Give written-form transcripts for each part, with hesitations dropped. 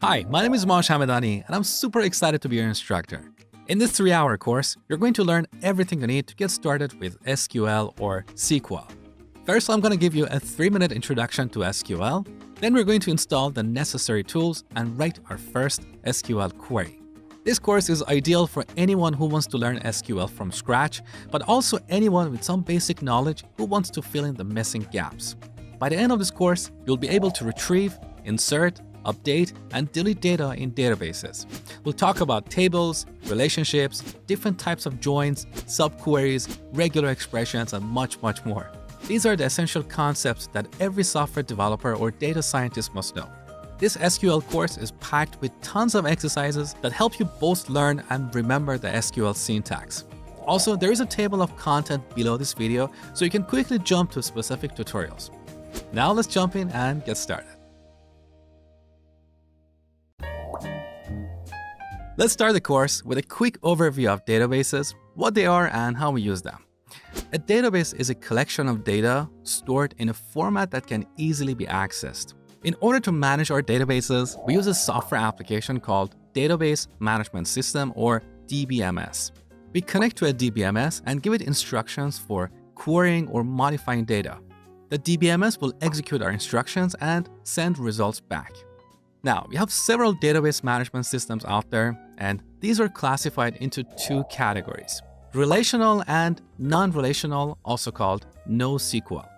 Hi, my name is Mosh Hamedani, and I'm super excited to be your instructor. In this 3-hour course, you're going to learn everything you need to get started with SQL or SQL. First, I'm going to give you a 3-minute introduction to SQL. Then we're going to install the necessary tools and write our first SQL query. This course is ideal for anyone who wants to learn SQL from scratch, but also anyone with some basic knowledge who wants to fill in the missing gaps. By the end of this course, you'll be able to retrieve, insert, update, and delete data in databases. We'll talk about tables, relationships, different types of joins, subqueries, regular expressions, and much more. These are the essential concepts that every software developer or data scientist must know. This SQL course is packed with tons of exercises that help you both learn and remember the SQL syntax. Also, there is a table of content below this video, so you can quickly jump to specific tutorials. Now let's jump in and get started. Let's start the course with a quick overview of databases, what they are, and how we use them. A database is a collection of data stored in a format that can easily be accessed. In order to manage our databases, we use a software application called Database Management System or DBMS. We connect to a DBMS and give it instructions for querying or modifying data. The DBMS will execute our instructions and send results back. Now, we have several database management systems out there, and these are classified into 2 categories: relational and non-relational, also called NoSQL.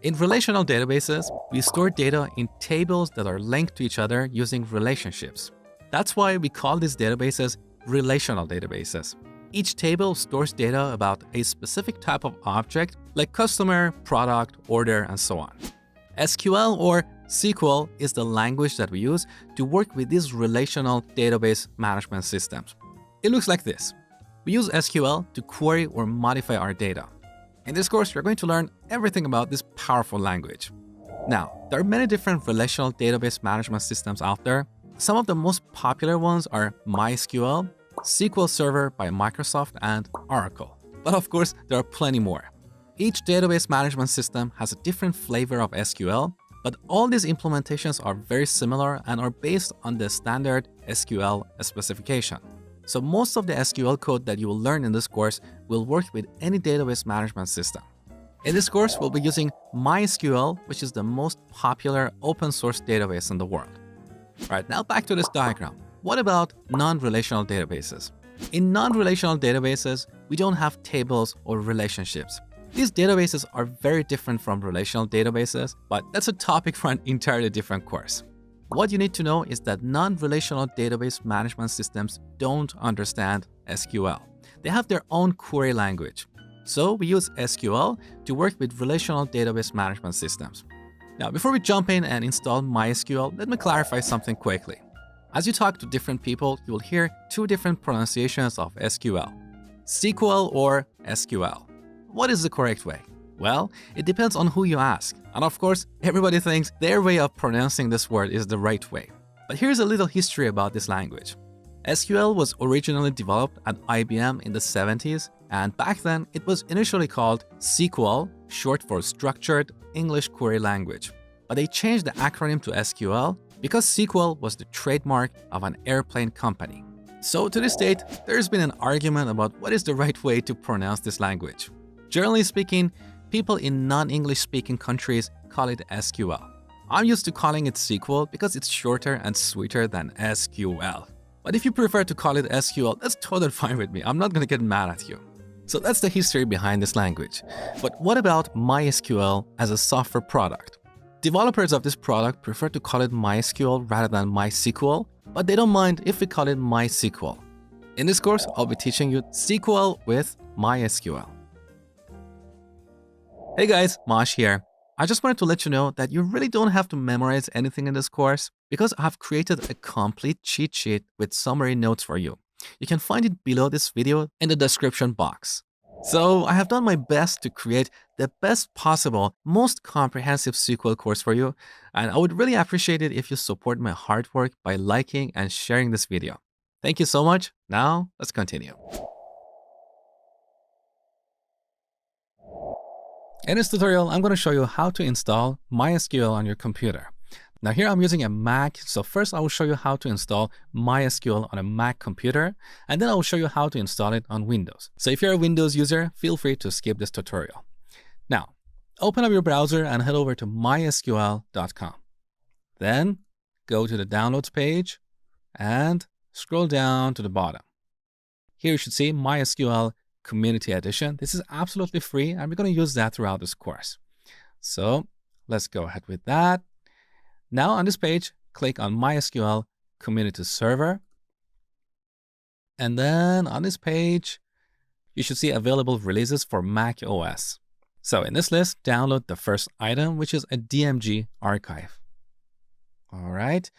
In relational databases, we store data in tables that are linked to each other using relationships. That's why we call these databases relational databases. Each table stores data about a specific type of object, like customer, product, order, and so on. SQL or SQL is the language that we use to work with these relational database management systems. It looks like this. We use SQL to query or modify our data. In this course, we're going to learn everything about this powerful language. Now, there are many different relational database management systems out there. Some of the most popular ones are MySQL, SQL Server by Microsoft, and Oracle. But of course, there are plenty more. Each database management system has a different flavor of SQL, but all these implementations are very similar and are based on the standard SQL specification. So most of the SQL code that you will learn in this course will work with any database management system. In this course, we'll be using MySQL, which is the most popular open source database in the world. All right, now back to this diagram. What about non-relational databases? In non-relational databases, we don't have tables or relationships. These databases are very different from relational databases, but that's a topic for an entirely different course. What you need to know is that non-relational database management systems don't understand SQL. They have their own query language. So we use SQL to work with relational database management systems. Now, before we jump in and install MySQL, let me clarify something quickly. As you talk to different people, you will hear 2 different pronunciations of SQL: SQL or SQL. What is the correct way? Well, it depends on who you ask. And of course, everybody thinks their way of pronouncing this word is the right way. But here's a little history about this language. SQL was originally developed at IBM in the 70s, and back then it was initially called SQL, short for Structured English Query Language. But they changed the acronym to SQL because SQL was the trademark of an airplane company. So to this date, there's been an argument about what is the right way to pronounce this language. Generally speaking, people in non-English speaking countries call it SQL. I'm used to calling it SQL because it's shorter and sweeter than SQL. But if you prefer to call it SQL, that's totally fine with me. I'm not going to get mad at you. So that's the history behind this language. But what about MySQL as a software product? Developers of this product prefer to call it MySQL rather than MySQL, but they don't mind if we call it MySQL. In this course, I'll be teaching you SQL with MySQL. Hey guys, Mosh here. I just wanted to let you know that you really don't have to memorize anything in this course because I've created a complete cheat sheet with summary notes for you. You can find it below this video in the description box. So I have done my best to create the best possible, most comprehensive SQL course for you, and I would really appreciate it if you support my hard work by liking and sharing this video. Thank you so much. Now, let's continue. In this tutorial, I'm going to show you how to install MySQL on your computer. Now here I'm using a Mac, so first I will show you how to install MySQL on a Mac computer, and then I will show you how to install it on Windows. So if you're a Windows user, feel free to skip this tutorial. Now, open up your browser and head over to mysql.com. Then go to the downloads page and scroll down to the bottom. Here you should see MySQL Community Edition. This is absolutely free, and we're going to use that throughout this course. So let's go ahead with that. Now on this page, click on MySQL Community Server. And then on this page, you should see available releases for Mac OS. So in this list, download the first item, which is a DMG archive. All right.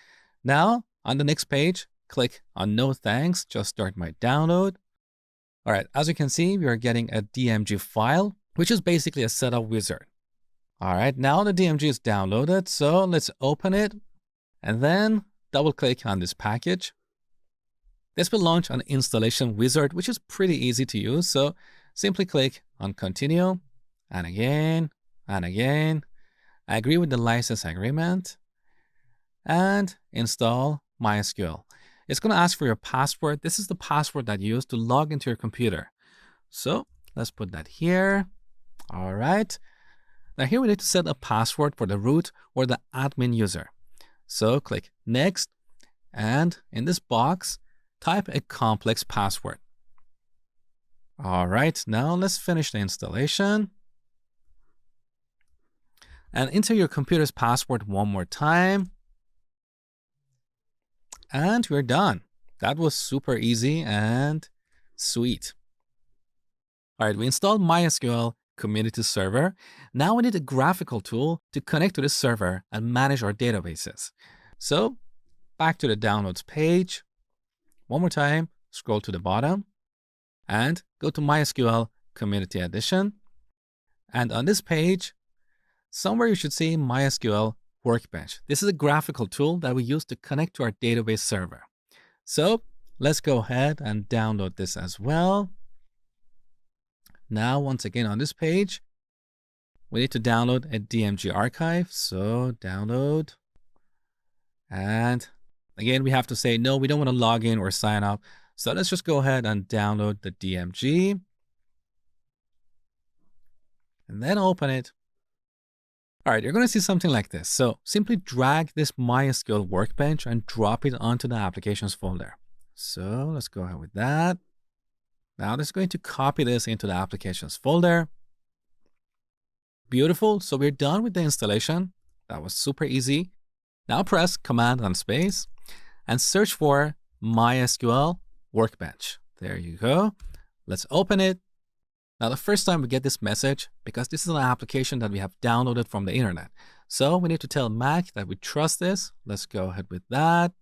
Now on the next page, click on No Thanks, just start my download. All right, as you can see, we are getting a DMG file, which is basically a setup wizard. All right, now the DMG is downloaded, so let's open it and then double click on this package. This will launch an installation wizard, which is pretty easy to use. So simply click on continue and again and again. I agree with the license agreement and install MySQL. It's going to ask for your password. This is the password that you use to log into your computer. So let's put that here. All right. Now here we need to set a password for the root or the admin user. So click next, and in this box, type a complex password. All right, now let's finish the installation. And enter your computer's password one more time. And we're done. That was super easy and sweet. All right, we installed MySQL Community Server. Now we need a graphical tool to connect to this server and manage our databases. So back to the downloads page. One more time, scroll to the bottom and go to MySQL Community Edition. And on this page, somewhere you should see MySQL Workbench. This is a graphical tool that we use to connect to our database server. So let's go ahead and download this as well. Now, once again on this page, we need to download a DMG archive. So download. And again, we have to say, no, we don't want to log in or sign up. So let's just go ahead and download the DMG. And then open it. All right, you're going to see something like this. So simply drag this MySQL Workbench and drop it onto the applications folder. So let's go ahead with that. Now let's going to copy this into the applications folder. Beautiful. So we're done with the installation. That was super easy. Now press Command and space and search for MySQL Workbench. There you go. Let's open it. Now the first time we get this message, because this is an application that we have downloaded from the internet. So we need to tell Mac that we trust this. Let's go ahead with that.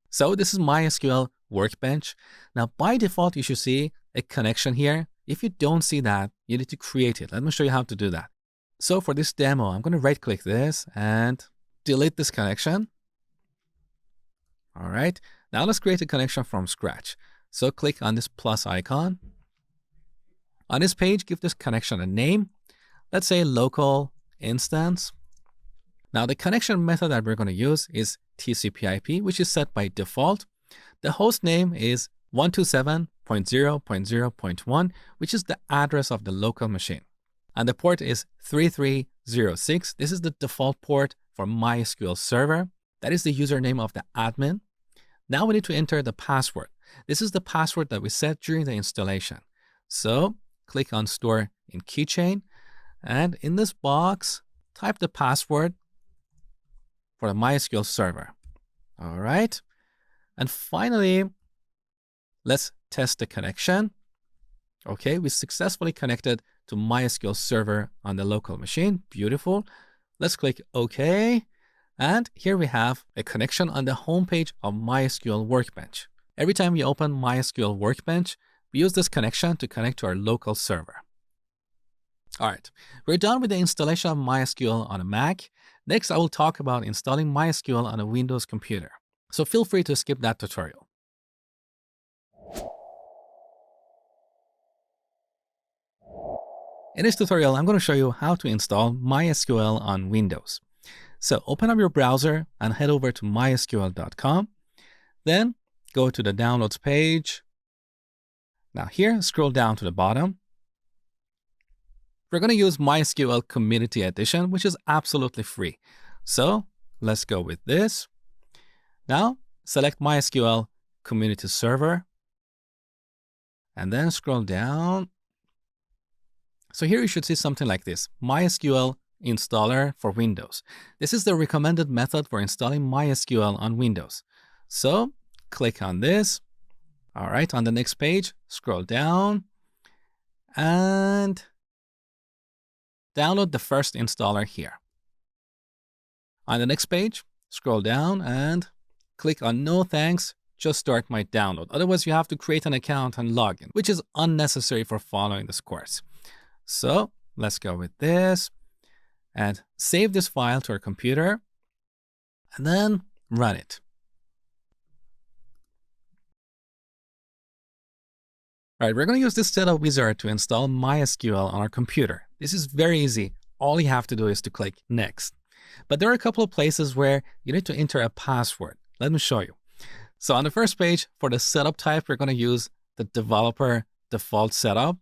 So this is MySQL Workbench. Now by default, you should see a connection here. If you don't see that, you need to create it. Let me show you how to do that. So for this demo, I'm going to right click this and delete this connection. All right. Now let's create a connection from scratch. So click on this plus icon. On this page, give this connection a name. Let's say local instance. Now the connection method that we're going to use is TCP/IP, which is set by default. The host name is 127.0.0.1, which is the address of the local machine. And the port is 3306. This is the default port for MySQL Server. That is the username of the admin. Now we need to enter the password. This is the password that we set during the installation. So click on Store in Keychain. And in this box, type the password for the MySQL Server. All right. And finally, let's test the connection. Okay, we successfully connected to MySQL Server on the local machine. Beautiful. Let's click OK. And here we have a connection on the homepage of MySQL Workbench. Every time we open MySQL Workbench, we use this connection to connect to our local server. All right, we're done with the installation of MySQL on a Mac. Next, I will talk about installing MySQL on a Windows computer. So feel free to skip that tutorial. In this tutorial, I'm going to show you how to install MySQL on Windows. So open up your browser and head over to mysql.com. Then go to the downloads page. Now here, scroll down to the bottom. We're going to use MySQL Community Edition, which is absolutely free. So let's go with this. Now select MySQL Community Server and then scroll down. So here you should see something like this, MySQL installer for Windows. This is the recommended method for installing MySQL on Windows. So click on this. All right, on the next page, scroll down and download the first installer here. On the next page, scroll down and click on no thanks, just start my download. Otherwise, you have to create an account and log in, which is unnecessary for following this course. So let's go with this and save this file to our computer and then run it. All right, we're going to use this setup wizard to install MySQL on our computer. This is very easy. All you have to do is to click next. But there are a couple of places where you need to enter a password. Let me show you. So on the first page, for the setup type, we're going to use the developer default setup.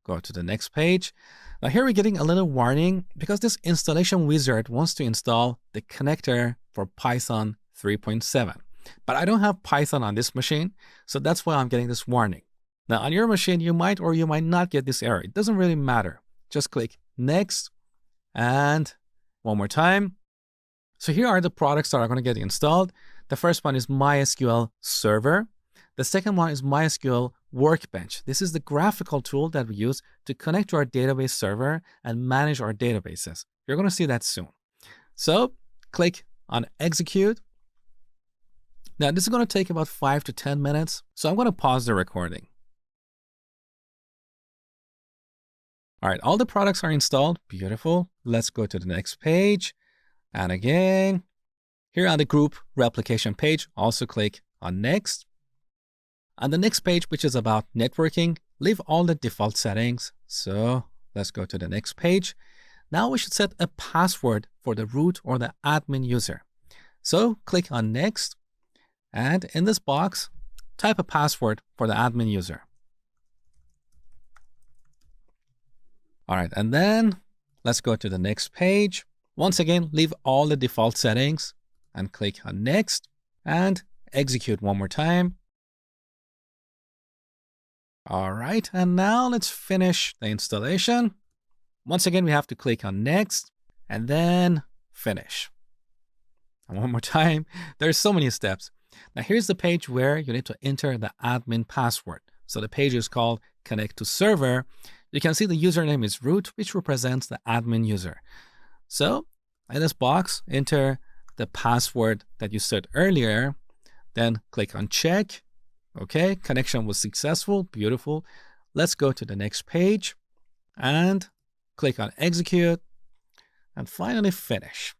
Go to the next page. Now here we're getting a little warning because this installation wizard wants to install the connector for Python 3.7. But I don't have Python on this machine, so that's why I'm getting this warning. Now on your machine, you might or you might not get this error. It doesn't really matter. Just click next and one more time. So here are the products that are going to get installed. The first one is MySQL Server. The second one is MySQL Workbench. This is the graphical tool that we use to connect to our database server and manage our databases. You're going to see that soon. So click on execute. Now this is going to take about 5 to 10 minutes. So I'm going to pause the recording. All right, all the products are installed. Beautiful. Let's go to the next page. And again, here on the group replication page, also click on next. On the next page, which is about networking, leave all the default settings. So let's go to the next page. Now we should set a password for the root or the admin user. So click on next. And in this box, type a password for the admin user. All right, and then let's go to the next page. Once again, leave all the default settings and click on next and execute one more time. All right, and now let's finish the installation. Once again, we have to click on next and then finish. And one more time, there's so many steps. Now here's the page where you need to enter the admin password. So the page is called Connect to Server. You can see the username is root, which represents the admin user. So in this box, enter the password that you set earlier, then click on check. Okay, connection was successful, beautiful. Let's go to the next page and click on execute and finally finish.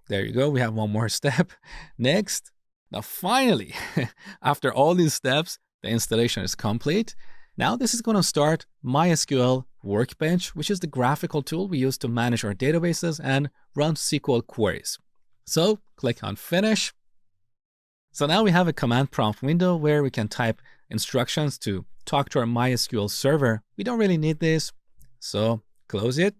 There you go, we have one more step. Next. Now finally, after all these steps, the installation is complete. Now this is going to start MySQL Workbench, which is the graphical tool we use to manage our databases and run SQL queries. So click on finish. So now we have a command prompt window where we can type instructions to talk to our MySQL server. We don't really need this, so close it.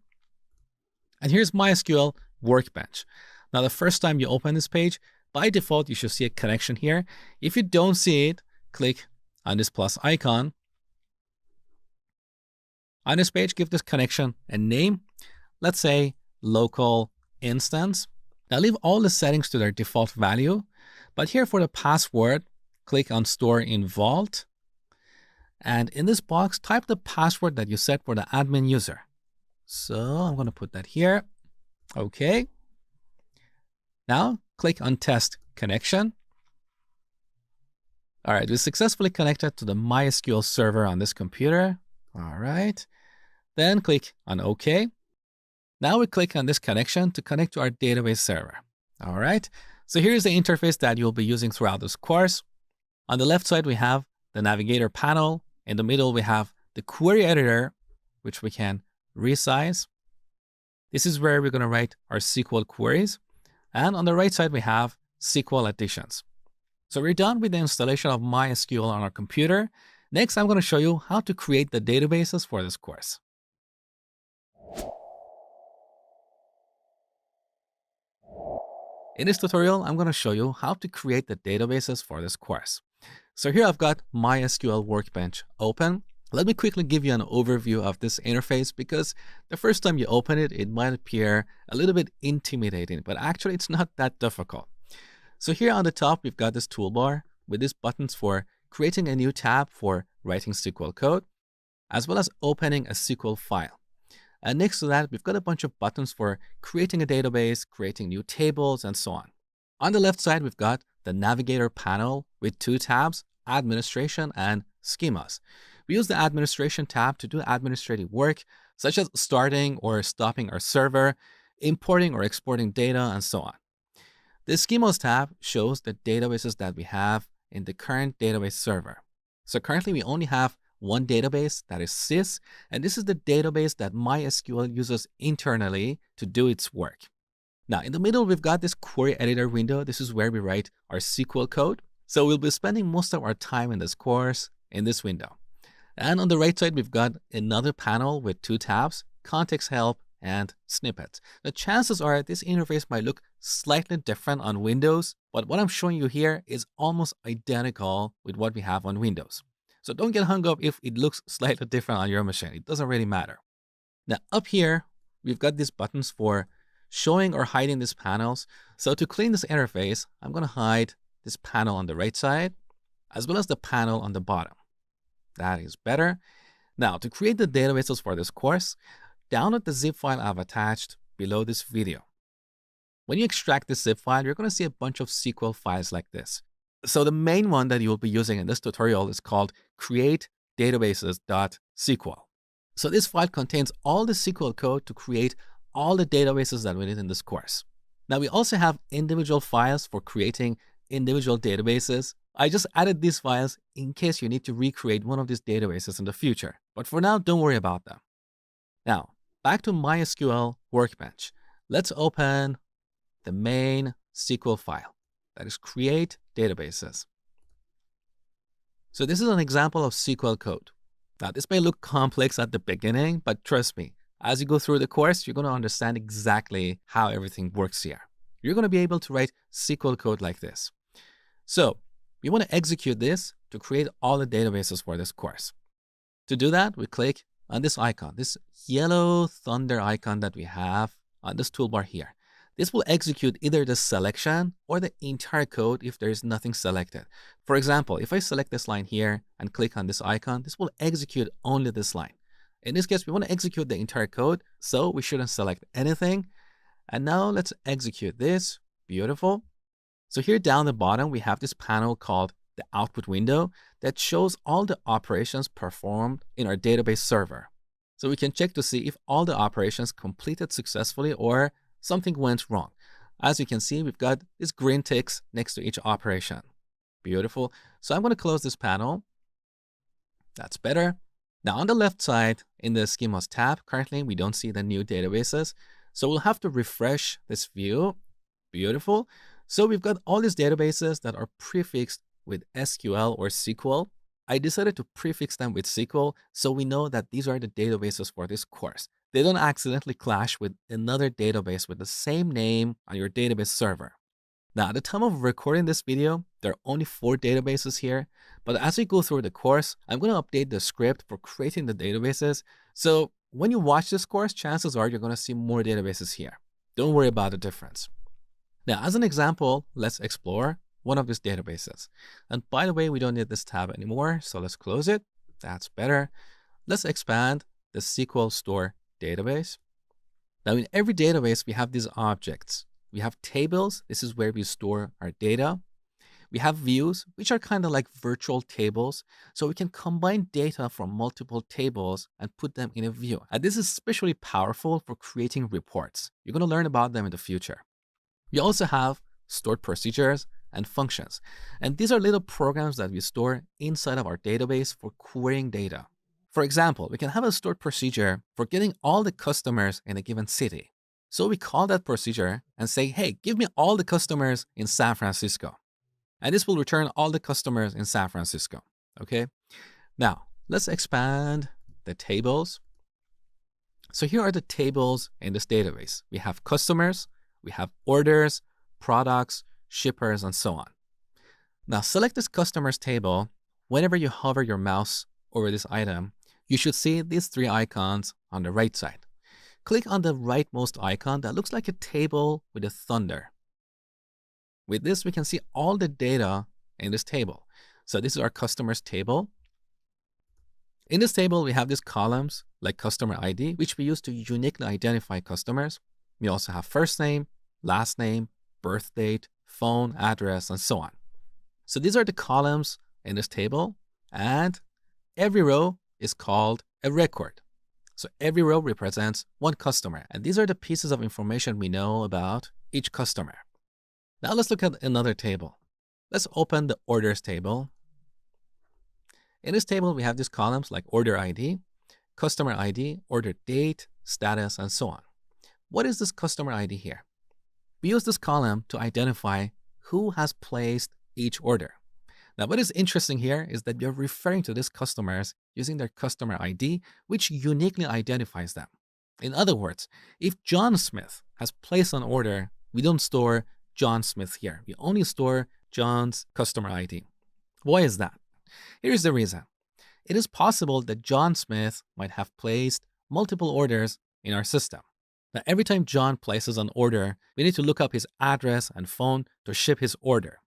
And here's MySQL Workbench. Now the first time you open this page, by default, you should see a connection here. If you don't see it, click on this plus icon. On this page, give this connection a name. Let's say local instance. Now leave all the settings to their default value. But here for the password, click on Store in Vault. And in this box, type the password that you set for the admin user. So I'm going to put that here. Okay. Now click on Test Connection. All right, we successfully connected to the MySQL server on this computer. All right. Then click on OK. Now we click on this connection to connect to our database server. All right. So here's the interface that you'll be using throughout this course. On the left side, we have the navigator panel. In the middle, we have the query editor, which we can resize. This is where we're going to write our SQL queries. And on the right side, we have SQL additions. So we're done with the installation of MySQL on our computer. Next, I'm going to show you how to create the databases for this course. In this tutorial, I'm going to show you how to create the databases for this course. So here I've got MySQL Workbench open. Let me quickly give you an overview of this interface because the first time you open it, it might appear a little bit intimidating, but actually it's not that difficult. So here on the top, we've got this toolbar with these buttons for creating a new tab for writing SQL code, as well as opening a SQL file. And next to that, we've got a bunch of buttons for creating a database, creating new tables, and so on. On the left side, we've got the navigator panel with two tabs, administration and schemas. We use the administration tab to do administrative work, such as starting or stopping our server, importing or exporting data, and so on. The schemas tab shows the databases that we have in the current database server. So currently we only have one database, that is sys, and this is the database that MySQL uses internally to do its work. Now in the middle, we've got this query editor window. This is where we write our SQL code. So we'll be spending most of our time in this course in this window. And on the right side, we've got another panel with two tabs, context help and snippets. The chances are this interface might look slightly different on Windows, but what I'm showing you here is almost identical with what we have on Windows. So don't get hung up if it looks slightly different on your machine. It doesn't really matter. Now up here, we've got these buttons for showing or hiding these panels. So to clean this interface, I'm going to hide this panel on the right side, as well as the panel on the bottom. That is better. Now to create the databases for this course, download the zip file I've attached below this video. When you extract this zip file, you're going to see a bunch of SQL files like this. So the main one that you will be using in this tutorial is called createdatabases.sql. So this file contains all the SQL code to create all the databases that we need in this course. Now we also have individual files for creating individual databases. I just added these files in case you need to recreate one of these databases in the future. But for now, don't worry about them. Now, back to MySQL Workbench. Let's open the main SQL file. That is create databases. So this is an example of SQL code. Now, this may look complex at the beginning, but trust me, as you go through the course, you're going to understand exactly how everything works here. You're going to be able to write SQL code like this. So we want to execute this to create all the databases for this course. To do that, we click on this icon, this yellow thunder icon that we have on this toolbar here. This will execute either the selection or the entire code if there is nothing selected. For example, if I select this line here and click on this icon, this will execute only this line. In this case, we want to execute the entire code, so we shouldn't select anything. And now let's execute this. Beautiful. So here down the bottom, we have this panel called the output window that shows all the operations performed in our database server. So we can check to see if all the operations completed successfully or something went wrong. As you can see, we've got these green ticks next to each operation. Beautiful. So I'm going to close this panel. That's better. Now on the left side in the schemas tab, currently we don't see the new databases. So we'll have to refresh this view. Beautiful. So we've got all these databases that are prefixed with SQL or SQL. I decided to prefix them with SQL so we know that these are the databases for this course. They don't accidentally clash with another database with the same name on your database server. Now, at the time of recording this video, there are only 4 databases here, but as we go through the course, I'm going to update the script for creating the databases. So when you watch this course, chances are you're going to see more databases here. Don't worry about the difference. Now, as an example, let's explore one of these databases. And by the way, we don't need this tab anymore, so let's close it. That's better. Let's expand the SQL Store database. Now, in every database, we have these objects. We have tables. This is where we store our data. We have views, which are kind of like virtual tables. So we can combine data from multiple tables and put them in a view. And this is especially powerful for creating reports. You're going to learn about them in the future. We also have stored procedures and functions. And these are little programs that we store inside of our database for querying data. For example, we can have a stored procedure for getting all the customers in a given city. So we call that procedure and say, hey, give me all the customers in San Francisco. And this will return all the customers in San Francisco. Okay. Now let's expand the tables. So here are the tables in this database. We have customers, we have orders, products, shippers, and so on. Now select this customers table. Whenever you hover your mouse over this item, you should see these three icons on the right side. Click on the rightmost icon that looks like a table with a thunder. With this, we can see all the data in this table. So this is our customers table. In this table, we have these columns like customer ID, which we use to uniquely identify customers. We also have first name, last name, birth date, phone, address, and so on. So these are the columns in this table, and every row is called a record. So every row represents one customer, and these are the pieces of information we know about each customer. Now let's look at another table. Let's open the orders table. In this table, we have these columns like order ID, customer ID, order date, status, and so on. What is this customer ID here? We use this column to identify who has placed each order. Now, what is interesting here is that you're referring to these customers using their customer ID, which uniquely identifies them. In other words, if John Smith has placed an order, we don't store John Smith here. We only store John's customer ID. Why is that? Here's the reason. It is possible that John Smith might have placed multiple orders in our system. Now, every time John places an order, we need to look up his address and phone to ship his order.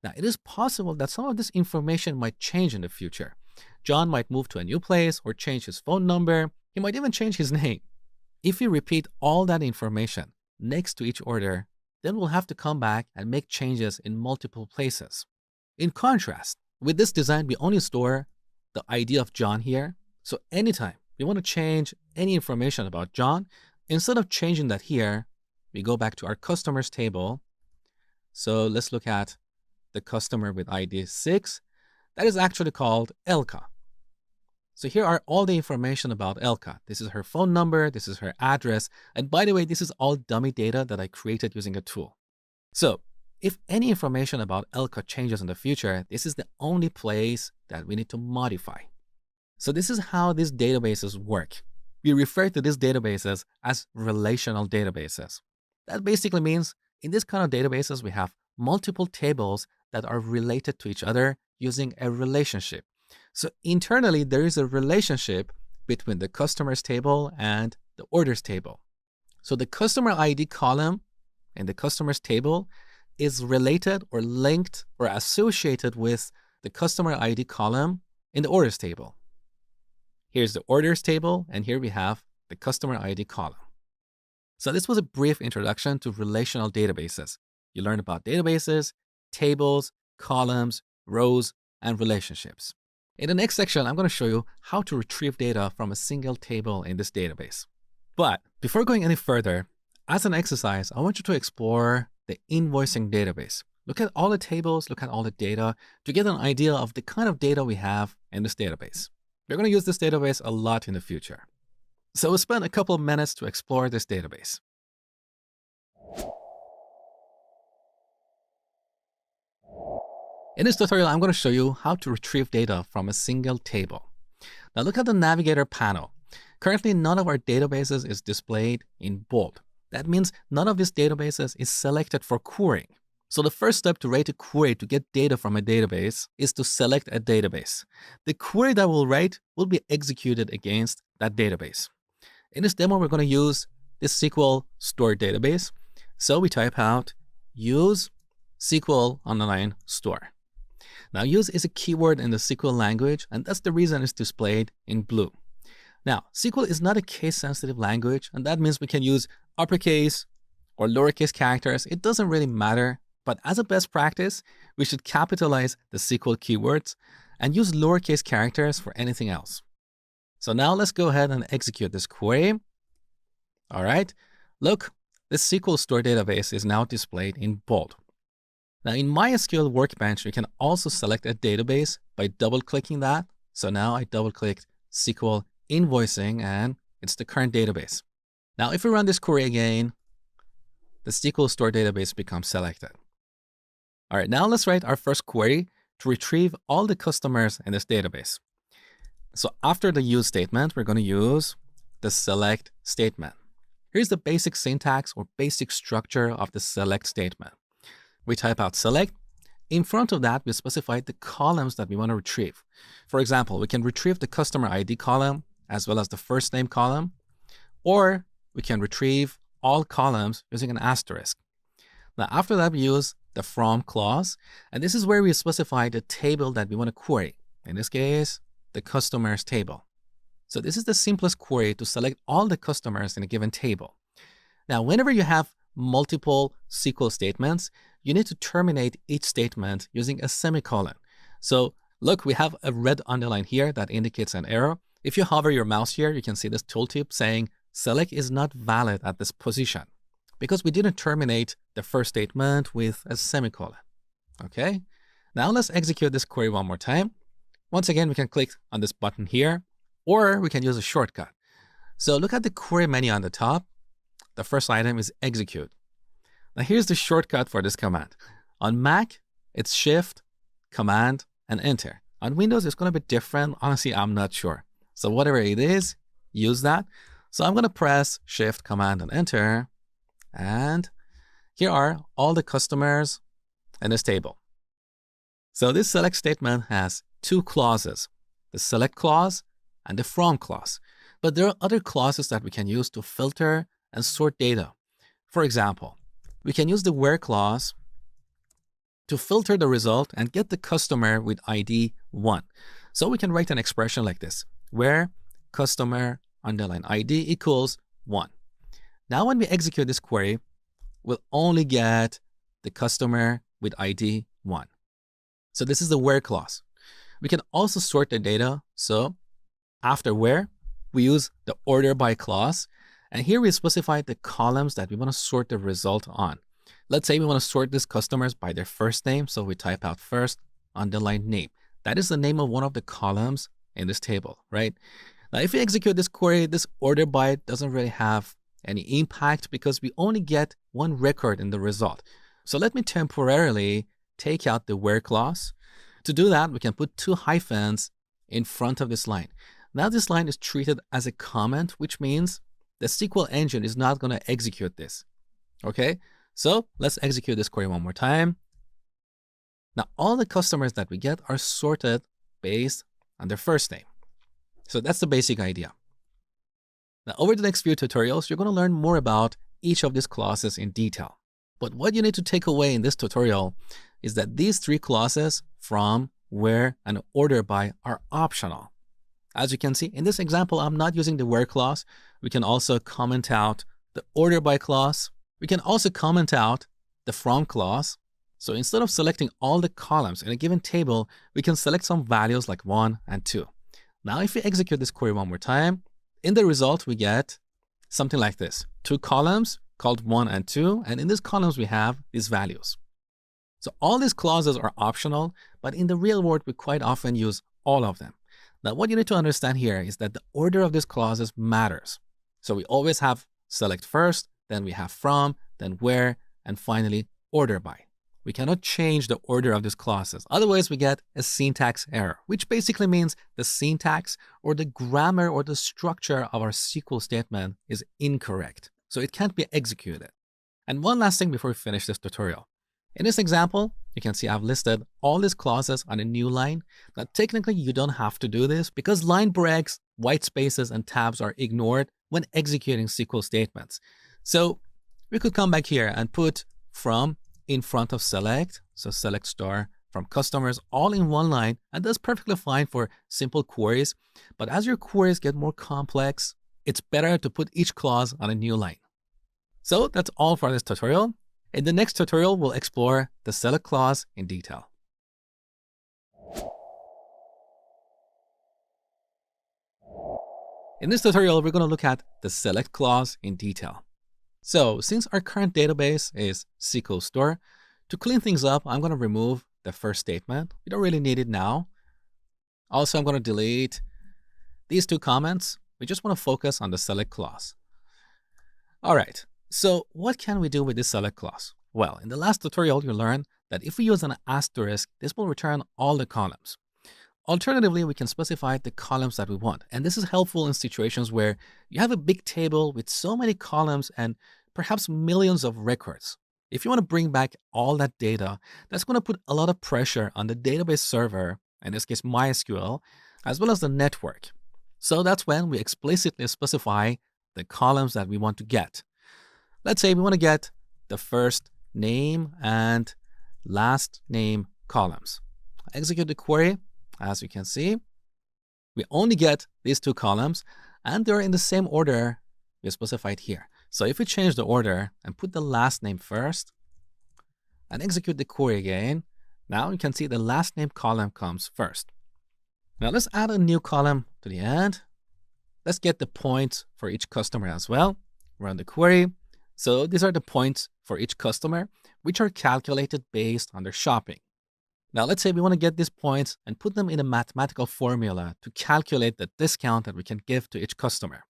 Now, it is possible that some of this information might change in the future. John might move to a new place or change his phone number. He might even change his name. If we repeat all that information next to each order, then we'll have to come back and make changes in multiple places. In contrast, with this design, we only store the ID of John here. So anytime we want to change any information about John, instead of changing that here, we go back to our customers table. So let's look at the customer with ID 6. That is actually called Elka. So here are all the information about Elka. This is her phone number, this is her address, and by the way, this is all dummy data that I created using a tool. So if any information about Elka changes in the future, this is the only place that we need to modify. So this is how these databases work. We refer to these databases as relational databases. That basically means in this kind of databases, we have multiple tables that are related to each other using a relationship. So internally, there is a relationship between the customers table and the orders table. So the customer ID column in the customers table is related or linked or associated with the customer ID column in the orders table. Here's the orders table, and here we have the customer ID column. So this was a brief introduction to relational databases. You learned about databases, tables, columns, rows, and relationships. In the next section, I'm going to show you how to retrieve data from a single table in this database. But before going any further, as an exercise, I want you to explore the invoicing database. Look at all the tables, look at all the data to get an idea of the kind of data we have in this database. We're going to use this database a lot in the future. So we'll spend a couple of minutes to explore this database. In this tutorial, I'm going to show you how to retrieve data from a single table. Now look at the navigator panel. Currently, none of our databases is displayed in bold. That means none of these databases is selected for querying. So the first step to write a query to get data from a database is to select a database. The query that we'll write will be executed against that database. In this demo, we're going to use this SQL stored database. So we type out use SQL _store. Now, use is a keyword in the SQL language, and that's the reason it's displayed in blue. Now, SQL is not a case-sensitive language, and that means we can use uppercase or lowercase characters. It doesn't really matter, but as a best practice, we should capitalize the SQL keywords and use lowercase characters for anything else. So now let's go ahead and execute this query. All right, look, this SQL store database is now displayed in bold. Now in MySQL Workbench, we can also select a database by double-clicking that. So now I double-clicked SQL invoicing and it's the current database. Now if we run this query again, the SQL Store database becomes selected. All right, now let's write our first query to retrieve all the customers in this database. So after the use statement, we're going to use the select statement. Here's the basic syntax or basic structure of the select statement. We type out select. In front of that, we specify the columns that we want to retrieve. For example, we can retrieve the customer ID column as well as the first name column, or we can retrieve all columns using an asterisk. Now, after that, we use the from clause, and this is where we specify the table that we want to query. In this case, the customers table. So this is the simplest query to select all the customers in a given table. Now, whenever you have multiple SQL statements, you need to terminate each statement using a semicolon. So look, we have a red underline here that indicates an error. If you hover your mouse here, you can see this tooltip saying select is not valid at this position because we didn't terminate the first statement with a semicolon. Okay, now let's execute this query one more time. Once again, we can click on this button here, or we can use a shortcut. So look at the query menu on the top. The first item is execute. Now here's the shortcut for this command. On Mac, it's Shift, Command, and Enter. On Windows, it's going to be different. Honestly, I'm not sure. So whatever it is, use that. So I'm going to press Shift, Command, and Enter. And here are all the customers in this table. So this select statement has two clauses, the select clause and the from clause. But there are other clauses that we can use to filter and sort data. For example, we can use the where clause to filter the result and get the customer with ID 1. So we can write an expression like this, where customer underline ID equals 1. Now when we execute this query, we'll only get the customer with ID 1. So this is the where clause. We can also sort the data. So after where, we use the order by clause. And here we specify the columns that we want to sort the result on. Let's say we want to sort these customers by their first name. So we type out first underline name. That is the name of one of the columns in this table, right? Now, if we execute this query, this order by doesn't really have any impact because we only get one record in the result. So let me temporarily take out the where clause. To do that, we can put two hyphens in front of this line. Now this line is treated as a comment, which means the SQL engine is not going to execute this. Okay, so let's execute this query one more time. Now all the customers that we get are sorted based on their first name. So that's the basic idea. Now over the next few tutorials, you're going to learn more about each of these clauses in detail. But what you need to take away in this tutorial is that these three clauses, from, where, and order by, are optional. As you can see, in this example, I'm not using the where clause. We can also comment out the order by clause. We can also comment out the from clause. So instead of selecting all the columns in a given table, we can select some values like 1 and 2. Now, if we execute this query one more time, in the result, we get something like this. Two columns called 1 and 2. And in these columns, we have these values. So all these clauses are optional, but in the real world, we quite often use all of them. Now, what you need to understand here is that the order of these clauses matters. So we always have select first, then we have from, then where, and finally order by. We cannot change the order of these clauses. Otherwise, we get a syntax error, which basically means the syntax or the grammar or the structure of our SQL statement is incorrect. So it can't be executed. And one last thing before we finish this tutorial. In this example, you can see I've listed all these clauses on a new line. Now, technically, you don't have to do this because line breaks, white spaces, and tabs are ignored when executing SQL statements. So we could come back here and put from in front of select. So select star from customers all in one line. And that's perfectly fine for simple queries. But as your queries get more complex, it's better to put each clause on a new line. So that's all for this tutorial. In the next tutorial, we'll explore the select clause in detail. In this tutorial, we're going to look at the select clause in detail. So since our current database is SQL Store, to clean things up, I'm going to remove the first statement. We don't really need it now. Also, I'm going to delete these two comments. We just want to focus on the select clause. All right. So what can we do with this select clause? Well, in the last tutorial, you learned that if we use an asterisk, this will return all the columns. Alternatively, we can specify the columns that we want. And this is helpful in situations where you have a big table with so many columns and perhaps millions of records. If you want to bring back all that data, that's going to put a lot of pressure on the database server, in this case MySQL, as well as the network. So that's when we explicitly specify the columns that we want to get. Let's say we want to get the first name and last name columns. Execute the query. As you can see, we only get these two columns, and they're in the same order we specified here. So if we change the order and put the last name first and execute the query again, now you can see the last name column comes first. Now let's add a new column to the end. Let's get the points for each customer as well. Run the query. So these are the points for each customer, which are calculated based on their shopping. Now let's say we want to get these points and put them in a mathematical formula to calculate the discount that we can give to each customer.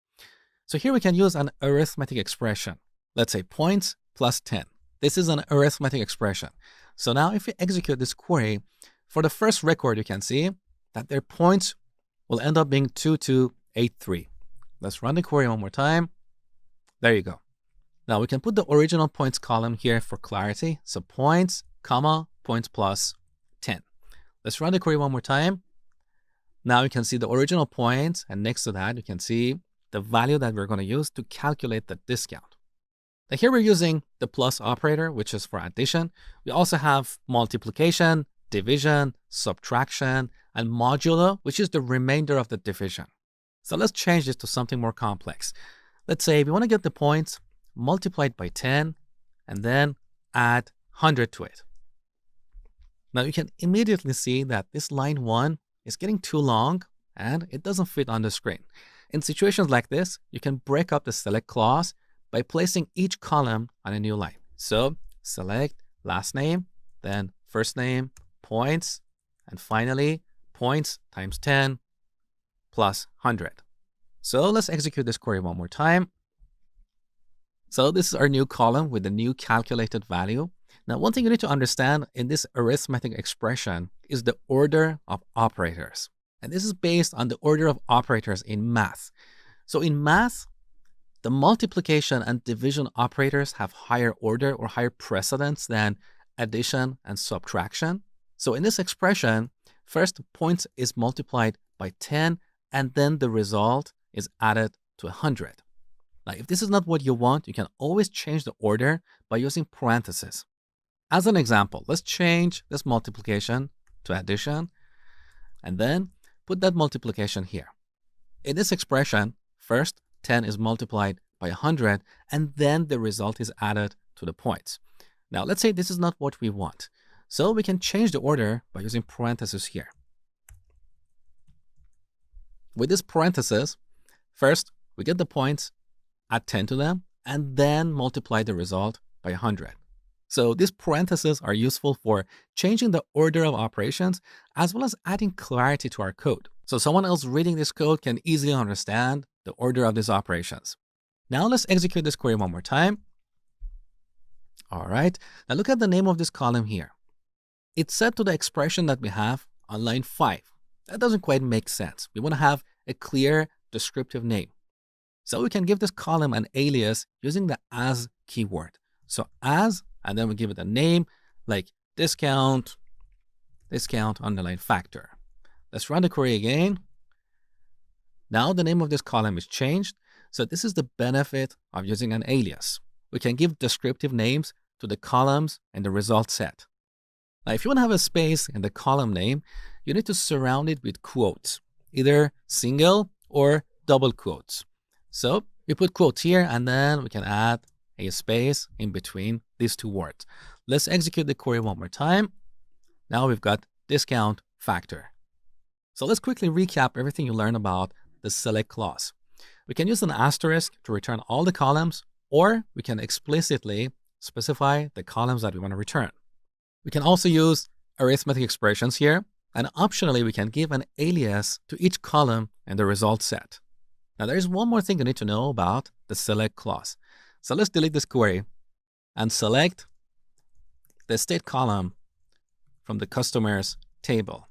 So here we can use an arithmetic expression. Let's say points plus 10. This is an arithmetic expression. So now if we execute this query, for the first record, you can see that their points will end up being 2283. Let's run the query one more time. There you go. Now we can put the original points column here for clarity. So points, comma, points plus 10. Let's run the query one more time. Now you can see the original points, and next to that, you can see the value that we're going to use to calculate the discount. Now here we're using the plus operator, which is for addition. We also have multiplication, division, subtraction, and modulo, which is the remainder of the division. So let's change this to something more complex. Let's say we want to get the points multiplied by 10 and then add 100 to it. Now you can immediately see that this line 1 is getting too long and it doesn't fit on the screen. In situations like this, you can break up the select clause by placing each column on a new line. So select last name, then first name, points, and finally points times 10 plus 100. So let's execute this query one more time. So this is our new column with the new calculated value. Now, one thing you need to understand in this arithmetic expression is the order of operators. And this is based on the order of operators in math. So in math, the multiplication and division operators have higher order or higher precedence than addition and subtraction. So in this expression, first points is multiplied by 10, and then the result is added to 100. Now, if this is not what you want, you can always change the order by using parentheses. As an example, let's change this multiplication to addition, and then put that multiplication here. In this expression, first 10 is multiplied by 100, and then the result is added to the points. Now, let's say this is not what we want. So we can change the order by using parentheses here. With this parentheses, first we get the points, add 10 to them, and then multiply the result by 100. So these parentheses are useful for changing the order of operations as well as adding clarity to our code. So someone else reading this code can easily understand the order of these operations. Now let's execute this query one more time. All right, now look at the name of this column here. It's set to the expression that we have on line 5. That doesn't quite make sense. We want to have a clear descriptive name. So we can give this column an alias using the as keyword. So as, and then we give it a name like discount underline factor. Let's run the query again. Now the name of this column is changed. So this is the benefit of using an alias. We can give descriptive names to the columns in the result set. Now, if you want to have a space in the column name, you need to surround it with quotes, either single or double quotes. So we put quotes here, and then we can add a space in between these two words. Let's execute the query one more time. Now we've got discount factor. So let's quickly recap everything you learned about the select clause. We can use an asterisk to return all the columns, or we can explicitly specify the columns that we want to return. We can also use arithmetic expressions here, and optionally we can give an alias to each column in the result set. Now there is one more thing you need to know about the select clause. So let's delete this query and select the state column from the customers table.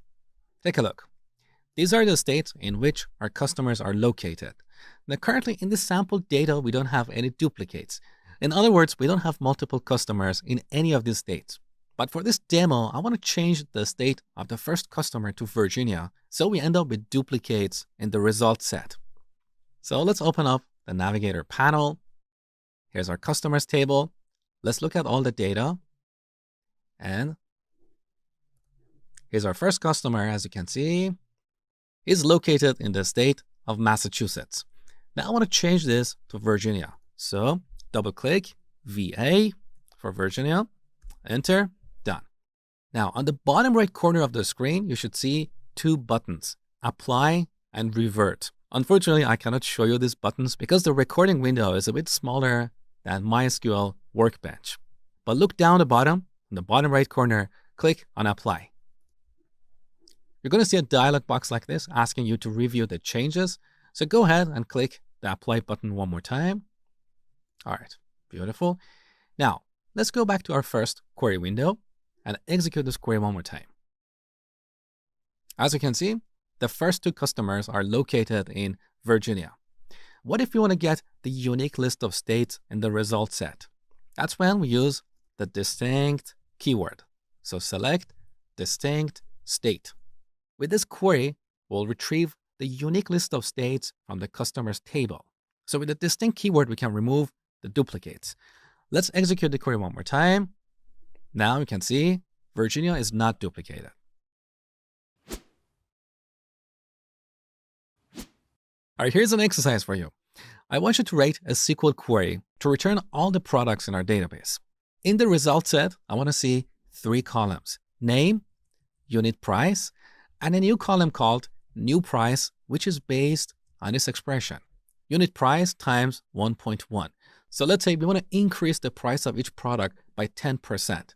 Take a look. These are the states in which our customers are located. Now, currently in the sample data, we don't have any duplicates. In other words, we don't have multiple customers in any of these states. But for this demo, I want to change the state of the first customer to Virginia, so we end up with duplicates in the result set. So let's open up the Navigator panel. Here's our customers table. Let's look at all the data. And here's our first customer. As you can see, is located in the state of Massachusetts. Now I want to change this to Virginia. So double click VA for Virginia, enter, done. Now on the bottom right corner of the screen, you should see two buttons, apply and revert. Unfortunately, I cannot show you these buttons because the recording window is a bit smaller than MySQL Workbench. But look down the bottom, in the bottom right corner, click on apply. You're going to see a dialog box like this asking you to review the changes. So go ahead and click the apply button one more time. All right, beautiful. Now, let's go back to our first query window and execute this query one more time. As you can see, the first two customers are located in Virginia. What if you want to get the unique list of states in the result set? That's when we use the distinct keyword. So select distinct state. With this query, we'll retrieve the unique list of states from the customer's table. So with the distinct keyword, we can remove the duplicates. Let's execute the query one more time. Now you can see Virginia is not duplicated. All right, here's an exercise for you. I want you to write a SQL query to return all the products in our database. In the result set, I want to see three columns: name, unit price, and a new column called new price, which is based on this expression, unit price times 1.1. So let's say we want to increase the price of each product by 10%.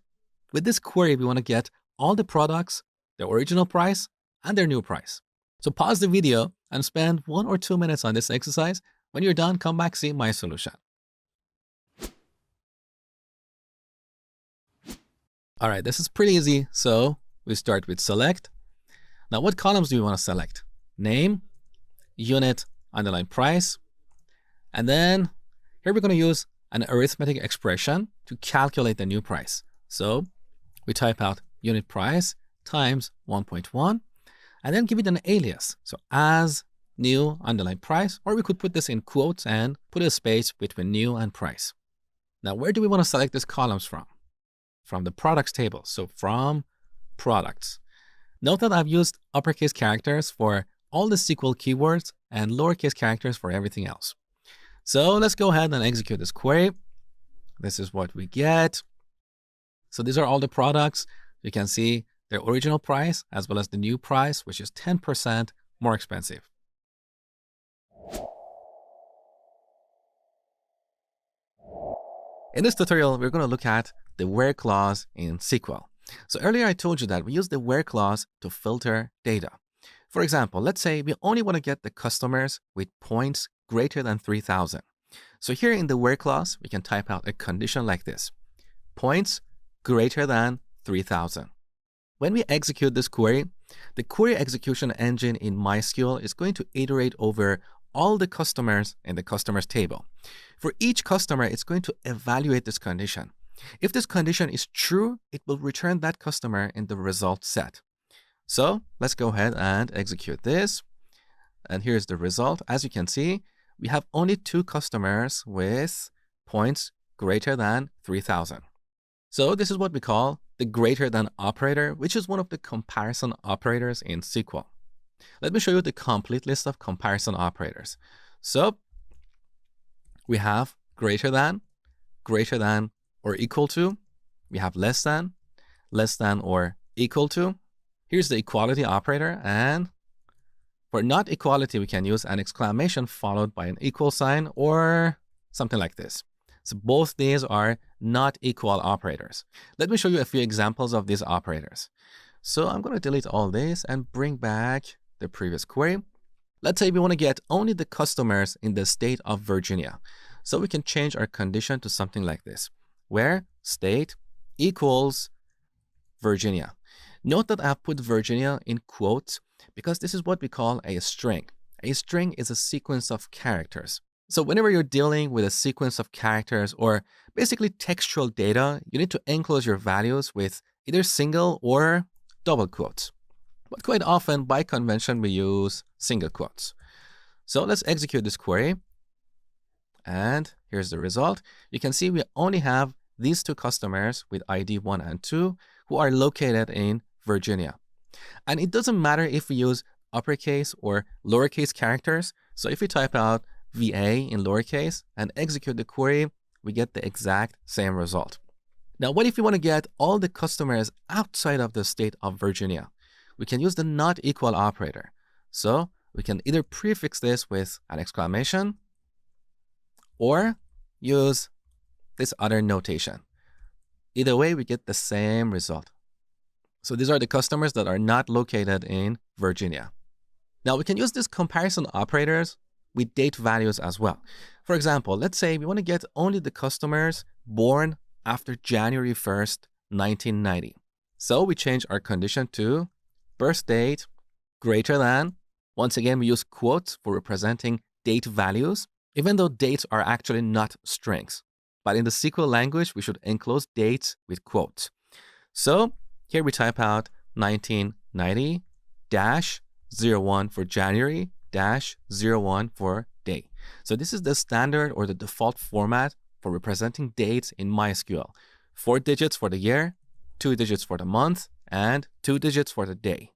With this query, we want to get all the products, their original price, and their new price. So pause the video and spend 1 or 2 minutes on this exercise. When you're done, come back, see my solution. All right, this is pretty easy. So we start with select. Now, what columns do we want to select? Name, unit, underline price. And then here we're going to use an arithmetic expression to calculate the new price. So we type out unit price times 1.1 and then give it an alias. So as new underline price, or we could put this in quotes and put a space between new and price. Now, where do we want to select these columns from? From the products table. So from products. Note that I've used uppercase characters for all the SQL keywords and lowercase characters for everything else. So let's go ahead and execute this query. This is what we get. So these are all the products. You can see their original price as well as the new price, which is 10% more expensive. In this tutorial, we're going to look at the where clause in SQL. So earlier I told you that we use the where clause to filter data. For example, let's say we only want to get the customers with points greater than 3,000. So here in the where clause, we can type out a condition like this: points greater than 3,000. When we execute this query, the query execution engine in MySQL is going to iterate over all the customers in the customers table. For each customer, it's going to evaluate this condition. If this condition is true, it will return that customer in the result set. So let's go ahead and execute this. And here's the result. As you can see, we have only 2 customers with points greater than 3,000. So this is what we call the greater than operator, which is one of the comparison operators in SQL. Let me show you the complete list of comparison operators. So we have greater than or equal to. We have less than or equal to. Here's the equality operator. And for not equality, we can use an exclamation followed by an equal sign or something like this. So both these are not equal operators. Let me show you a few examples of these operators. So I'm going to delete all this and bring back the previous query. Let's say we want to get only the customers in the state of Virginia. So we can change our condition to something like this, where state equals Virginia. Note that I have put Virginia in quotes because this is what we call a string. A string is a sequence of characters. So whenever you're dealing with a sequence of characters or basically textual data, you need to enclose your values with either single or double quotes. But quite often, by convention, we use single quotes. So let's execute this query. And here's the result. You can see we only have these two customers with ID 1 and 2 who are located in Virginia. And it doesn't matter if we use uppercase or lowercase characters. So if we type out VA in lowercase and execute the query, we get the exact same result. Now, what if we want to get all the customers outside of the state of Virginia? We can use the not equal operator. So we can either prefix this with an exclamation or use this other notation. Either way, we get the same result. So these are the customers that are not located in Virginia. Now we can use these comparison operators with date values as well. For example, let's say we want to get only the customers born after January 1st, 1990. So we change our condition to birth date greater than. Once again, we use quotes for representing date values, even though dates are actually not strings. But in the SQL language, we should enclose dates with quotes. So here we type out 1990-01 for January-01 for day. So this is the standard or the default format for representing dates in MySQL. 4 digits for the year, 2 digits for the month, and 2 digits for the day.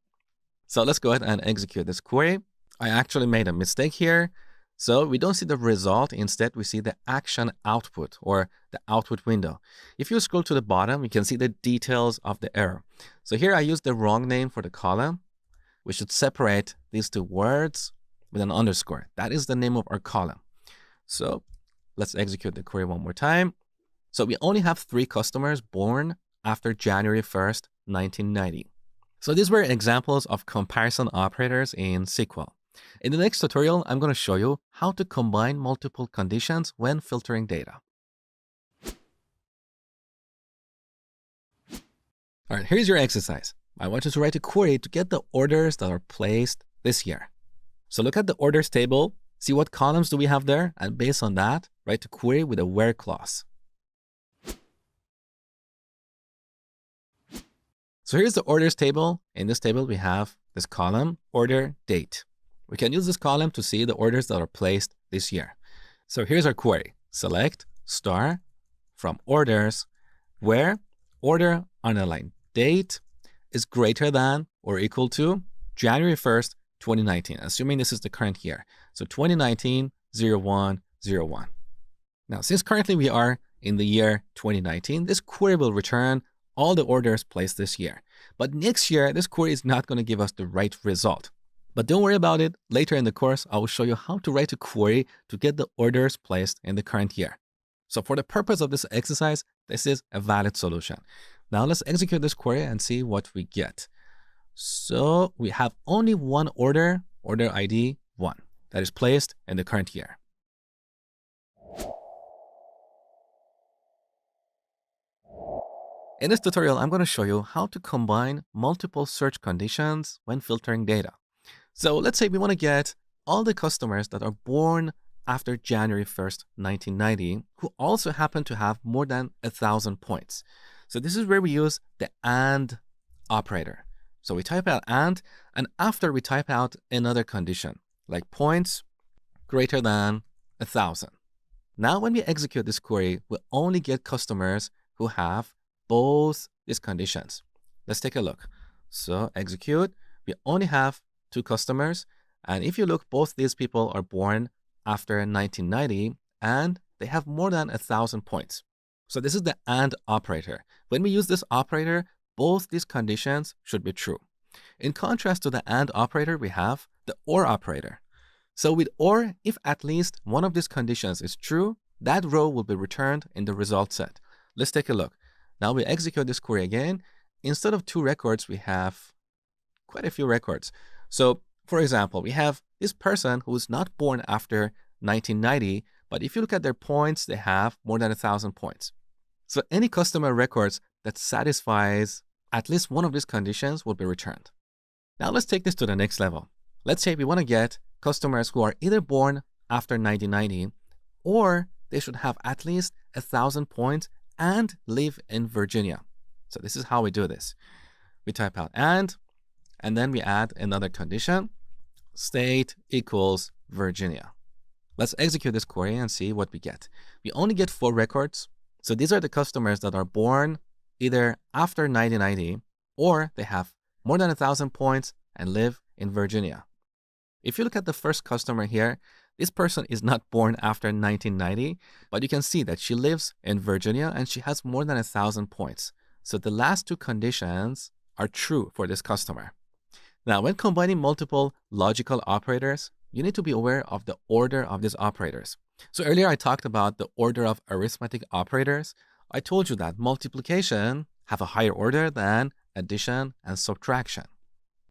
So let's go ahead and execute this query. I actually made a mistake here. So we don't see the result. Instead, we see the action output or the output window. If you scroll to the bottom, you can see the details of the error. So here I used the wrong name for the column. We should separate these two words with an underscore. That is the name of our column. So let's execute the query one more time. So we only have 3 customers born after January 1st, 1990. So these were examples of comparison operators in SQL. In the next tutorial, I'm going to show you how to combine multiple conditions when filtering data. All right, here's your exercise. I want you to write a query to get the orders that are placed this year. So look at the orders table, see what columns do we have there, and based on that, write a query with a where clause. So here's the orders table. In this table, we have this column, order date. We can use this column to see the orders that are placed this year. So here's our query. Select star from orders where order underline date is greater than or equal to January 1st, 2019, assuming this is the current year. So 2019-01-01. Now, since currently we are in the year 2019, this query will return all the orders placed this year. But next year, this query is not going to give us the right result. But don't worry about it. Later in the course, I will show you how to write a query to get the orders placed in the current year. So for the purpose of this exercise, this is a valid solution. Now let's execute this query and see what we get. So we have only one order, order ID 1, that is placed in the current year. In this tutorial, I'm going to show you how to combine multiple search conditions when filtering data. So let's say we want to get all the customers that are born after January 1st, 1990, who also happen to have more than 1,000 points. So this is where we use the AND operator. So we type out AND, and after we type out another condition, like points greater than 1,000. Now when we execute this query, we only get customers who have both these conditions. Let's take a look. So execute, we only have 2 customers. And if you look, both these people are born after 1990 and they have more than 1,000 points. So this is the AND operator. When we use this operator, both these conditions should be true. In contrast to the AND operator, we have the OR operator. So with OR, if at least one of these conditions is true, that row will be returned in the result set. Let's take a look. Now we execute this query again. Instead of 2 records, we have quite a few records. So for example, we have this person who is not born after 1990, But if you look at their points, they have more than 1,000 points. So any customer records that satisfies at least one of these conditions will be returned. Now let's take this to the next level. Let's say we want to get customers who are either born after 1990 or they should have at least 1,000 points and live in Virginia. So this is how we do this. We type out and then we add another condition, state equals Virginia. Let's execute this query and see what we get. We only get 4 records. So these are the customers that are born either after 1990 or they have more than 1,000 points and live in Virginia. If you look at the first customer here, this person is not born after 1990, but you can see that she lives in Virginia and she has more than 1,000 points. So the last 2 conditions are true for this customer. Now, when combining multiple logical operators, you need to be aware of the order of these operators. So earlier I talked about the order of arithmetic operators. I told you that multiplication have a higher order than addition and subtraction.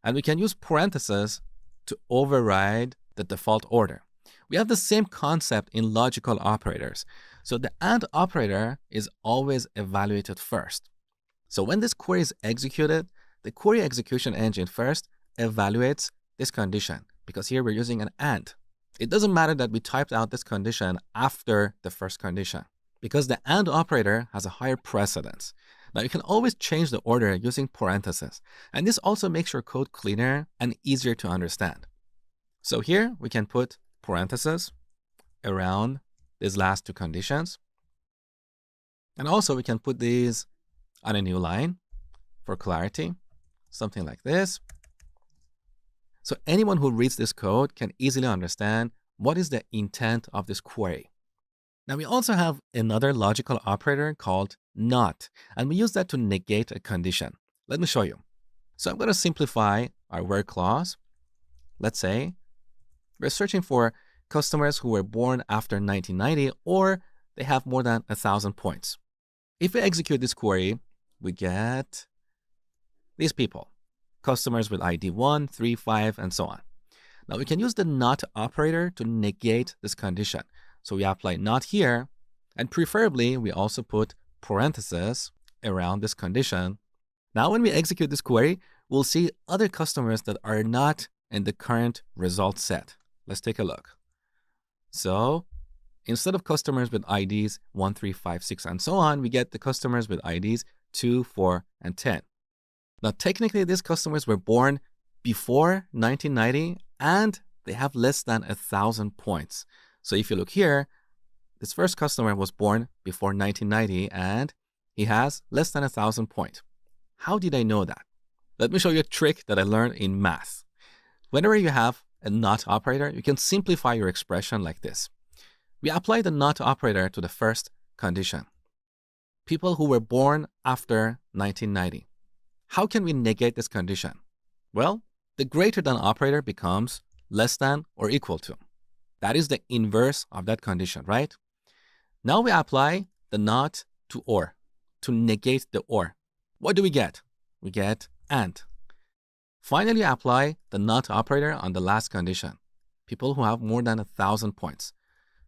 And we can use parentheses to override the default order. We have the same concept in logical operators. So the AND operator is always evaluated first. So when this query is executed, the query execution engine first evaluates this condition, because here we're using an AND. It doesn't matter that we typed out this condition after the first condition, because the AND operator has a higher precedence. Now you can always change the order using parentheses, and this also makes your code cleaner and easier to understand. So here we can put parentheses around these last 2 conditions. And also we can put these on a new line for clarity, something like this. So anyone who reads this code can easily understand what is the intent of this query. Now we also have another logical operator called NOT, and we use that to negate a condition. Let me show you. So I'm going to simplify our where clause. Let's say we're searching for customers who were born after 1990 or they have more than 1,000 points. If we execute this query, we get these people, customers with ID 1, 3, 5, and so on. Now we can use the NOT operator to negate this condition. So we apply NOT here, and preferably we also put parentheses around this condition. Now when we execute this query, we'll see other customers that are not in the current result set. Let's take a look. So instead of customers with IDs 1, 3, 5, 6, and so on, we get the customers with IDs 2, 4, and 10. Now, technically, these customers were born before 1990, and they have less than 1,000 points. So if you look here, this first customer was born before 1990, and he has less than 1,000 points. How did I know that? Let me show you a trick that I learned in math. Whenever you have a NOT operator, you can simplify your expression like this. We apply the NOT operator to the first condition. People who were born after 1990. How can we negate this condition? Well, the greater than operator becomes less than or equal to. That is the inverse of that condition, right? Now we apply the NOT to OR to negate the OR. What do we get? We get AND. Finally, apply the NOT operator on the last condition, people who have more than 1,000 points.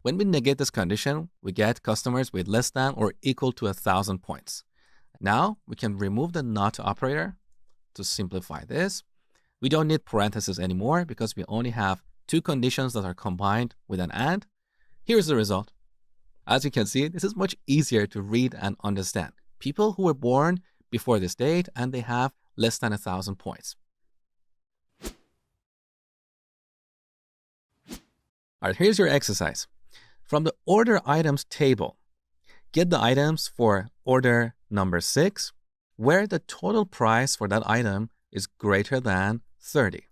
When we negate this condition, we get customers with less than or equal to 1,000 points. Now we can remove the NOT operator to simplify this. We don't need parentheses anymore because we only have 2 conditions that are combined with an AND. Here's the result. As you can see, this is much easier to read and understand. People who were born before this date and they have less than 1,000 points. All right, here's your exercise. From the order items table, get the items for order number 6, where the total price for that item is greater than 30.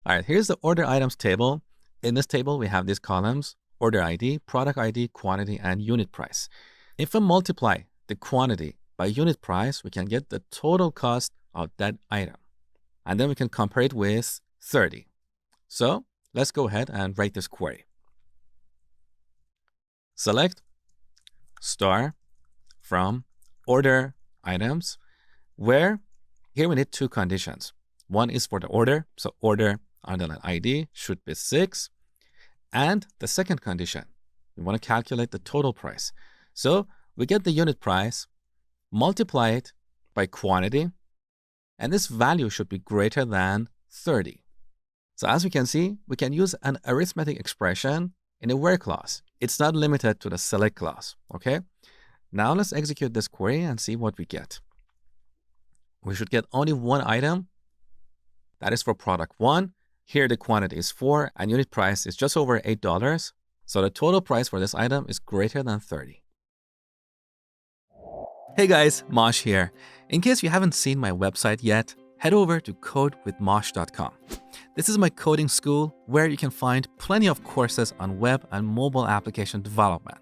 All right, here's the order items table. In this table, we have these columns: order ID, product ID, quantity, and unit price. If we multiply the quantity by unit price, we can get the total cost of that item. And then we can compare it with 30. So let's go ahead and write this query. Select star from order items, where here we need 2 conditions. One is for the order, so order underline ID should be 6. And the second condition, we want to calculate the total price. So we get the unit price, multiply it by quantity, and this value should be greater than 30. So as we can see, we can use an arithmetic expression in a where clause. It's not limited to the select clause, okay? Now let's execute this query and see what we get. We should get only one item. That is for product 1. Here the quantity is 4 and unit price is just over $8. So the total price for this item is greater than 30. Hey guys, Mosh here. In case you haven't seen my website yet, head over to codewithmosh.com. This is my coding school where you can find plenty of courses on web and mobile application development.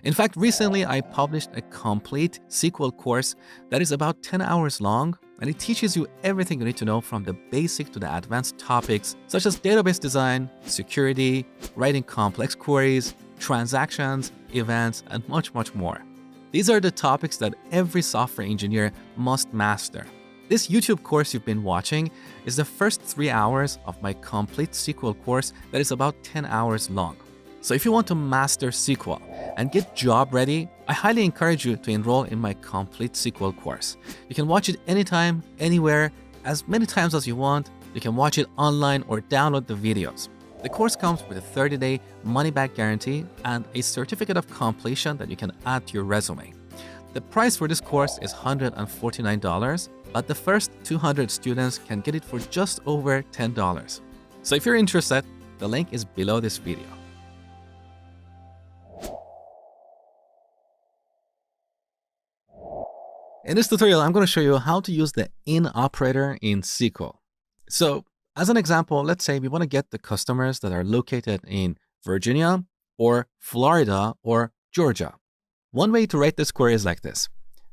In fact, recently I published a complete SQL course that is about 10 hours long, and it teaches you everything you need to know from the basic to the advanced topics such as database design, security, writing complex queries, transactions, events, and much, much more. These are the topics that every software engineer must master. This YouTube course you've been watching is the first 3 hours of my complete SQL course that is about 10 hours long. So if you want to master SQL and get job ready, I highly encourage you to enroll in my complete SQL course. You can watch it anytime, anywhere, as many times as you want. You can watch it online or download the videos. The course comes with a 30-day money-back guarantee and a certificate of completion that you can add to your resume. The price for this course is $149, but the first 200 students can get it for just over $10. So if you're interested, the link is below this video. In this tutorial, I'm going to show you how to use the IN operator in SQL. So as an example, let's say we want to get the customers that are located in Virginia or Florida or Georgia. One way to write this query is like this.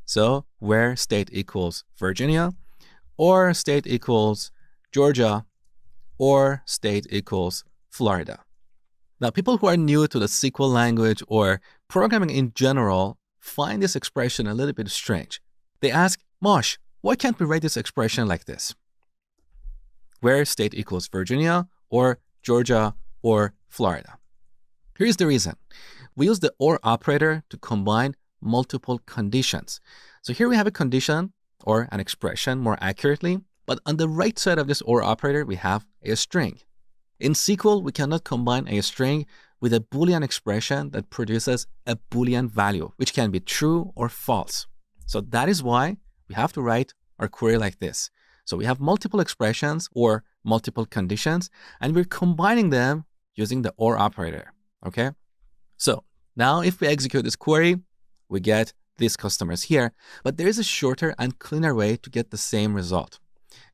So where state equals Virginia, or state equals Georgia, or state equals Florida. Now, people who are new to the SQL language or programming in general find this expression a little bit strange. They ask, Mosh, why can't we write this expression like this? Where state equals Virginia, or Georgia, or Florida. Here's the reason. We use the OR operator to combine multiple conditions. So here we have a condition, or an expression more accurately, but on the right side of this OR operator, we have a string. In SQL, we cannot combine a string with a Boolean expression that produces a Boolean value, which can be true or false. So that is why we have to write our query like this. So we have multiple expressions or multiple conditions, and we're combining them using the OR operator, okay? So now if we execute this query, we get these customers here, but there is a shorter and cleaner way to get the same result.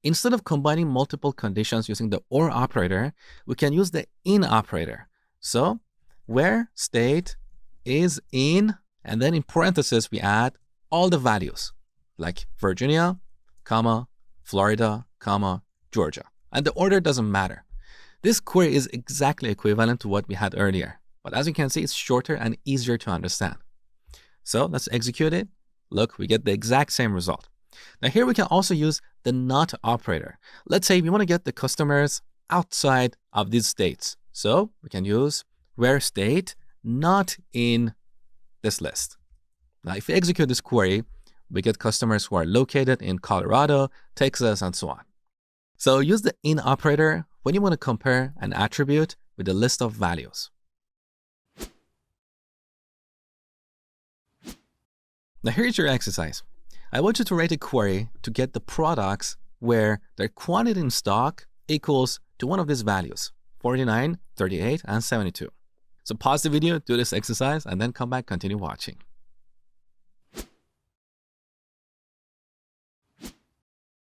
Instead of combining multiple conditions using the OR operator, we can use the IN operator. So where state is in, and then in parentheses, we add all the values like Virginia, comma, Florida, comma, Georgia. And the order doesn't matter. This query is exactly equivalent to what we had earlier. But as you can see, it's shorter and easier to understand. So let's execute it. Look, we get the exact same result. Now here we can also use the NOT operator. Let's say we want to get the customers outside of these states. So we can use where state not in this list. Now if we execute this query, we get customers who are located in Colorado, Texas, and so on. So use the IN operator when you want to compare an attribute with a list of values. Now here's your exercise. I want you to write a query to get the products where their quantity in stock equals to one of these values, 49, 38, and 72. So pause the video, do this exercise, and then come back, continue watching.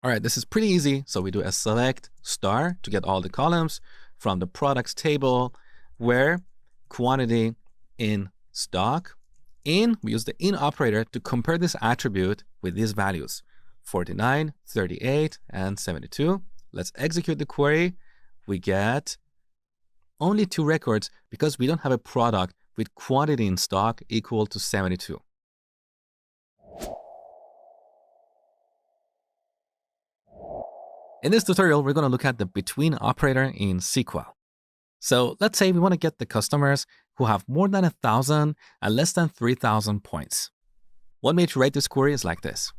All right, this is pretty easy. So we do a select star to get all the columns from the products table where quantity in stock. In, we use the IN operator to compare this attribute with these values, 49, 38, and 72. Let's execute the query. We get only 2 records because we don't have a product with quantity in stock equal to 72. In this tutorial, we're going to look at the between operator in SQL. So let's say we want to get the customers who have more than 1,000 and less than 3,000 points. One way to write this query is like this,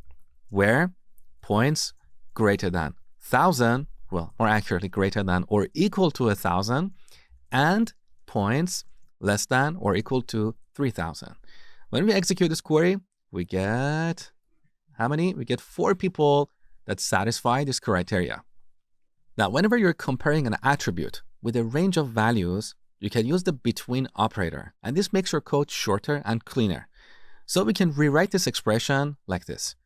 where points greater than 1,000, well, more accurately, greater than or equal to 1,000, and points less than or equal to 3,000. When we execute this query, we get how many? We get 4 people that satisfy this criteria. Now, whenever you're comparing an attribute with a range of values, you can use the between operator, and this makes your code shorter and cleaner. So we can rewrite this expression like this,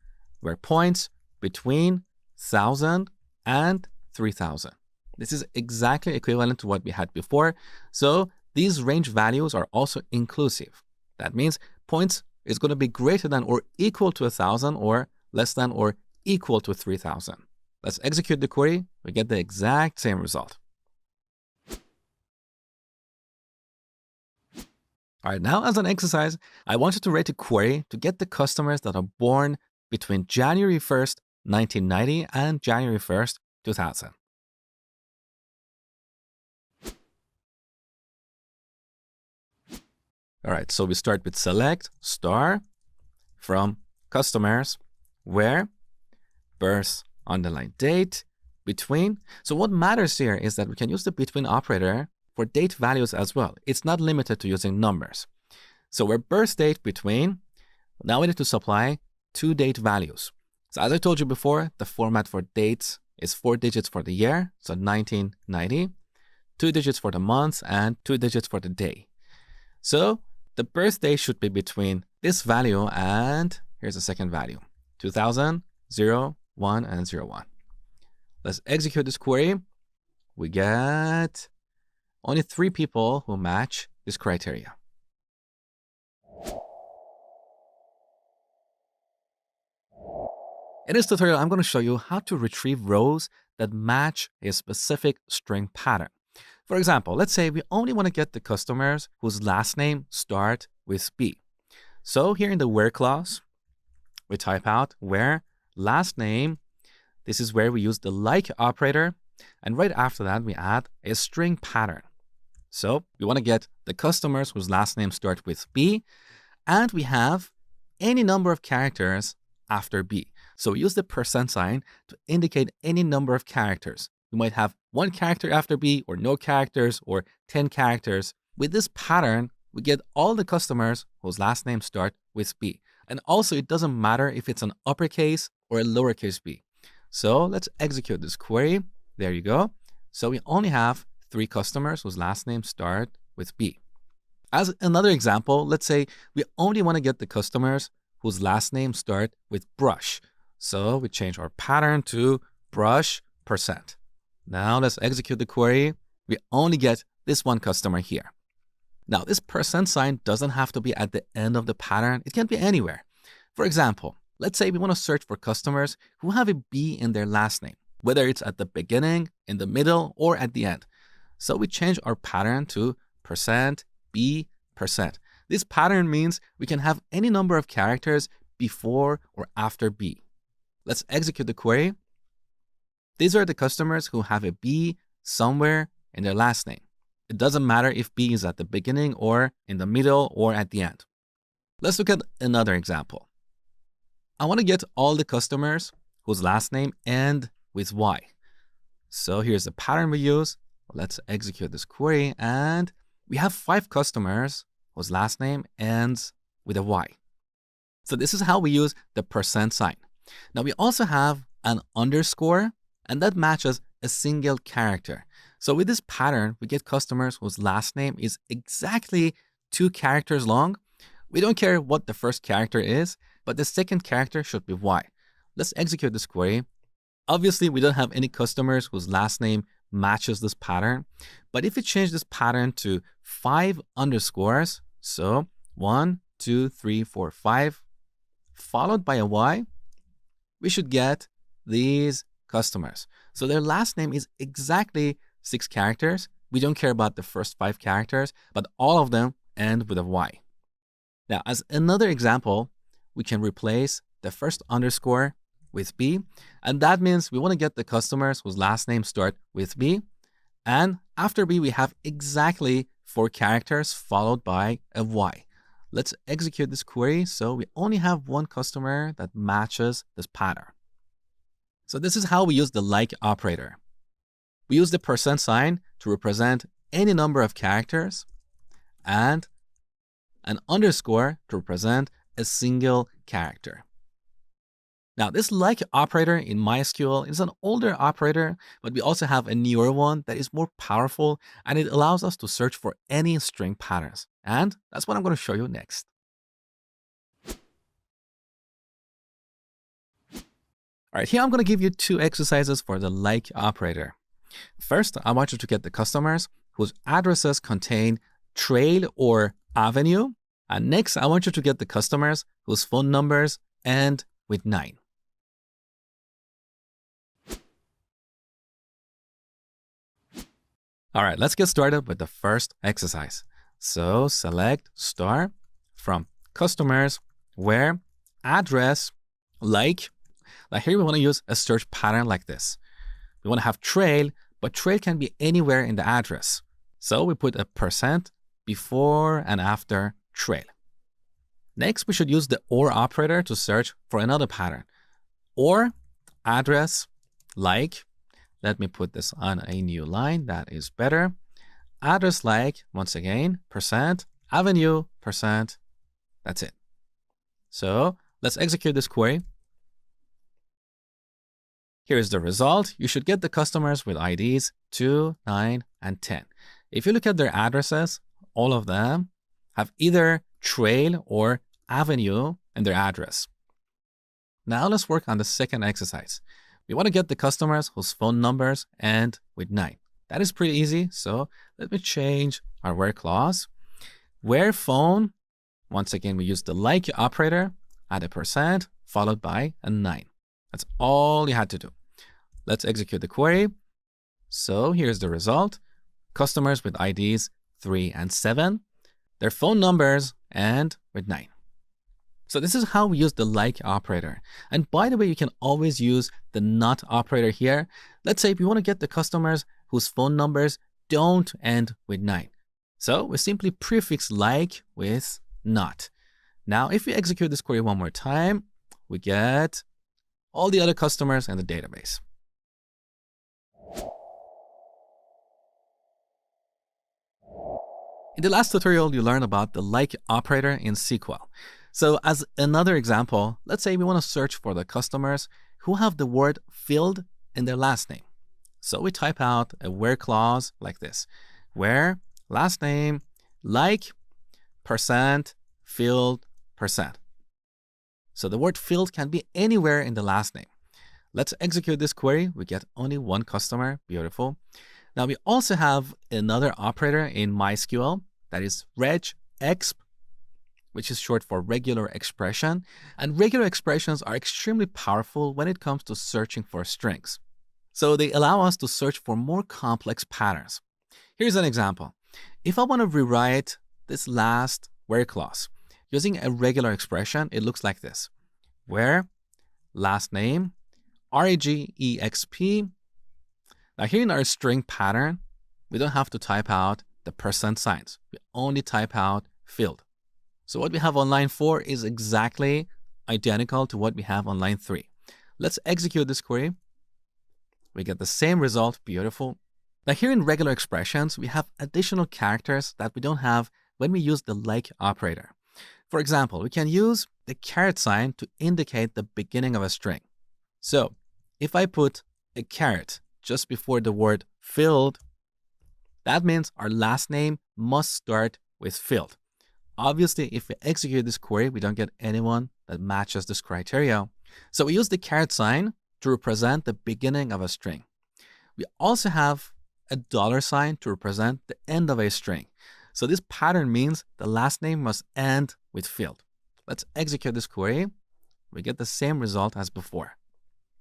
where points between 1,000 and 3,000. This is exactly equivalent to what we had before. So these range values are also inclusive. That means points is going to be greater than or equal to 1,000 or less than or equal to 3,000. Let's execute the query. We get the exact same result. All right, now as an exercise, I want you to write a query to get the customers that are born between January 1st, 1990 and January 1st, 2000. All right, so we start with select star from customers where birth underline date between. So what matters here is that we can use the between operator for date values as well. It's not limited to using numbers. So where birth date between, now we need to supply 2 date values. So as I told you before, the format for dates is 4 digits for the year, so 1990, 2 digits for the month, and 2 digits for the day. So the birthday should be between this value and here's the second value, 2000, 0, 1, and 0, 1. Let's execute this query. We get only 3 people who match this criteria. In this tutorial, I'm going to show you how to retrieve rows that match a specific string pattern. For example, let's say we only want to get the customers whose last name start with B. So here in the where clause, we type out where last name. This is where we use the like operator. And right after that, we add a string pattern. So we want to get the customers whose last name start with B, and we have any number of characters after B. So we use the % sign to indicate any number of characters. We might have 1 character after B, or no characters, or 10 characters. With this pattern, we get all the customers whose last name start with B. And also, it doesn't matter if it's an uppercase or a lowercase b. So let's execute this query. There you go. So we only have 3 customers whose last name start with B. As another example, let's say we only want to get the customers whose last name start with brush. So we change our pattern to brush %. Now let's execute the query. We only get this 1 customer here. Now this % sign doesn't have to be at the end of the pattern. It can be anywhere. For example, let's say we want to search for customers who have a B in their last name, whether it's at the beginning, in the middle, or at the end. So we change our pattern to %B %. This pattern means we can have any number of characters before or after B. Let's execute the query. These are the customers who have a B somewhere in their last name. It doesn't matter if B is at the beginning or in the middle or at the end. Let's look at another example. I want to get all the customers whose last name end with Y. So here's the pattern we use. Let's execute this query, and we have 5 customers whose last name ends with a Y. So this is how we use the % sign. Now we also have an underscore, and that matches a single character. So with this pattern, we get customers whose last name is exactly 2 characters long. We don't care what the first character is, but the second character should be Y. Let's execute this query. Obviously, we don't have any customers whose last name matches this pattern. But if we change this pattern to 5 underscores, so 1, 2, 3, 4, 5, followed by a Y, we should get these customers. So their last name is exactly 6 characters. We don't care about the first 5 characters, but all of them end with a Y. Now, as another example, we can replace the first underscore with B. And that means we want to get the customers whose last name start with B. And after B, we have exactly 4 characters followed by a Y. Let's execute this query. So we only have one customer that matches this pattern. So this is how we use the like operator. We use the percent sign to represent any number of characters and an underscore to represent a single character. Now, this like operator in MySQL is an older operator, but we also have a newer one that is more powerful, and it allows us to search for any string patterns. And that's what I'm going to show you next. All right, here I'm going to give you 2 exercises for the like operator. First, I want you to get the customers whose addresses contain trail or avenue. And next, I want you to get the customers whose phone numbers end with 9. All right, let's get started with the first exercise. So select star from customers where address like. Now here we want to use a search pattern like this. We want to have trail, but trail can be anywhere in the address. So we put a percent before and after trail. Next, we should use the OR operator to search for another pattern. Or address like. Let me put this on a new line. That is better. Address like, once again, percent, avenue, percent. That's it. So let's execute this query. Here is the result. You should get the customers with IDs 2, 9, and 10. If you look at their addresses, all of them have either trail or avenue in their address. Now let's work on the second exercise. We want to get the customers whose phone numbers end with 9. That is pretty easy. So let me change our where clause. Where phone, once again, we use the like operator, add a percent, followed by a 9. That's all you had to do. Let's execute the query. So here's the result. Customers with IDs 3 and 7. Their phone numbers end with 9. So this is how we use the like operator. And by the way, you can always use the not operator here. Let's say if you want to get the customers whose phone numbers don't end with 9. So we simply prefix like with not. Now, if we execute this query one more time, we get all the other customers in the database. In the last tutorial, you learned about the like operator in SQL. So as another example, let's say we want to search for the customers who have the word filled in their last name. So we type out a where clause like this, where last name like percent filled percent. So the word filled can be anywhere in the last name. Let's execute this query. We get only one customer. Beautiful. Now we also have another operator in MySQL that is REGEXP, which is short for regular expression. And regular expressions are extremely powerful when it comes to searching for strings. So they allow us to search for more complex patterns. Here's an example. If I want to rewrite this last where clause using a regular expression, it looks like this. Where last name, REGEXP. Now here in our string pattern, we don't have to type out the percent signs. We only type out filled. So what we have on line 4 is exactly identical to what we have on line 3. Let's execute this query. We get the same result. Beautiful. Now here in regular expressions, we have additional characters that we don't have when we use the like operator. For example, we can use the caret sign to indicate the beginning of a string. So if I put a caret just before the word filled, that means our last name must start with filled. Obviously, if we execute this query, we don't get anyone that matches this criteria. So we use the caret sign to represent the beginning of a string. We also have a $sign to represent the end of a string. So this pattern means the last name must end with filled. Let's execute this query. We get the same result as before.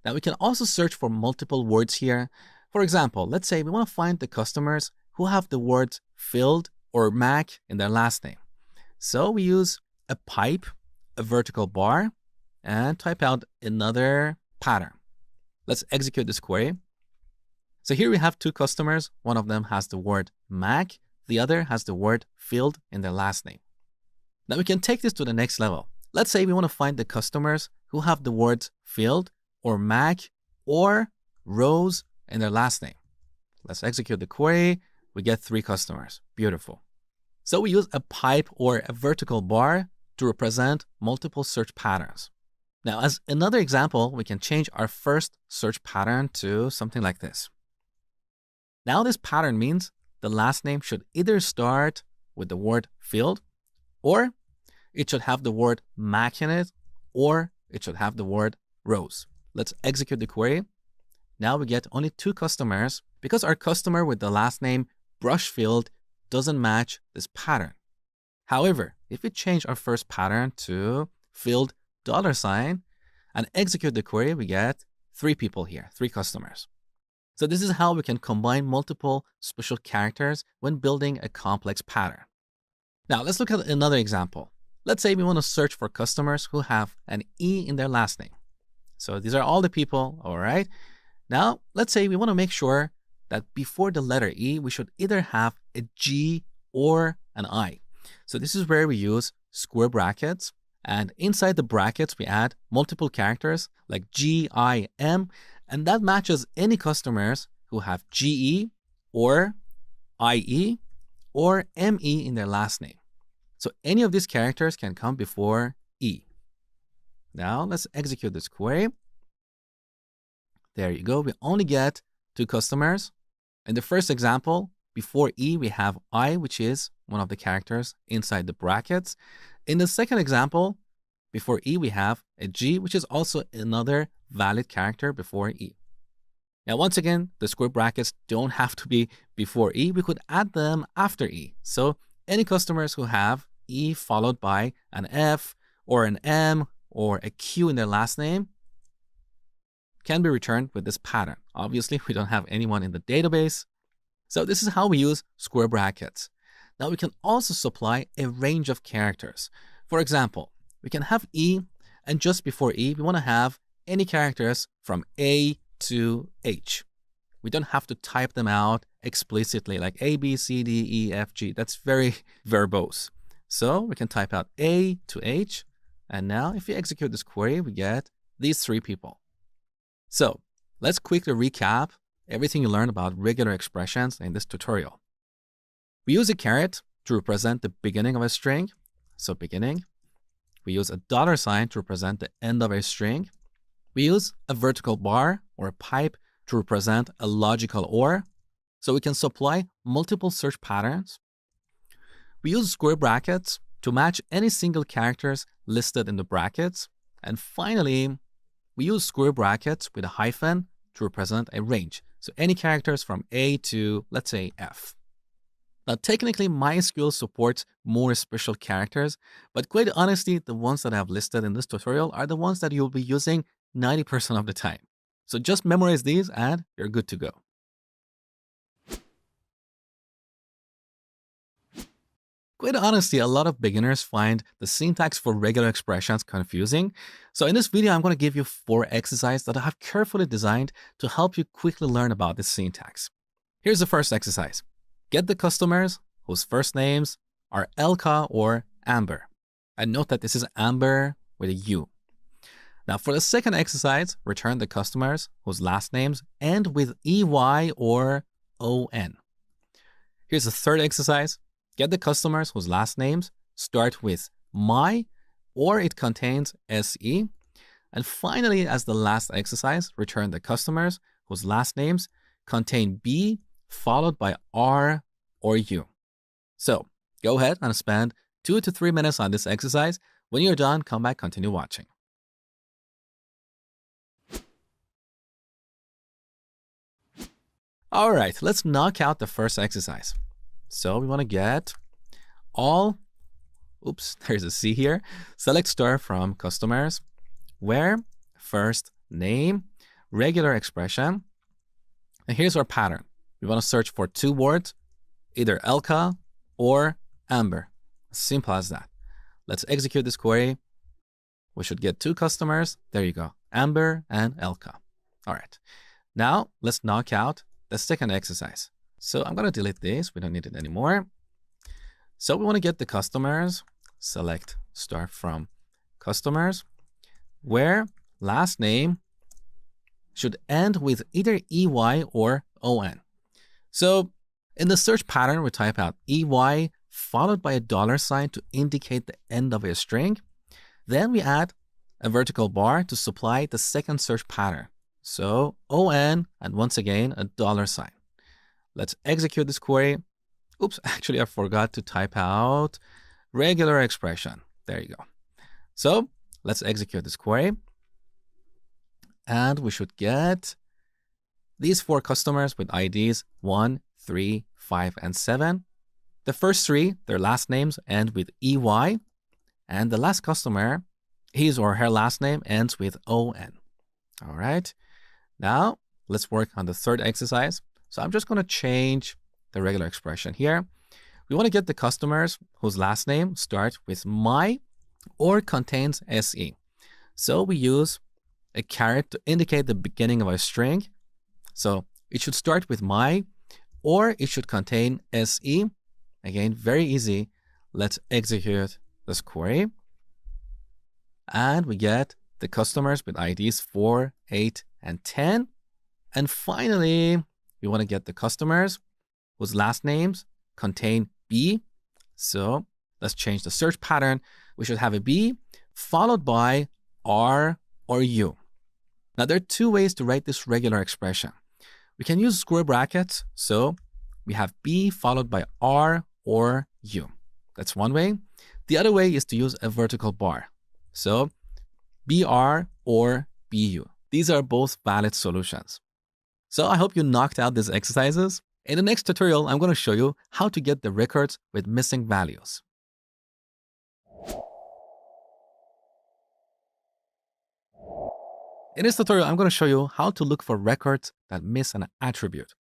Now we can also search for multiple words here. For example, let's say we want to find the customers who have the words filled or Mac in their last name. So we use a pipe, a vertical bar, and type out another pattern. Let's execute this query. So here we have two customers. One of them has the word Mac. The other has the word field in their last name. Now we can take this to the next level. Let's say we want to find the customers who have the words field or Mac or Rose in their last name. Let's execute the query. We get 3 customers. Beautiful. So we use a pipe or a vertical bar to represent multiple search patterns. Now, as another example, we can change our first search pattern to something like this. Now this pattern means the last name should either start with the word field, or it should have the word Mac in it, or it should have the word Rose. Let's execute the query. Now we get only 2 customers because our customer with the last name Brushfield doesn't match this pattern. However, if we change our first pattern to field $, and execute the query, we get 3 people here, 3 customers. So this is how we can combine multiple special characters when building a complex pattern. Now let's look at another example. Let's say we want to search for customers who have an E in their last name. So these are all the people, all right? Now let's say we want to make sure that before the letter E, we should either have a G or an I. So this is where we use square brackets. And inside the brackets, we add multiple characters like G, I, M, and that matches any customers who have GE or IE or ME in their last name. So any of these characters can come before E. Now let's execute this query. There you go. We only get 2 customers. In the first example, before E, we have I, which is one of the characters inside the brackets. In the second example, before E, we have a G, which is also another valid character before E. Now, once again, the square brackets don't have to be before E. We could add them after E. So any customers who have E followed by an F or an M or a Q in their last name can be returned with this pattern. Obviously, we don't have anyone in the database. So this is how we use square brackets. Now we can also supply a range of characters. For example, we can have E, and just before E, we want to have any characters from A to H. We don't have to type them out explicitly like A, B, C, D, E, F, G. That's very verbose. So we can type out A to H. And now if we execute this query, we get these 3 people. So let's quickly recap everything you learned about regular expressions in this tutorial. We use a caret to represent the beginning of a string. So beginning. We use a $sign to represent the end of a string. We use a vertical bar or a pipe to represent a logical OR. So we can supply multiple search patterns. We use square brackets to match any single characters listed in the brackets. And finally, we use square brackets with a hyphen to represent a range. So any characters from A to, let's say, F. Now, technically, MySQL supports more special characters, but quite honestly, the ones that I have listed in this tutorial are the ones that you'll be using 90% of the time. So just memorize these and you're good to go. Quite honestly, a lot of beginners find the syntax for regular expressions confusing. So in this video, I'm going to give you 4 exercises that I have carefully designed to help you quickly learn about this syntax. Here's the first exercise. Get the customers whose first names are Elka or Amber. And note that this is Amber with a U. Now for the second exercise, return the customers whose last names end with EY or ON. Here's the third exercise. Get the customers whose last names start with my or it contains SE. And finally, as the last exercise, return the customers whose last names contain B followed by R or U. So go ahead and spend 2 to 3 minutes on this exercise. When you're done, come back, continue watching. All right, let's knock out the first exercise. So we want to get all, oops, there's a C here. Select star from customers where first name, regular expression. And here's our pattern. We want to search for 2 words, either Elka or Amber. Simple as that. Let's execute this query. We should get 2 customers. There you go. Amber, and Elka. All right. Now let's knock out the second exercise. So I'm going to delete this. We don't need it anymore. So we want to get the customers. Select start from customers, where last name should end with either EY or ON. So in the search pattern, we type out EY followed by a $sign to indicate the end of a string. Then we add a vertical bar to supply the second search pattern. So ON and once again a $sign. Let's execute this query. Oops, actually I forgot to type out regular expression. There you go. So let's execute this query. And we should get these 4 customers with IDs 1, 3, 5, and 7. The first 3, their last names end with EY. And the last customer, his or her last name ends with ON. All right. Now let's work on the third exercise. So I'm just going to change the regular expression here. We want to get the customers whose last name starts with my or contains SE. So we use a caret to indicate the beginning of a string. So it should start with my, or it should contain SE. Again, very easy. Let's execute this query. And we get the customers with IDs 4, 8, and 10. And finally, we want to get the customers whose last names contain B. So let's change the search pattern. We should have a B followed by R or U. Now, there are 2 ways to write this regular expression. We can use square brackets. So we have B followed by R or U. That's one way. The other way is to use a vertical bar. So BR or BU. These are both valid solutions. So I hope you knocked out these exercises. In the next tutorial, I'm going to show you how to get the records with missing values. In this tutorial, I'm going to show you how to look for records that miss an attribute.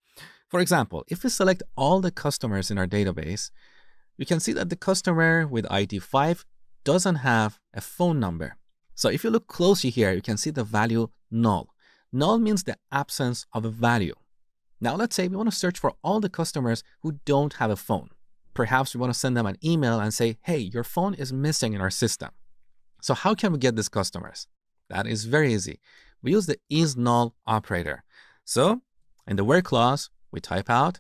For example, if we select all the customers in our database, you can see that the customer with ID 5 doesn't have a phone number. So if you look closely here, you can see the value null. Null means the absence of a value. Now let's say we want to search for all the customers who don't have a phone. Perhaps we want to send them an email and say, hey, your phone is missing in our system. So how can we get these customers? That is very easy. We use the is null operator. So in the where clause, we type out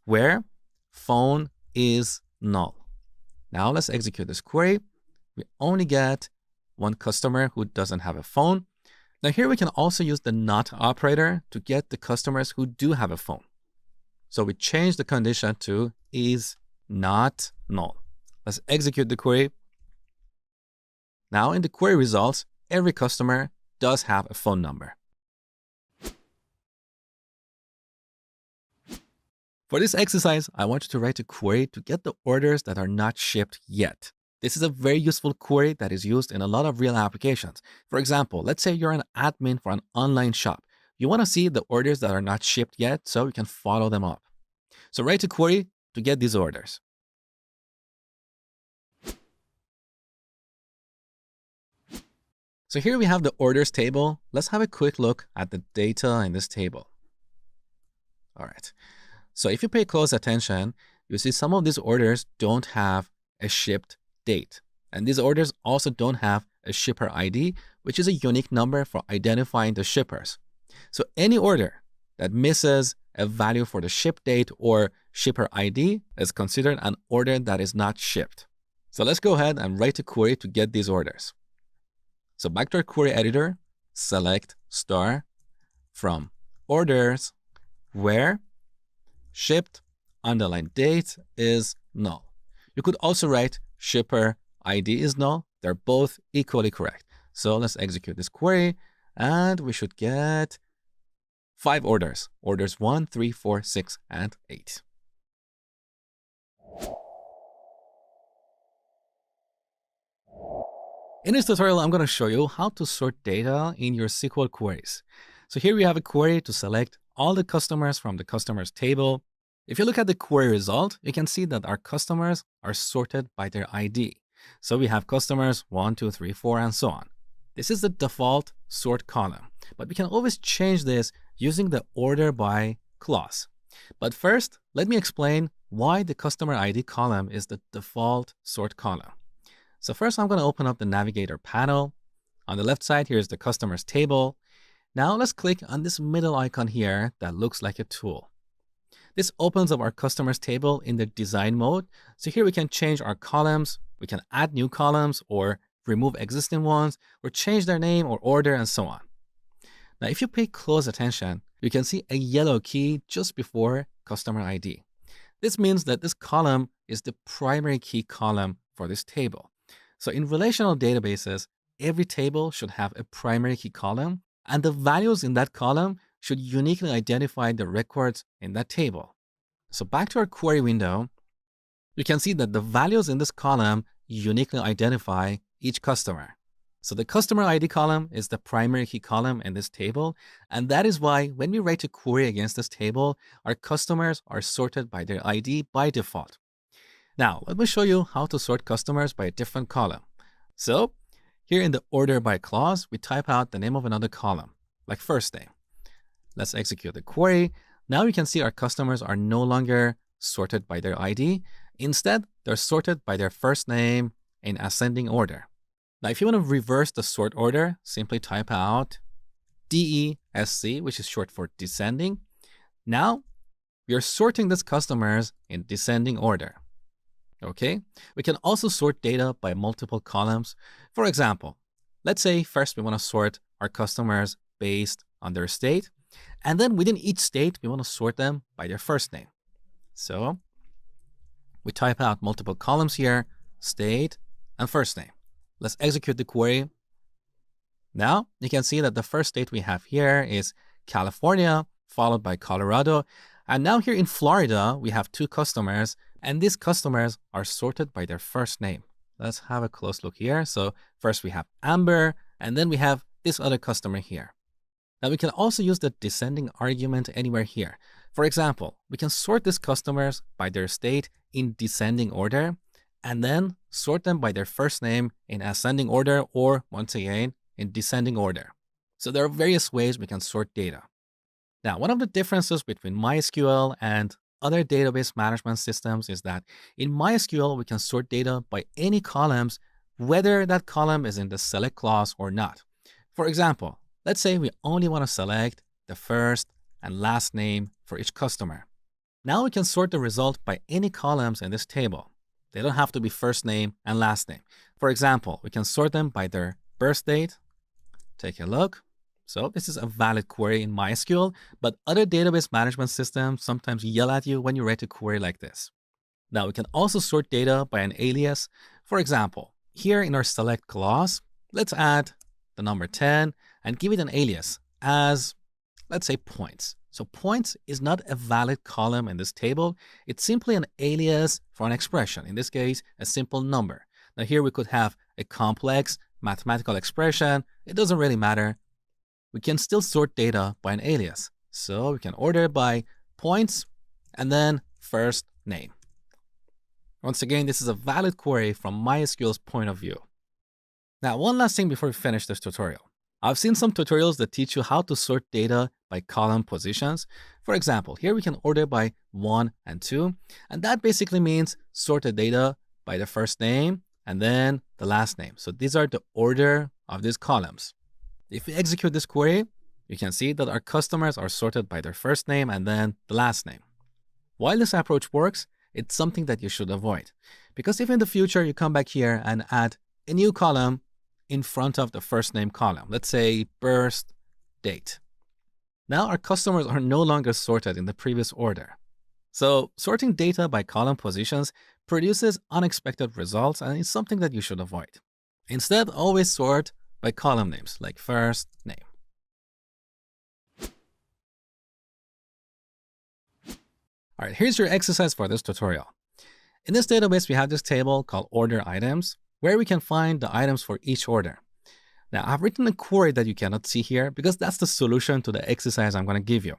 where phone is null. Now let's execute this query. We only get one customer who doesn't have a phone. Now here we can also use the not operator to get the customers who do have a phone. So we change the condition to is not null. Let's execute the query. Now in the query results, every customer does have a phone number. For this exercise, I want you to write a query to get the orders that are not shipped yet. This is a very useful query that is used in a lot of real applications. For example, let's say you're an admin for an online shop. You want to see the orders that are not shipped yet so you can follow them up. So write a query to get these orders. So here we have the orders table. Let's have a quick look at the data in this table. All right. So if you pay close attention, you see some of these orders don't have a shipped date. And these orders also don't have a shipper ID, which is a unique number for identifying the shippers. So any order that misses a value for the ship date or shipper ID is considered an order that is not shipped. So let's go ahead and write a query to get these orders. So back to our query editor, select star from orders where shipped underline date is null. You could also write shipper ID is null. They're both equally correct. So let's execute this query and we should get 5 orders. Orders 1, 3, 4, 6, and 8. In this tutorial, I'm going to show you how to sort data in your SQL queries. So here we have a query to select all the customers from the customers table. If you look at the query result, you can see that our customers are sorted by their ID. So we have customers 1, 2, 3, 4, and so on. This is the default sort column, but we can always change this using the order by clause. But first, let me explain why the customer ID column is the default sort column. So first, I'm going to open up the navigator panel. On the left side, here's the customers table. Now let's click on this middle icon here that looks like a tool. This opens up our customers table in the design mode. So here we can change our columns, we can add new columns or remove existing ones, or change their name or order and so on. Now, if you pay close attention, you can see a yellow key just before customer ID. This means that this column is the primary key column for this table. So in relational databases, every table should have a primary key column, and the values in that column should uniquely identify the records in that table. So back to our query window, you can see that the values in this column uniquely identify each customer. So the customer ID column is the primary key column in this table, and that is why when we write a query against this table, our customers are sorted by their ID by default. Now, let me show you how to sort customers by a different column. So here in the order by clause, we type out the name of another column, like first name. Let's execute the query. Now you can see our customers are no longer sorted by their ID. Instead, they're sorted by their first name in ascending order. Now, if you want to reverse the sort order, simply type out DESC, which is short for descending. Now, we are sorting these customers in descending order. Okay, we can also sort data by multiple columns. For example, let's say first we want to sort our customers based on their state, and then within each state, we want to sort them by their first name. So we type out multiple columns here, state and first name. Let's execute the query. Now you can see that the first state we have here is California, followed by Colorado. And now here in Florida, we have two customers, and these customers are sorted by their first name. Let's have a close look here. So first we have Amber, and then we have this other customer here. Now we can also use the descending argument anywhere here. For example, we can sort these customers by their state in descending order, and then sort them by their first name in ascending order, or once again, in descending order. So there are various ways we can sort data. Now, one of the differences between MySQL and other database management systems is that in MySQL, we can sort data by any columns, whether that column is in the select clause or not. For example, let's say we only want to select the first and last name for each customer. Now we can sort the result by any columns in this table. They don't have to be first name and last name. For example, we can sort them by their birth date. Take a look. So this is a valid query in MySQL, but other database management systems sometimes yell at you when you write a query like this. Now we can also sort data by an alias. For example, here in our select clause, let's add the number 10 and give it an alias as, let's say, points. So points is not a valid column in this table. It's simply an alias for an expression. In this case, a simple number. Now here we could have a complex mathematical expression. It doesn't really matter. We can still sort data by an alias. So we can order by points and then first name. Once again, this is a valid query from MySQL's point of view. Now, one last thing before we finish this tutorial. I've seen some tutorials that teach you how to sort data by column positions. For example, here we can order by 1 and 2, and that basically means sort the data by the first name and then the last name. So these are the order of these columns. If we execute this query, you can see that our customers are sorted by their first name and then the last name. While this approach works, it's something that you should avoid, because if in the future you come back here and add a new column in front of the first name column, let's say birth date. Now our customers are no longer sorted in the previous order. So sorting data by column positions produces unexpected results, and it's something that you should avoid. Instead, always sort by column names, like first name. All right, here's your exercise for this tutorial. In this database, we have this table called order items, where we can find the items for each order. Now, I've written a query that you cannot see here because that's the solution to the exercise I'm going to give you.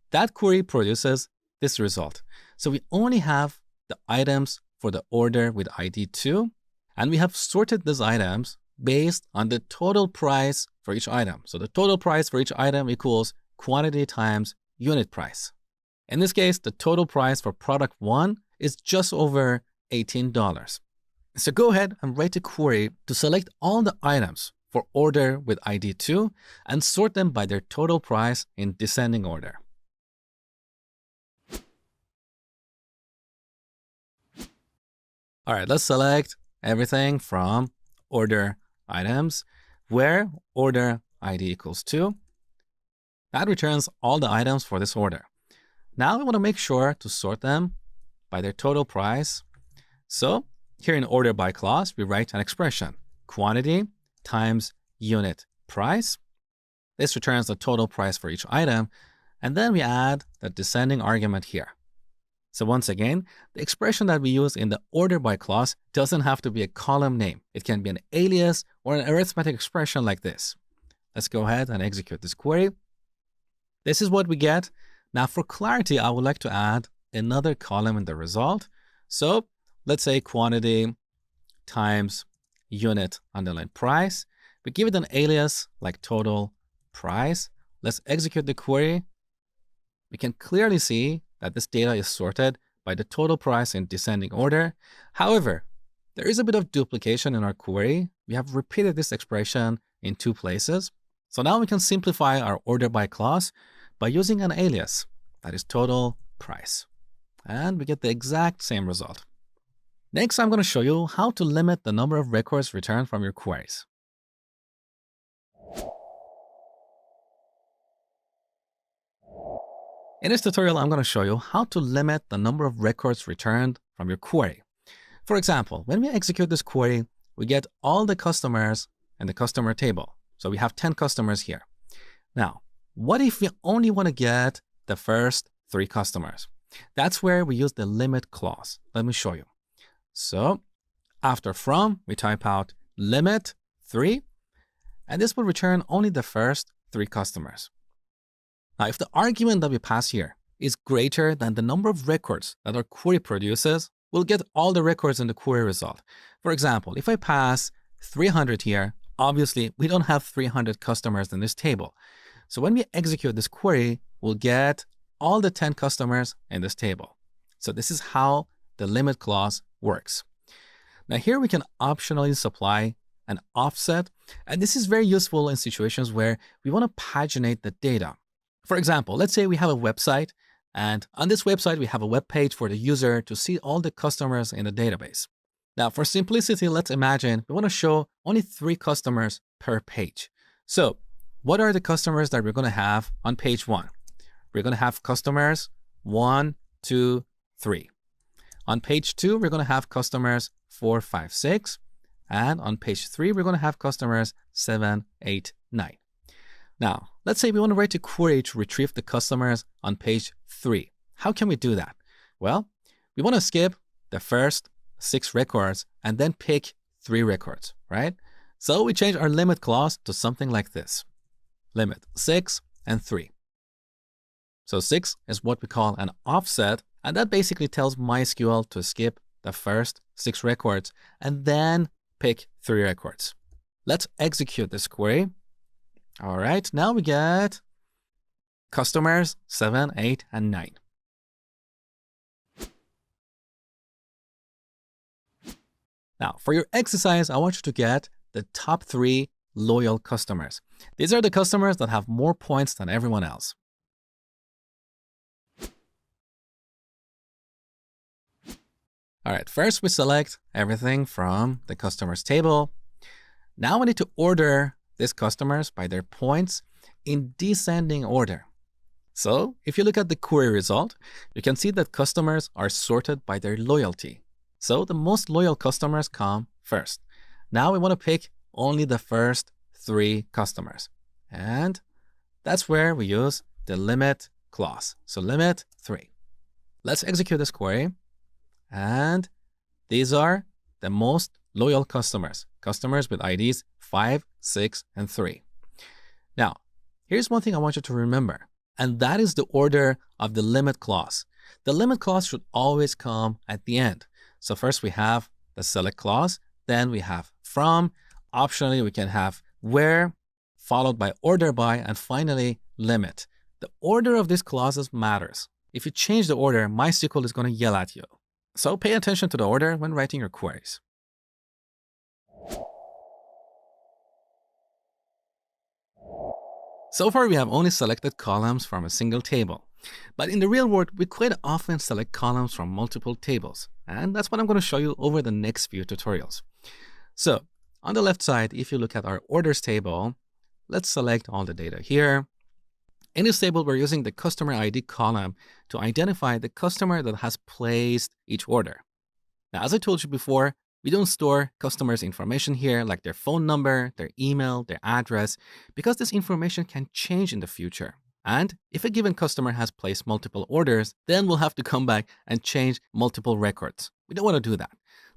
That query produces this result. So we only have the items for the order with ID 2, and we have sorted these items based on the total price for each item. So the total price for each item equals quantity times unit price. In this case, the total price for product 1 is just over $18. So go ahead and write a query to select all the items for order with ID 2 and sort them by their total price in descending order. All right, let's select everything from order items where order ID equals 2. That returns all the items for this order. Now we want to make sure to sort them by their total price. So here in order by clause, we write an expression, quantity times unit price. This returns the total price for each item. And then we add the descending argument here. So once again, the expression that we use in the order by clause doesn't have to be a column name. It can be an alias or an arithmetic expression like this. Let's go ahead and execute this query. This is what we get. Now for clarity, I would like to add another column in the result. So let's say quantity times unit underline price. We give it an alias like total price. Let's execute the query. We can clearly see that this data is sorted by the total price in descending order. However, there is a bit of duplication in our query. We have repeated this expression in 2 places. So now we can simplify our order by clause by using an alias that is total price. And we get the exact same result. Next, I'm going to show you how to limit the number of records returned from your queries. In this tutorial, I'm going to show you how to limit the number of records returned from your query. For example, when we execute this query, we get all the customers in the customer table. So we have 10 customers here. Now, what if we only want to get the first 3 customers? That's where we use the limit clause. Let me show you. So after from, we type out limit 3, and this will return only the first 3 customers. Now, if the argument that we pass here is greater than the number of records that our query produces, we'll get all the records in the query result. For example, if I pass 300 here, obviously we don't have 300 customers in this table. So when we execute this query, we'll get all the 10 customers in this table. So this is how the limit clause works. Now here we can optionally supply an offset, and this is very useful in situations where we want to paginate the data. For example, let's say we have a website, and on this website, we have a web page for the user to see all the customers in the database. Now, for simplicity, let's imagine we want to show only 3 customers per page. So what are the customers that we're going to have on page 1? We're going to have customers 1, 2, 3. On page 2, we're going to have customers 4, 5, 6. And on page 3, we're going to have customers 7, 8, 9. Now, let's say we want to write a query to retrieve the customers on page 3. How can we do that? Well, we want to skip the first 6 records and then pick 3 records, right? So we change our limit clause to something like this. Limit 6 and 3. So 6 is what we call an offset, and that basically tells MySQL to skip the first 6 records and then pick 3 records. Let's execute this query. All right, now we get customers 7, 8, and 9. Now, for your exercise, I want you to get the top 3 loyal customers. These are the customers that have more points than everyone else. All right, first we select everything from the customers table. Now we need to order these customers by their points in descending order. So if you look at the query result, you can see that customers are sorted by their loyalty. So the most loyal customers come first. Now we want to pick only the first 3 customers. And that's where we use the limit clause. So limit 3. Let's execute this query. And these are the most loyal customers. Customers with IDs 5, 6, and 3. Now, here's one thing I want you to remember, and that is the order of the limit clause. The limit clause should always come at the end. So first we have the select clause, then we have from. Optionally, we can have where, followed by order by, and finally limit. The order of these clauses matters. If you change the order, MySQL is going to yell at you. So pay attention to the order when writing your queries. So far, we have only selected columns from a single table. But in the real world, we quite often select columns from multiple tables. And that's what I'm going to show you over the next few tutorials. So on the left side, if you look at our orders table, let's select all the data here. In this table, we're using the customer ID column to identify the customer that has placed each order. Now, as I told you before, we don't store customers' information here, like their phone number, their email, their address, because this information can change in the future. And if a given customer has placed multiple orders, then we'll have to come back and change multiple records. We don't want to do that.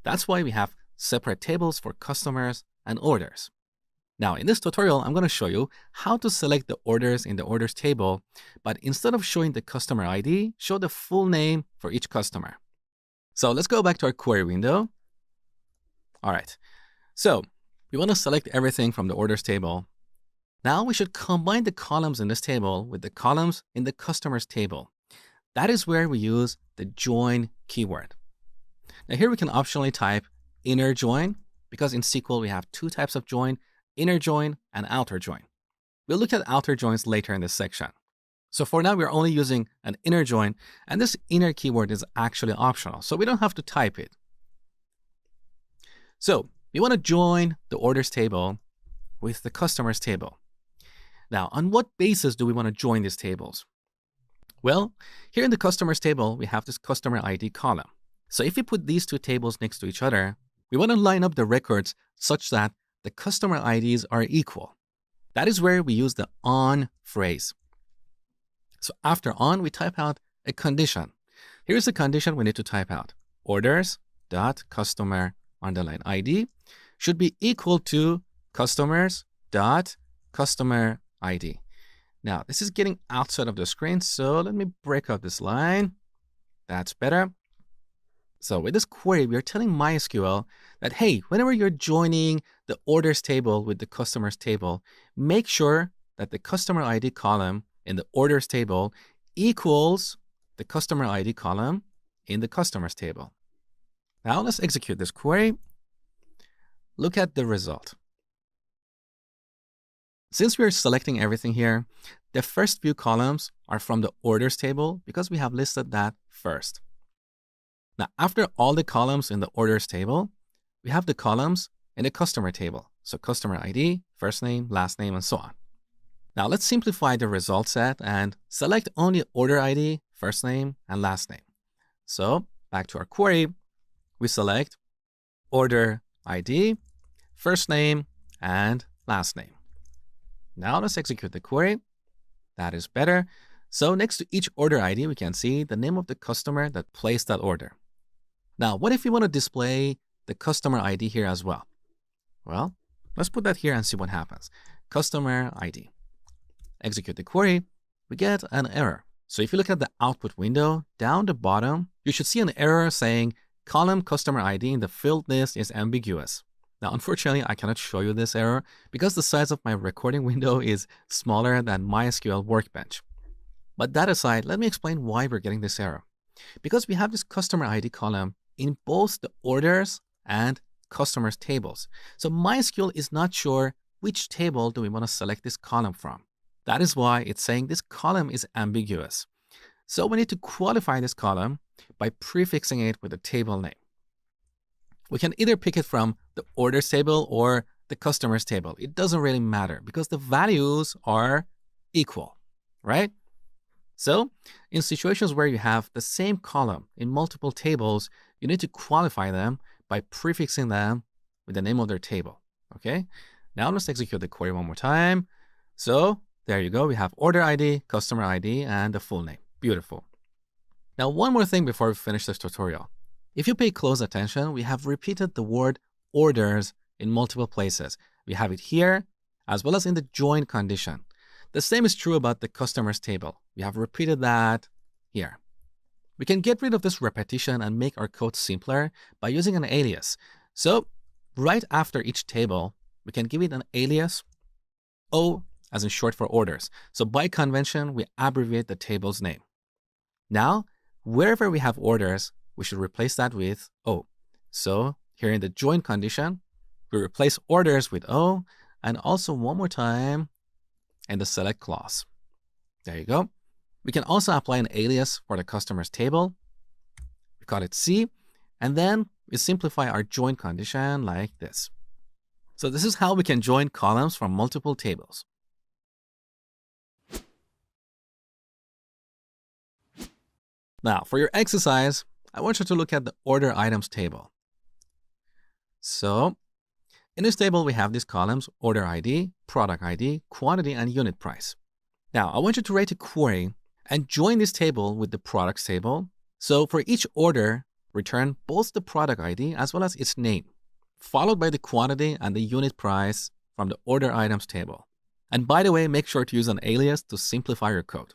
That's why we have separate tables for customers and orders. Now, in this tutorial, I'm going to show you how to select the orders in the orders table, but instead of showing the customer ID, show the full name for each customer. So let's go back to our query window. All right, so we want to select everything from the orders table. Now we should combine the columns in this table with the columns in the customers table. That is where we use the join keyword. Now here we can optionally type inner join, because in SQL we have two types of join, inner join and outer join. We'll look at outer joins later in this section. So for now, we're only using an inner join, and this inner keyword is actually optional, so we don't have to type it. So we want to join the orders table with the customers table. Now, on what basis do we want to join these tables? Well, here in the customers table, we have this customer ID column. So if we put these two tables next to each other, we want to line up the records such that the customer IDs are equal. That is where we use the on phrase. So after on, we type out a condition. Here's the condition we need to type out. Orders.customer_ID should be equal to customers.customer ID. Now, this is getting outside of the screen, so let me break up this line. That's better. So with this query, we are telling MySQL that, hey, whenever you're joining the orders table with the customers table, make sure that the customer ID column in the orders table equals the customer ID column in the customers table. Now let's execute this query. Look at the result. Since we're selecting everything here, the first few columns are from the orders table because we have listed that first. Now, after all the columns in the orders table, we have the columns in the customer table. So customer ID, first name, last name, and so on. Now let's simplify the result set and select only order ID, first name, and last name. So back to our query, we select order ID, first name, and last name. Now let's execute the query. That is better. So next to each order ID, we can see the name of the customer that placed that order. Now, what if we want to display the customer ID here as well? Well, let's put that here and see what happens. Customer ID. Execute the query. We get an error. So if you look at the output window, down the bottom, you should see an error saying column customer ID in the field list is ambiguous. Now, unfortunately, I cannot show you this error because the size of my recording window is smaller than MySQL Workbench. But that aside, let me explain why we're getting this error. Because we have this customer ID column in both the orders and customers tables. So MySQL is not sure which table do we want to select this column from. That is why it's saying this column is ambiguous. So we need to qualify this column by prefixing it with a table name. We can either pick it from the orders table or the customers table. It doesn't really matter because the values are equal, right? So in situations where you have the same column in multiple tables, you need to qualify them by prefixing them with the name of their table, okay? Now let's execute the query one more time. So there you go. We have order ID, customer ID, and the full name. Beautiful. Now, one more thing before we finish this tutorial. If you pay close attention, we have repeated the word orders in multiple places. We have it here, as well as in the join condition. The same is true about the customers table. We have repeated that here. We can get rid of this repetition and make our code simpler by using an alias. So right after each table, we can give it an alias, O as in short for orders. So by convention, we abbreviate the table's name. Now, wherever we have orders, we should replace that with O. So here in the join condition, we replace orders with O, and also one more time in the select clause. There you go. We can also apply an alias for the customer's table. We call it C, and then we simplify our join condition like this. So this is how we can join columns from multiple tables. Now, for your exercise, I want you to look at the order items table. So in this table, we have these columns: order ID, product ID, quantity, and unit price. Now, I want you to write a query and join this table with the products table. So for each order, return both the product ID as well as its name, followed by the quantity and the unit price from the order items table. And by the way, make sure to use an alias to simplify your code.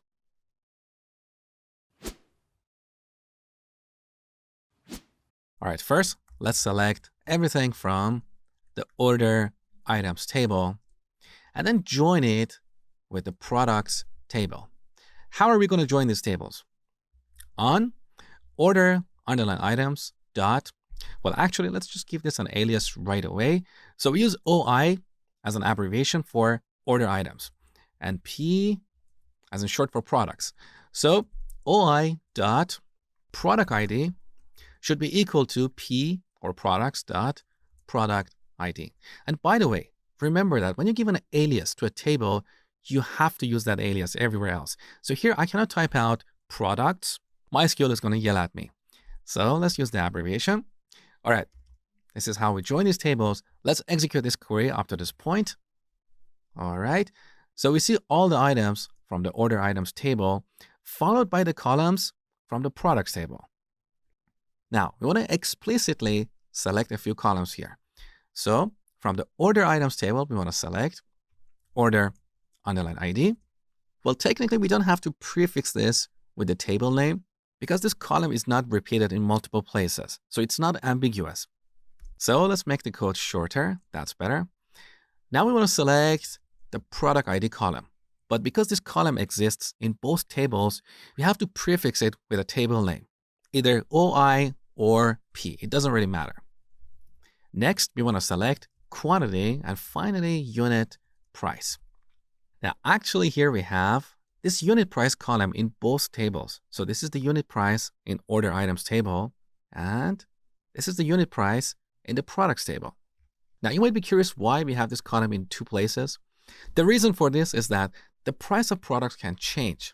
All right, first, let's select everything from the order items table and then join it with the products table. How are we going to join these tables? On order underline items dot, well, actually, let's just give this an alias right away. So we use OI as an abbreviation for order items and P as in short for products. So OI dot product ID should be equal to P or products dot product ID. And by the way, remember that when you give an alias to a table, you have to use that alias everywhere else. So here I cannot type out products. MySQL is going to yell at me. So let's use the abbreviation. All right, this is how we join these tables. Let's execute this query up to this point. All right, so we see all the items from the order items table, followed by the columns from the products table. Now, we want to explicitly select a few columns here. So from the order items table, we want to select order underline ID. Well, technically, we don't have to prefix this with the table name because this column is not repeated in multiple places. So it's not ambiguous. So let's make the code shorter. That's better. Now we want to select the product ID column. But because this column exists in both tables, we have to prefix it with a table name, either OI or P. It doesn't really matter. Next, we want to select quantity and finally unit price. Now, actually here we have this unit price column in both tables. So this is the unit price in order items table, and this is the unit price in the products table. Now, you might be curious why we have this column in two places. The reason for this is that the price of products can change.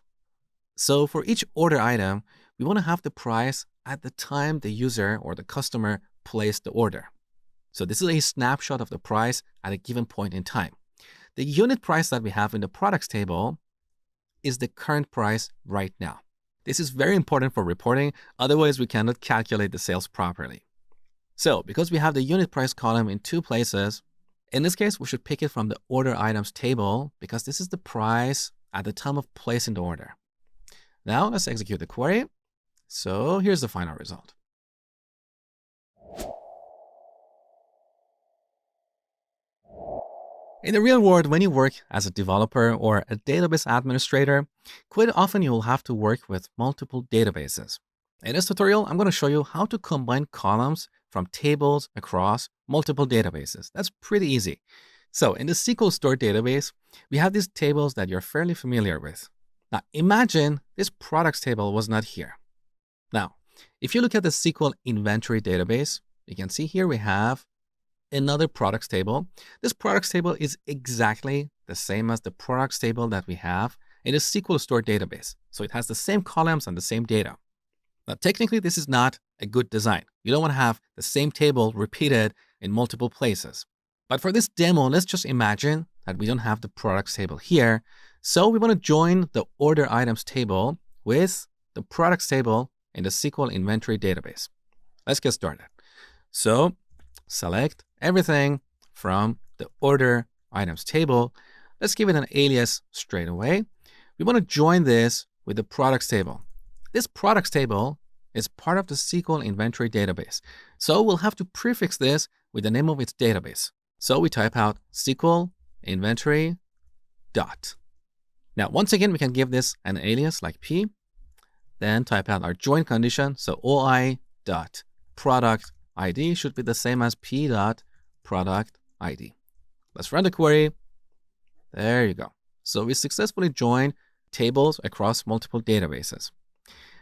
So for each order item, we want to have the price at the time the user or the customer placed the order. So this is a snapshot of the price at a given point in time. The unit price that we have in the products table is the current price right now. This is very important for reporting, otherwise we cannot calculate the sales properly. So because we have the unit price column in two places, in this case, we should pick it from the order items table because this is the price at the time of placing the order. Now let's execute the query. So here's the final result. In the real world, when you work as a developer or a database administrator, quite often you will have to work with multiple databases. In this tutorial, I'm going to show you how to combine columns from tables across multiple databases. That's pretty easy. So in the SQL Store database, we have these tables that you're fairly familiar with. Now imagine this products table was not here. Now, if you look at the SQL inventory database, you can see here we have another products table. This products table is exactly the same as the products table that we have in the SQL Store database. So it has the same columns and the same data. Now, technically, this is not a good design. You don't want to have the same table repeated in multiple places. But for this demo, let's just imagine that we don't have the products table here. So we want to join the order items table with the products table in the SQL inventory database. Let's get started. So select everything from the order items table. Let's give it an alias straight away. We want to join this with the products table. This products table is part of the SQL inventory database. So we'll have to prefix this with the name of its database. So we type out SQL inventory dot. Now, once again, we can give this an alias like p, then type out our join condition. So OI dot product ID should be the same as p dot product ID. Let's run the query. There you go. So we successfully joined tables across multiple databases.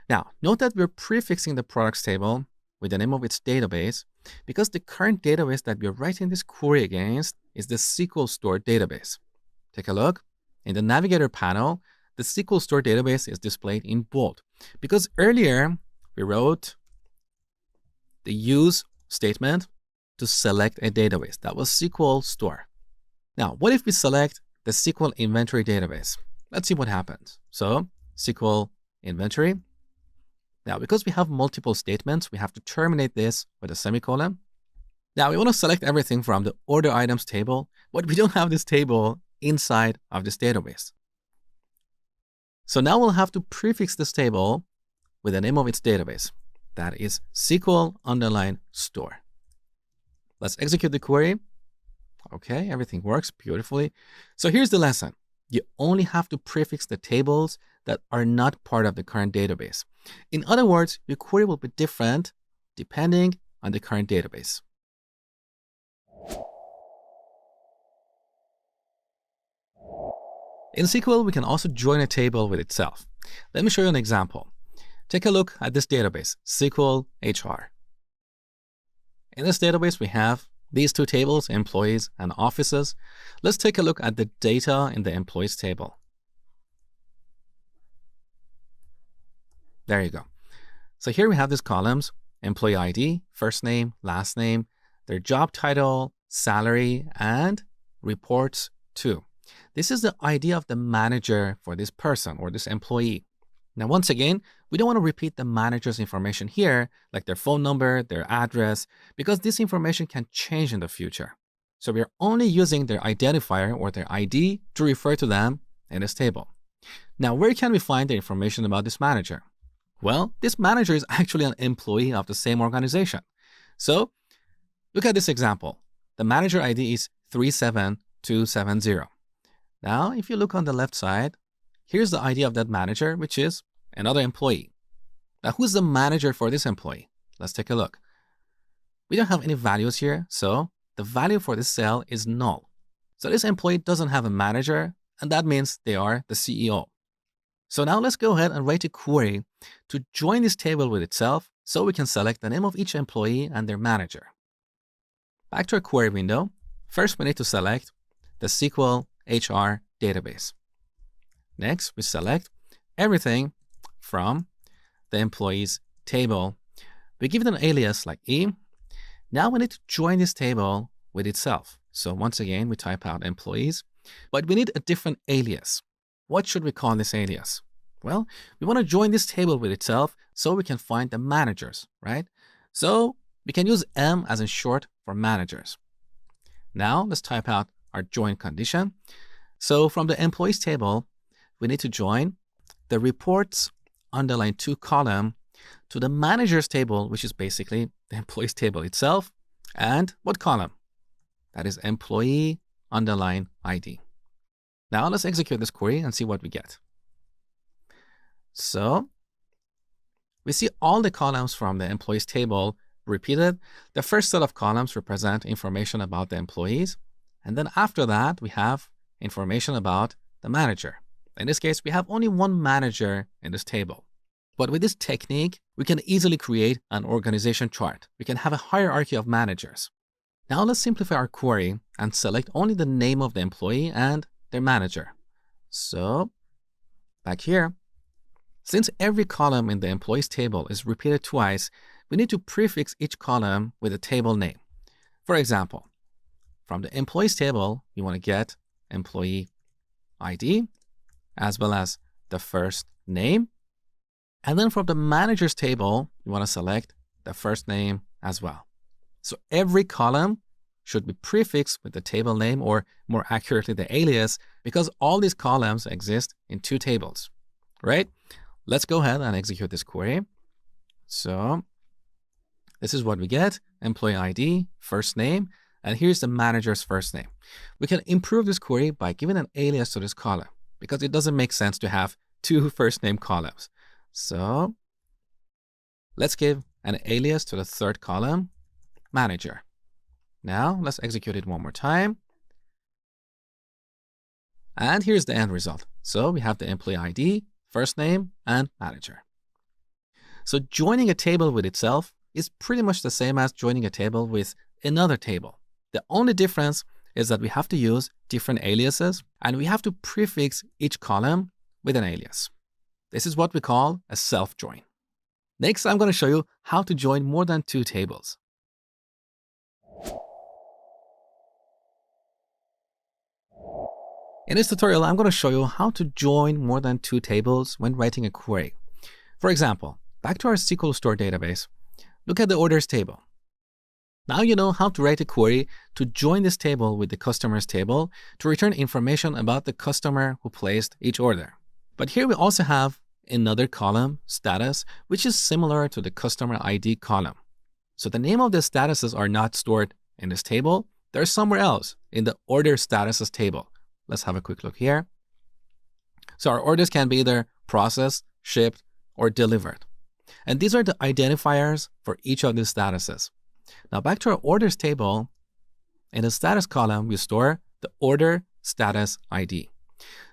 Now, note that we're prefixing the products table with the name of its database because the current database that we're writing this query against is the SQL Store database. Take a look. In the Navigator panel, the SQL Store database is displayed in bold because earlier we wrote the use statement to select a database. That was SQL Store. Now, what if we select the SQL inventory database? Let's see what happens. So SQL inventory. Now, because we have multiple statements, we have to terminate this with a semicolon. Now, we want to select everything from the order items table, but we don't have this table inside of this database. So now we'll have to prefix this table with the name of its database. That is SQL_store. Let's execute the query. Okay, everything works beautifully. So here's the lesson. You only have to prefix the tables that are not part of the current database. In other words, your query will be different depending on the current database. In SQL, we can also join a table with itself. Let me show you an example. Take a look at this database, SQL HR. In this database, we have these two tables, employees and offices. Let's take a look at the data in the employees table. There you go. So here we have these columns, employee ID, first name, last name, their job title, salary, and reports to. This is the ID of the manager for this person or this employee. Now, once again, we don't want to repeat the manager's information here, like their phone number, their address, because this information can change in the future. So we are only using their identifier or their ID to refer to them in this table. Now, where can we find the information about this manager? Well, this manager is actually an employee of the same organization. So look at this example. The manager ID is 37270. Now, if you look on the left side, here's the ID of that manager, which is another employee. Now, who's the manager for this employee? Let's take a look. We don't have any values here, so the value for this cell is null. So this employee doesn't have a manager, and that means they are the CEO. So now let's go ahead and write a query to join this table with itself so we can select the name of each employee and their manager. Back to our query window. First, we need to select the SQL HR database. Next, we select everything from the employees table. We give it an alias like E. Now we need to join this table with itself. So once again, we type out employees, but we need a different alias. What should we call this alias? Well, we want to join this table with itself so we can find the managers, right? So we can use M as in short for managers. Now let's type out our join condition. So from the employees table, we need to join the reports _2 column to the managers table, which is basically the employees table itself. And what column? That is employee _ID. Now let's execute this query and see what we get. So we see all the columns from the employees table repeated. The first set of columns represent information about the employees. And then after that, we have information about the manager. In this case, we have only one manager in this table. But with this technique, we can easily create an organization chart. We can have a hierarchy of managers. Now let's simplify our query and select only the name of the employee and their manager. So back here, since every column in the employees table is repeated twice, we need to prefix each column with a table name. For example, from the employees table, we want to get employee ID as well as the first name. And then from the managers table, we want to select the first name as well. So every column should be prefixed with the table name, or more accurately, the alias, because all these columns exist in two tables, right? Let's go ahead and execute this query. So this is what we get: employee ID, first name, And here's the manager's first name. We can improve this query by giving an alias to this column because it doesn't make sense to have two first name columns. So let's give an alias to the third column, manager. Now let's execute it one more time. And here's the end result. So we have the employee ID, first name, and manager. So joining a table with itself is pretty much the same as joining a table with another table. The only difference is that we have to use different aliases and we have to prefix each column with an alias. This is what we call a self-join. Next, I'm going to show you how to join more than two tables. In this tutorial, I'm going to show you how to join more than two tables when writing a query. For example, back to our SQL Store database, look at the orders table. Now you know how to write a query to join this table with the customers table to return information about the customer who placed each order. But here we also have another column, status, which is similar to the customer ID column. So the name of the statuses are not stored in this table. They're somewhere else in the order statuses table. Let's have a quick look here. So our orders can be either processed, shipped, or delivered. And these are the identifiers for each of these statuses. Now back to our orders table, in the status column, we store the order status ID.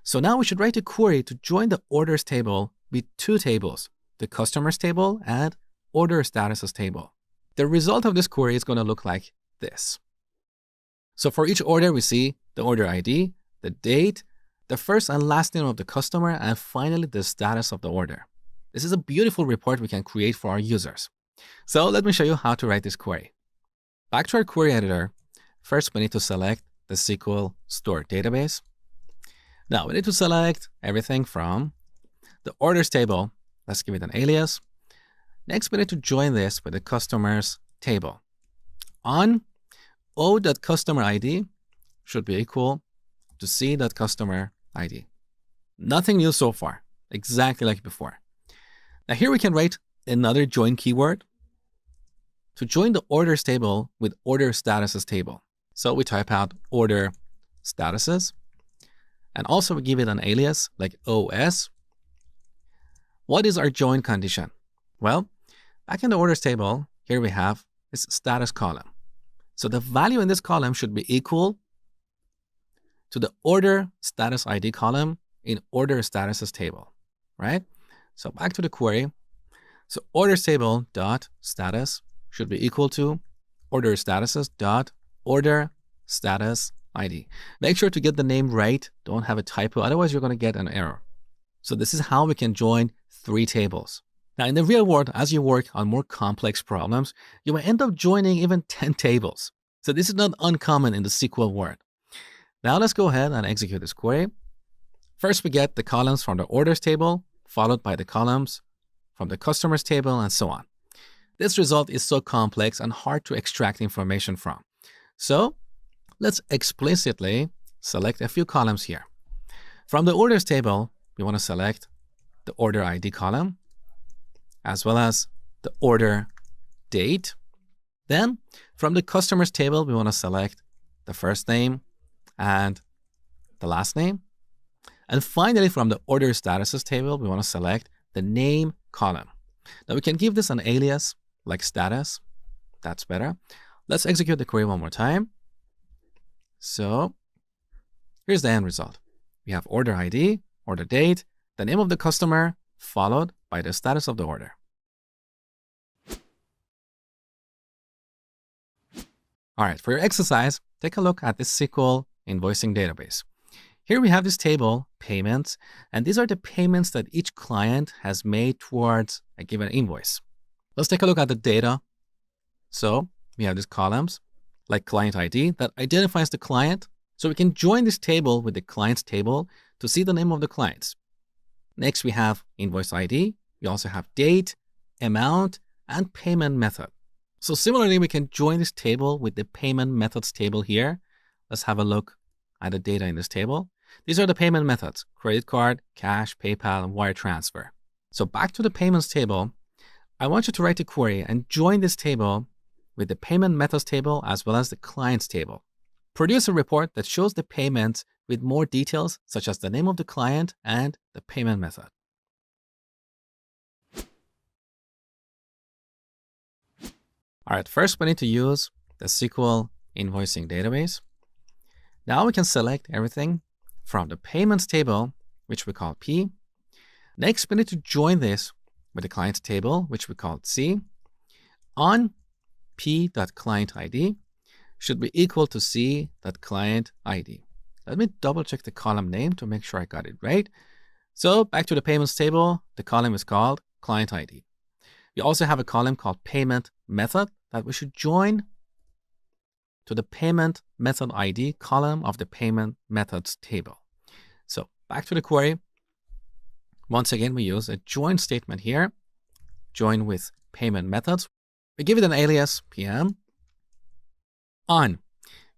So now we should write a query to join the orders table with two tables, the customers table and order statuses table. The result of this query is going to look like this. So for each order, we see the order ID, the date, the first and last name of the customer, and finally the status of the order. This is a beautiful report we can create for our users. So let me show you how to write this query. Back to our query editor, first we need to select the SQL Store database. Now we need to select everything from the orders table. Let's give it an alias. Next, we need to join this with the customers table. On o.customer ID should be equal to c.customer ID. Nothing new so far, exactly like before. Now here we can write another join keyword to join the orders table with order statuses table. So we type out order statuses, and also we give it an alias like OS. What is our join condition? Well, back in the orders table, here we have this status column. So the value in this column should be equal to the order status ID column in order statuses table, right? So back to the query. So orders table dot status should be equal to order statuses dot order status ID. Make sure to get the name right. Don't have a typo. Otherwise, you're going to get an error. So this is how we can join three tables. Now, in the real world, as you work on more complex problems, you will end up joining even 10 tables. So this is not uncommon in the SQL world. Now let's go ahead and execute this query. First, we get the columns from the orders table, followed by the columns from the customers table, and so on. This result is so complex and hard to extract information from. So let's explicitly select a few columns here. From the orders table, we want to select the order ID column, as well as the order date. Then from the customers table, we want to select the first name and the last name. And finally, from the order statuses table, we want to select the name column. Now we can give this an alias like status. That's better. Let's execute the query one more time. So here's the end result. We have order ID, order date, the name of the customer, followed by the status of the order. All right, for your exercise, take a look at this SQL invoicing database. Here we have this table, payments, and these are the payments that each client has made towards a given invoice. Let's take a look at the data. So we have these columns, like client ID, that identifies the client. So we can join this table with the client's table to see the name of the clients. Next, we have invoice ID. We also have date, amount, and payment method. So similarly, we can join this table with the payment methods table here. Let's have a look at the data in this table. These are the payment methods: credit card, cash, PayPal, and wire transfer. So back to the payments table, I want you to write a query and join this table with the payment methods table as well as the clients table. Produce a report that shows the payments with more details such as the name of the client and the payment method. All right, first we need to use the SQL invoicing database. Now we can select everything from the payments table, which we call P. Next, we need to join this with the client table, which we call C, on p.clientID should be equal to c.clientID. Let me double check the column name to make sure I got it right. So back to the payments table, the column is called client ID. We also have a column called payment method that we should join to the payment method ID column of the payment methods table. So back to the query. Once again, we use a join statement here. Join with payment methods. We give it an alias PM on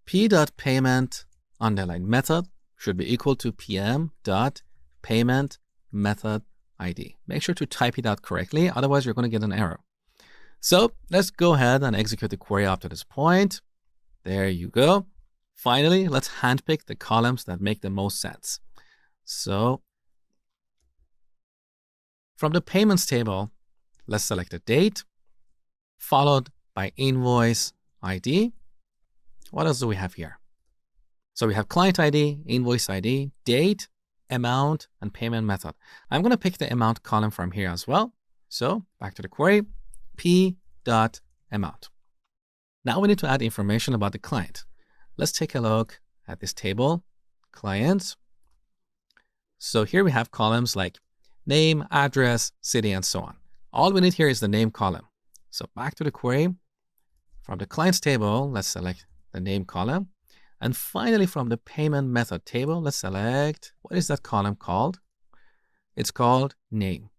p.payment underline method should be equal to pm.payment method ID. Make sure to type it out correctly, otherwise you're going to get an error. So let's go ahead and execute the query up to this point. There you go. Finally, let's handpick the columns that make the most sense. So from the payments table, let's select a date, followed by invoice ID. What else do we have here? So we have client ID, invoice ID, date, amount, and payment method. I'm going to pick the amount column from here as well. So back to the query, p.amount. Now we need to add information about the client. Let's take a look at this table, clients. So here we have columns like name, address, city, and so on. All we need here is the name column. So back to the query. From the clients table, let's select the name column. And finally, from the payment method table, let's select, what is that column called? It's called name.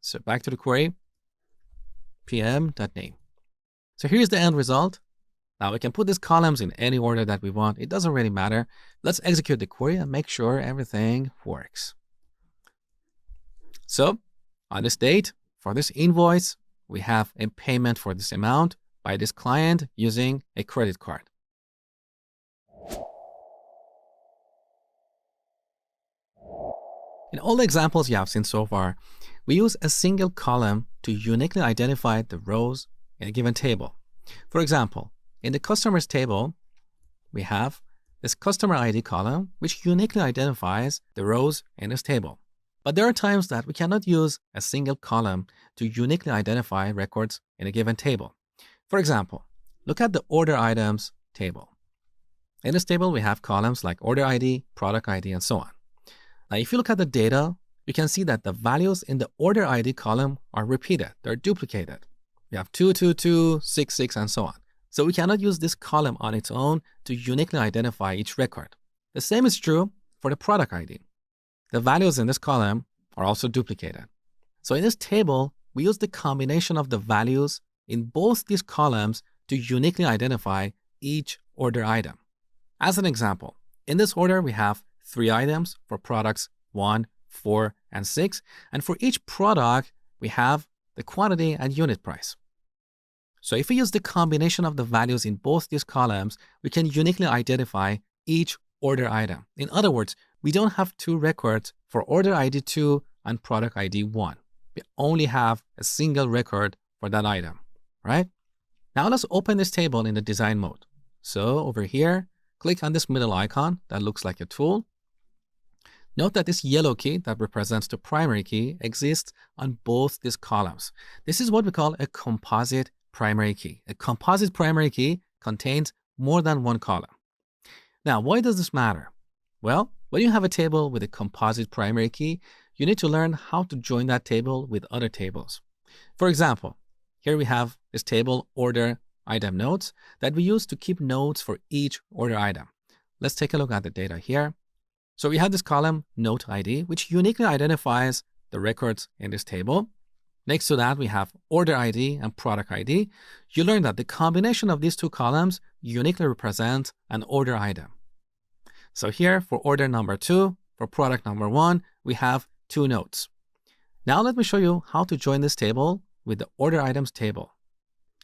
So back to the query, pm.name. So here's the end result. Now we can put these columns in any order that we want. It doesn't really matter. Let's execute the query and make sure everything works. So on this date, for this invoice, we have a payment for this amount by this client using a credit card. In all the examples you have seen so far, we use a single column to uniquely identify the rows in a given table. For example, in the customers table, we have this customer ID column, which uniquely identifies the rows in this table. But there are times that we cannot use a single column to uniquely identify records in a given table. For example, look at the order items table. In this table, we have columns like order ID, product ID, and so on. Now, if you look at the data, you can see that the values in the order ID column are repeated. They're duplicated. We have 222, 66, and so on. So we cannot use this column on its own to uniquely identify each record. The same is true for the product ID. The values in this column are also duplicated. So in this table, we use the combination of the values in both these columns to uniquely identify each order item. As an example, in this order, we have 3 items for products 1, 4, and 6. And for each product, we have the quantity and unit price. So if we use the combination of the values in both these columns, we can uniquely identify each order item. In other words, we don't have 2 records for order ID 2 and product ID 1. We only have a single record for that item, right? Now let's open this table in the design mode. So over here, click on this middle icon that looks like a tool. Note that this yellow key that represents the primary key exists on both these columns. This is what we call a composite primary key. A composite primary key contains more than one column. Now, why does this matter? Well, when you have a table with a composite primary key, you need to learn how to join that table with other tables. For example, here we have this table order item notes that we use to keep notes for each order item. Let's take a look at the data here. So we have this column note ID, which uniquely identifies the records in this table. Next to that, we have order ID and product ID. You learn that the combination of these 2 columns uniquely represents an order item. So here for order number 2, for product number 1, we have 2 notes. Now let me show you how to join this table with the order items table.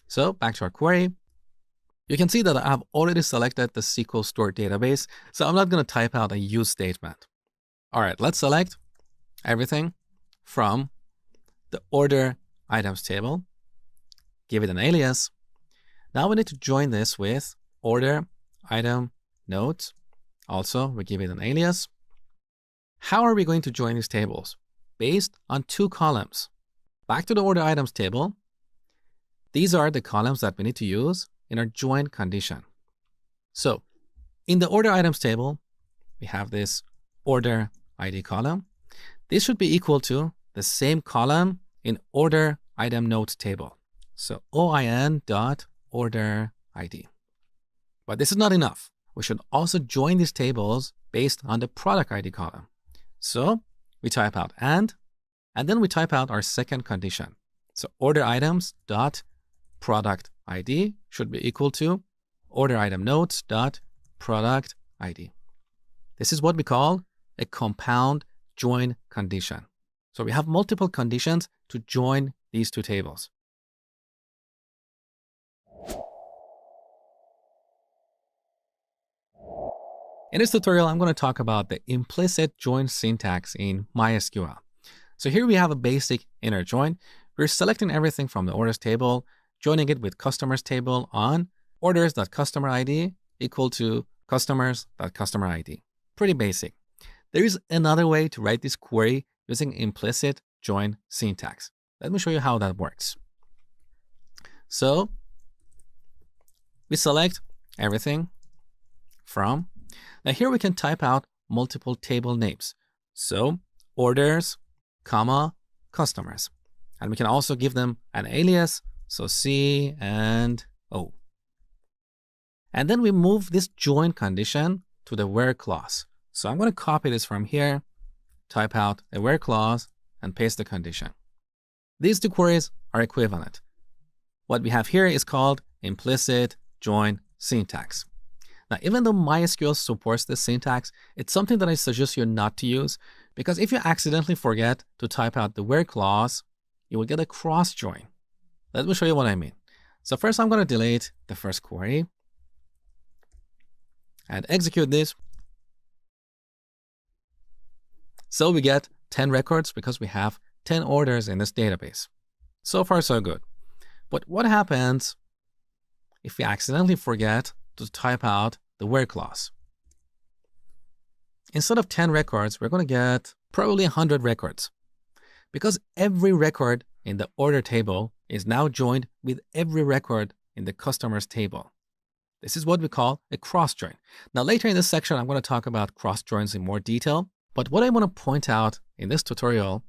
So back to our query, You can see that I've already selected the SQL stored database, so I'm not going to type out a use statement. All right, let's select everything from the order items table, give it an alias. Now we need to join this with order item nodes. Also, we give it an alias. How are we going to join these tables? Based on two columns. Back to the order items table. These are the columns that we need to use in our join condition. So in the order items table, we have this order ID column. This should be equal to the same column in order item nodes table. So OIN.order ID. But this is not enough. We should also join these tables based on the product ID column. So we type out and then we type out our second condition. So order items dot product ID should be equal to order item nodes dot product ID. This is what we call a compound join condition. So we have multiple conditions to join these two tables. In this tutorial, I'm going to talk about the implicit join syntax in MySQL. So here we have a basic inner join. We're selecting everything from the orders table, joining it with customers table on orders.customer ID equal to customers.customer ID. Pretty basic. There is another way to write this query using implicit join syntax. Let me show you how that works. So we select everything from. Now here we can type out multiple table names. So orders, comma, customers. And we can also give them an alias. So C and O. And then we move this join condition to the where clause. So I'm going to copy this from here, type out a where clause, and paste the condition. These two queries are equivalent. What we have here is called implicit join syntax. Now, even though MySQL supports this syntax, it's something that I suggest you not to use, because if you accidentally forget to type out the where clause, you will get a cross join. Let me show you what I mean. So first, I'm going to delete the first query and execute this. So we get 10 records because we have 10 orders in this database. So far, so good. But what happens if we accidentally forget to type out the where clause? Instead of 10 records, we're going to get probably 100 records, because every record in the order table is now joined with every record in the customers table. This is what we call a cross join. Now, later in this section, I'm going to talk about cross joins in more detail. But what I want to point out in this tutorial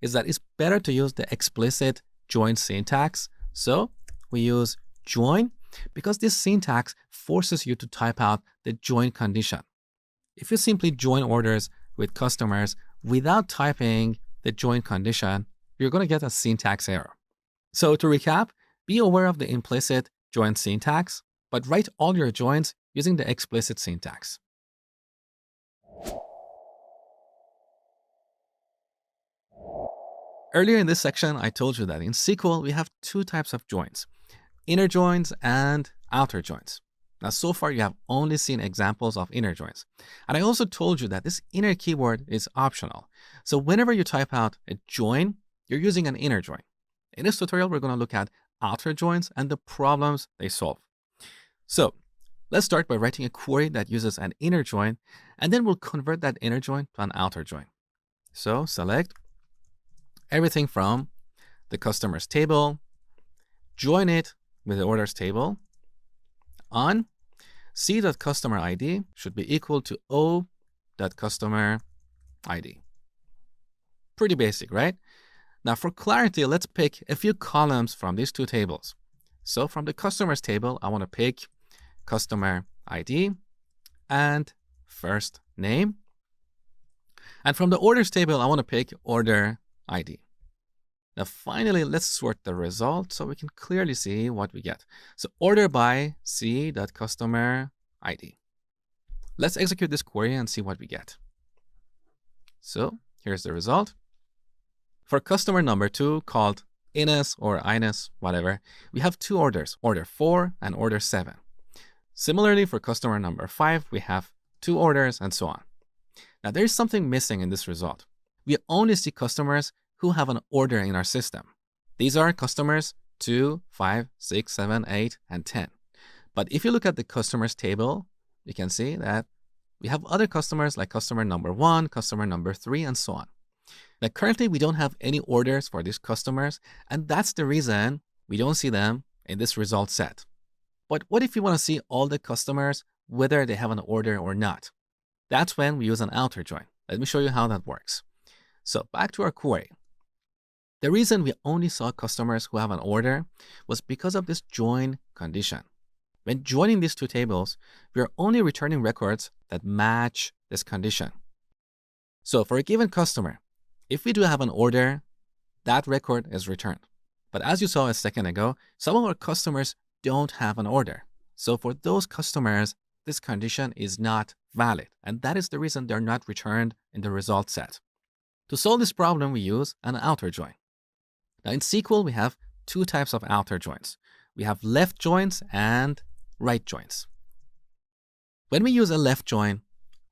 is that it's better to use the explicit join syntax. So we use join because this syntax forces you to type out the join condition. If you simply join orders with customers without typing the join condition, you're going to get a syntax error. So to recap, be aware of the implicit join syntax, but write all your joins using the explicit syntax. Earlier in this section, I told you that in SQL, we have two types of joins, inner joins and outer joins. Now, so far, you have only seen examples of inner joins. And I also told you that this inner keyword is optional. So whenever you type out a join, you're using an inner join. In this tutorial, we're going to look at outer joins and the problems they solve. So let's start by writing a query that uses an inner join, and then we'll convert that inner join to an outer join. So select everything from the customers table, join it with the orders table on c.customer ID should be equal to o.customer ID. Pretty basic, right? Now for clarity, let's pick a few columns from these two tables. So from the customers table, I want to pick customer ID and first name. And from the orders table, I want to pick order ID. Now finally, let's sort the result so we can clearly see what we get. So order by c.customer ID. Let's execute this query and see what we get. So here's the result. For customer number 2, called Ines or Ines, whatever, we have two orders, order 4 and order 7. Similarly, for customer number 5, we have 2 orders and so on. Now, there is something missing in this result. We only see customers who have an order in our system. These are customers 2, 5, 6, 7, 8, and 10. But if you look at the customers table, you can see that we have other customers like customer number 1, customer number 3, and so on. Now, currently, we don't have any orders for these customers, and that's the reason we don't see them in this result set. But what if you want to see all the customers, whether they have an order or not? That's when we use an outer join. Let me show you how that works. So back to our query. The reason we only saw customers who have an order was because of this join condition. When joining these two tables, we are only returning records that match this condition. So for a given customer, if we do have an order, that record is returned. But as you saw a second ago, some of our customers don't have an order. So for those customers, this condition is not valid. And that is the reason they're not returned in the result set. To solve this problem, we use an outer join. Now in SQL, we have two types of outer joins. We have left joins and right joins. When we use a left join,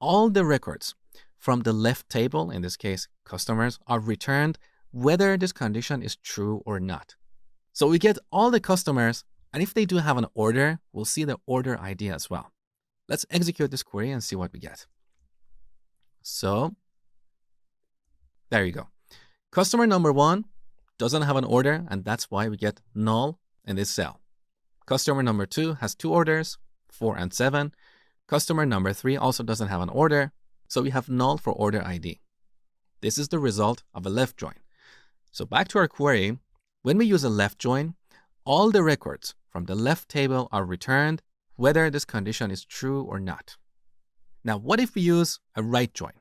all the records from the left table, in this case, customers, are returned whether this condition is true or not. So we get all the customers, and if they do have an order, we'll see the order ID as well. Let's execute this query and see what we get. So there you go. Customer number 1 doesn't have an order, and that's why we get null in this cell. Customer number 2 has 2 orders, 4 and 7. Customer number 3 also doesn't have an order, so we have null for order ID. This is the result of a left join. So back to our query, when we use a left join, all the records from the left table are returned whether this condition is true or not. Now, what if we use a right join?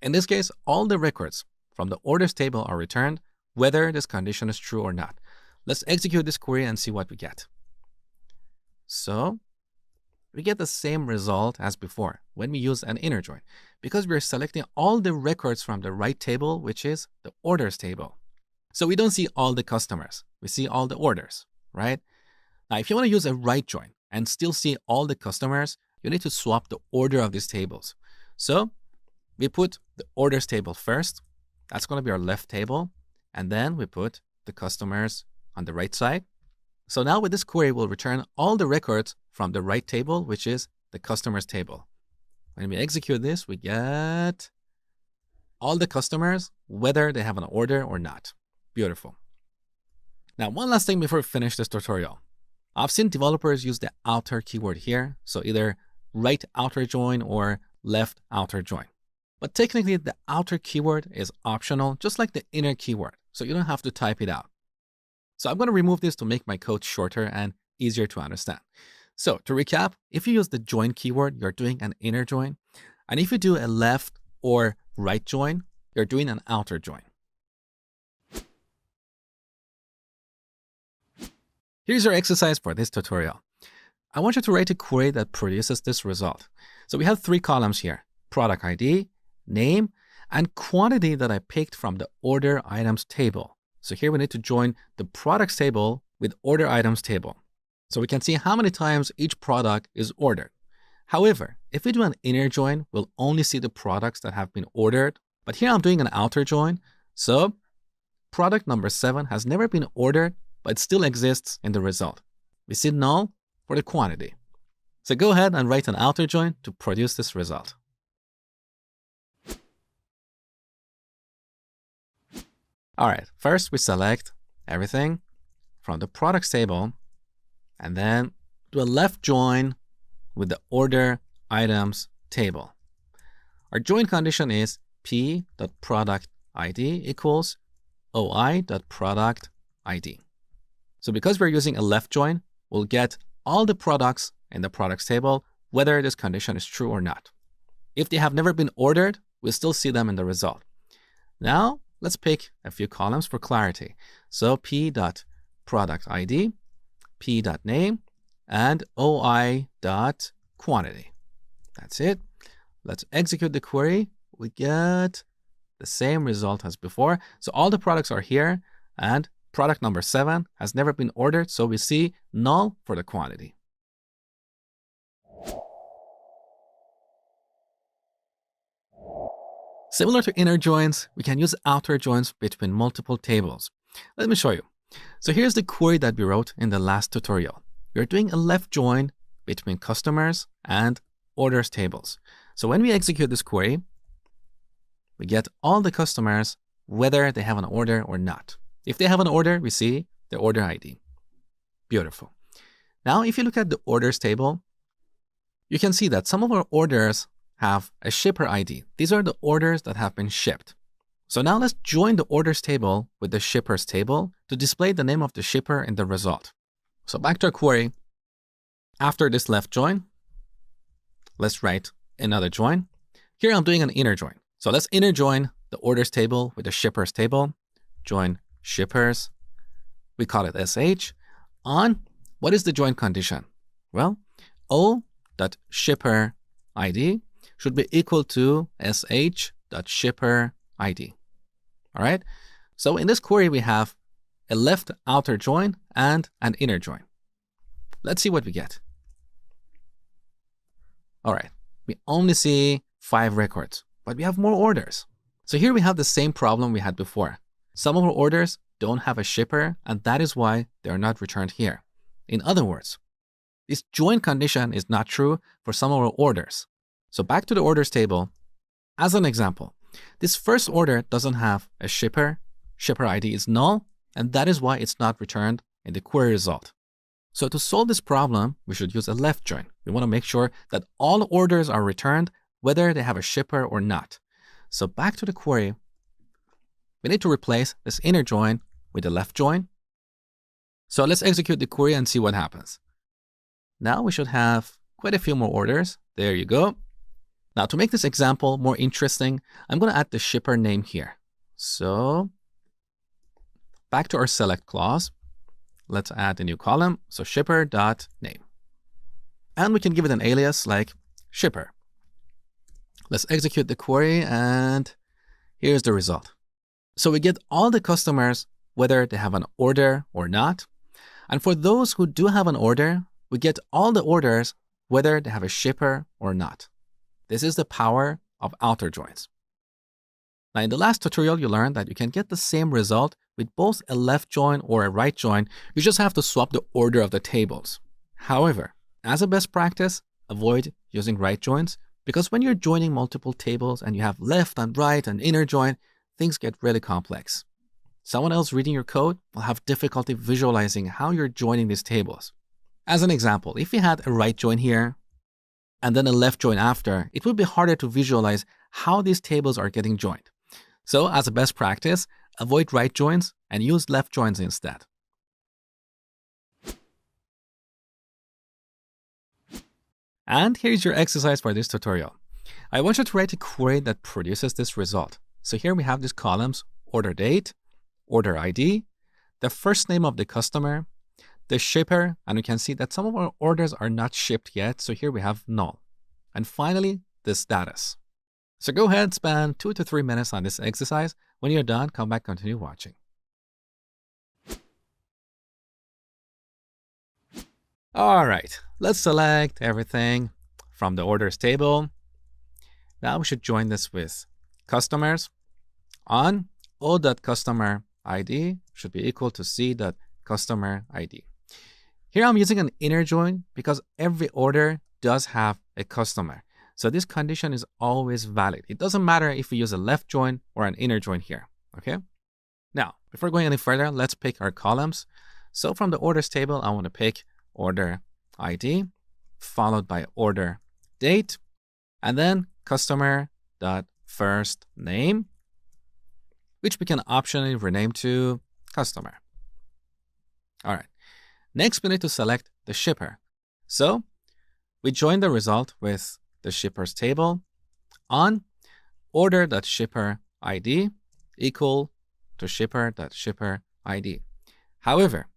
In this case, all the records from the orders table are returned whether this condition is true or not. Let's execute this query and see what we get. So we get the same result as before when we use an inner join, because we're selecting all the records from the right table, which is the orders table. So we don't see all the customers, we see all the orders, right? Now, if you want to use a right join and still see all the customers, you need to swap the order of these tables. So we put the orders table first. That's going to be our left table. And then we put the customers on the right side. So now with this query, we'll return all the records from the right table, which is the customers table. When we execute this, we get all the customers, whether they have an order or not. Beautiful. Now, one last thing before we finish this tutorial. I've seen developers use the outer keyword here. So either right outer join or left outer join. But technically, the outer keyword is optional, just like the inner keyword. So you don't have to type it out. So I'm going to remove this to make my code shorter and easier to understand. So to recap, if you use the join keyword, you're doing an inner join. And if you do a left or right join, you're doing an outer join. Here's your exercise for this tutorial. I want you to write a query that produces this result. So we have 3 columns here: product ID, name, and quantity that I picked from the order items table. So here we need to join the products table with order items table. So we can see how many times each product is ordered. However, if we do an inner join, we'll only see the products that have been ordered. But here I'm doing an outer join. So product number 7 has never been ordered, but it still exists in the result. We see null for the quantity. So go ahead and write an outer join to produce this result. All right, first we select everything from the products table and then do a left join with the order items table. Our join condition is p.productID equals oi.productID. So because we're using a left join, we'll get all the products in the products table, whether this condition is true or not. If they have never been ordered, we'll still see them in the result. Now, let's pick a few columns for clarity. So p.productID, p.name, and oi.quantity. That's it. Let's execute the query. We get the same result as before. So all the products are here, and product number 7 has never been ordered, so we see null for the quantity. Similar to inner joins, we can use outer joins between multiple tables. Let me show you. So here's the query that we wrote in the last tutorial. We're doing a left join between customers and orders tables. So when we execute this query, we get all the customers, whether they have an order or not. If they have an order, we see the order ID. Beautiful. Now, if you look at the orders table, you can see that some of our orders have a shipper ID. These are the orders that have been shipped. So now let's join the orders table with the shippers table to display the name of the shipper in the result. So back to our query. After this left join, let's write another join. Here I'm doing an inner join. So let's inner join the orders table with the shippers table. Join shippers. We call it SH. On what is the join condition? Well, O.shipper ID should be equal to sh.shipper ID. All right. So in this query, we have a left outer join and an inner join. Let's see what we get. All right. We only see 5 records, but we have more orders. So here we have the same problem we had before. Some of our orders don't have a shipper, and that is why they are not returned here. In other words, this join condition is not true for some of our orders. So back to the orders table. As an example, this first order doesn't have a shipper. Shipper ID is null, and that is why it's not returned in the query result. So to solve this problem, we should use a left join. We want to make sure that all orders are returned, whether they have a shipper or not. So back to the query, we need to replace this inner join with a left join. So let's execute the query and see what happens. Now we should have quite a few more orders. There you go. Now to make this example more interesting, I'm going to add the shipper name here. So back to our select clause, let's add a new column. So shipper.name. And we can give it an alias like shipper. Let's execute the query and here's the result. So we get all the customers, whether they have an order or not. And for those who do have an order, we get all the orders, whether they have a shipper or not. This is the power of outer joins. Now, in the last tutorial, you learned that you can get the same result with both a left join or a right join. You just have to swap the order of the tables. However, as a best practice, avoid using right joins because when you're joining multiple tables and you have left and right and inner join, things get really complex. Someone else reading your code will have difficulty visualizing how you're joining these tables. As an example, if you had a right join here and then a left join after, it would be harder to visualize how these tables are getting joined. So as a best practice, avoid right joins and use left joins instead. And here's your exercise for this tutorial. I want you to write a query that produces this result. So here we have these columns: order date, order ID, the first name of the customer, the shipper, and we can see that some of our orders are not shipped yet. So here we have null. And finally, the status. So go ahead, spend 2 to 3 minutes on this exercise. When you're done, come back, continue watching. All right, let's select everything from the orders table. Now we should join this with customers. On o.customer ID should be equal to c.customer ID. Here I'm using an inner join because every order does have a customer. So this condition is always valid. It doesn't matter if we use a left join or an inner join here, okay? Now, before going any further, let's pick our columns. So from the orders table, I want to pick order ID, followed by order date, and then customer.first name, which we can optionally rename to customer. All right. Next, we need to select the shipper. So we join the result with the shippers table on order.shipper ID equal to shipper.shipper ID. However,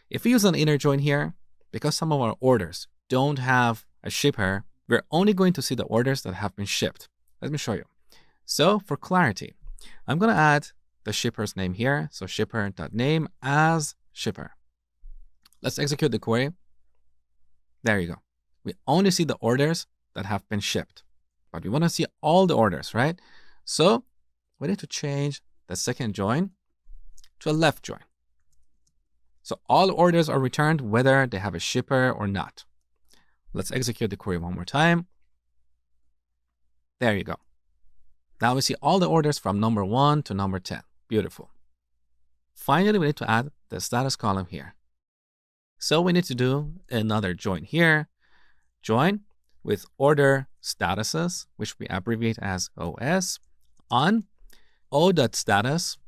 if we use an inner join here, because some of our orders don't have a shipper, we're only going to see the orders that have been shipped. Let me show you. So for clarity, I'm going to add the shipper's name here. So shipper.name as shipper. Let's execute the query. There you go. We only see the orders that have been shipped, but we want to see all the orders, right? So we need to change the second join to a left join. So all orders are returned whether they have a shipper or not. Let's execute the query one more time. There you go. Now we see all the orders from number 1 to number 10. Beautiful. Finally, we need to add the status column here. So we need to do another join here. Join with order statuses, which we abbreviate as OS, on o.status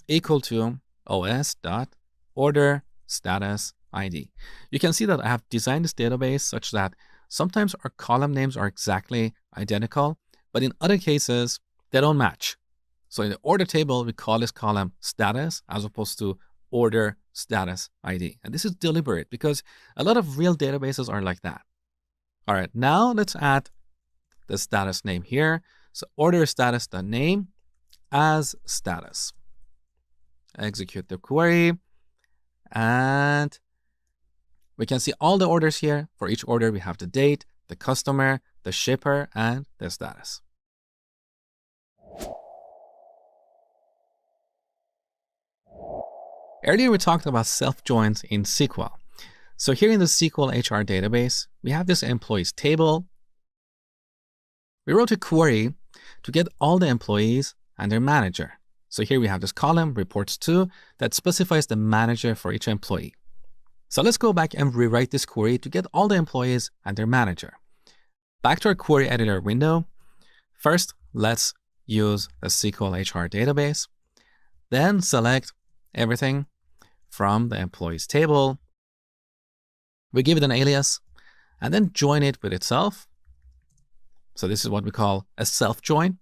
equal to os.order status ID. You can see that I have designed this database such that sometimes our column names are exactly identical, but in other cases, they don't match. So in the order table, we call this column status as opposed to order status ID. And this is deliberate because a lot of real databases are like that. All right, now let's add the status name here. So order status.name as status. Execute the query. And we can see all the orders here. For each order, we have the date, the customer, the shipper, and the status. Earlier, we talked about self-joins in SQL. So here in the SQL HR database, we have this employees table. We wrote a query to get all the employees and their manager. So here we have this column, reports to, that specifies the manager for each employee. So let's go back and rewrite this query to get all the employees and their manager. Back to our query editor window. First, let's use the SQL HR database. Then select everything from the employees table. We give it an alias and then join it with itself. So this is what we call a self-join.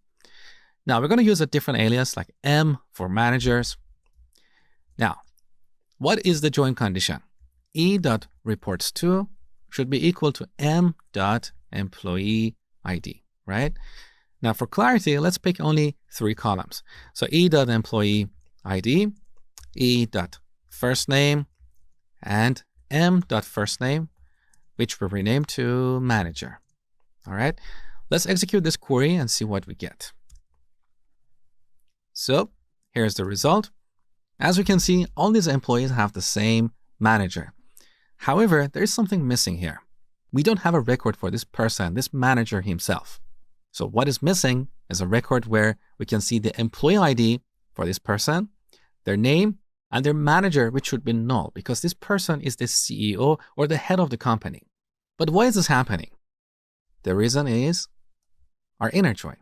Now we're going to use a different alias like M for managers. Now, what is the join condition? E.reports2 should be equal to M.employee ID, right? Now for clarity, let's pick only 3 columns. So E.employee ID, E.firstname, and M.firstname, which we rename to manager. All right, let's execute this query and see what we get. So here's the result. As we can see, all these employees have the same manager. However, there is something missing here. We don't have a record for this person, this manager himself. So what is missing is a record where we can see the employee ID for this person, their name, and their manager, which should be null because this person is the CEO or the head of the company. But why is this happening? The reason is our inner join.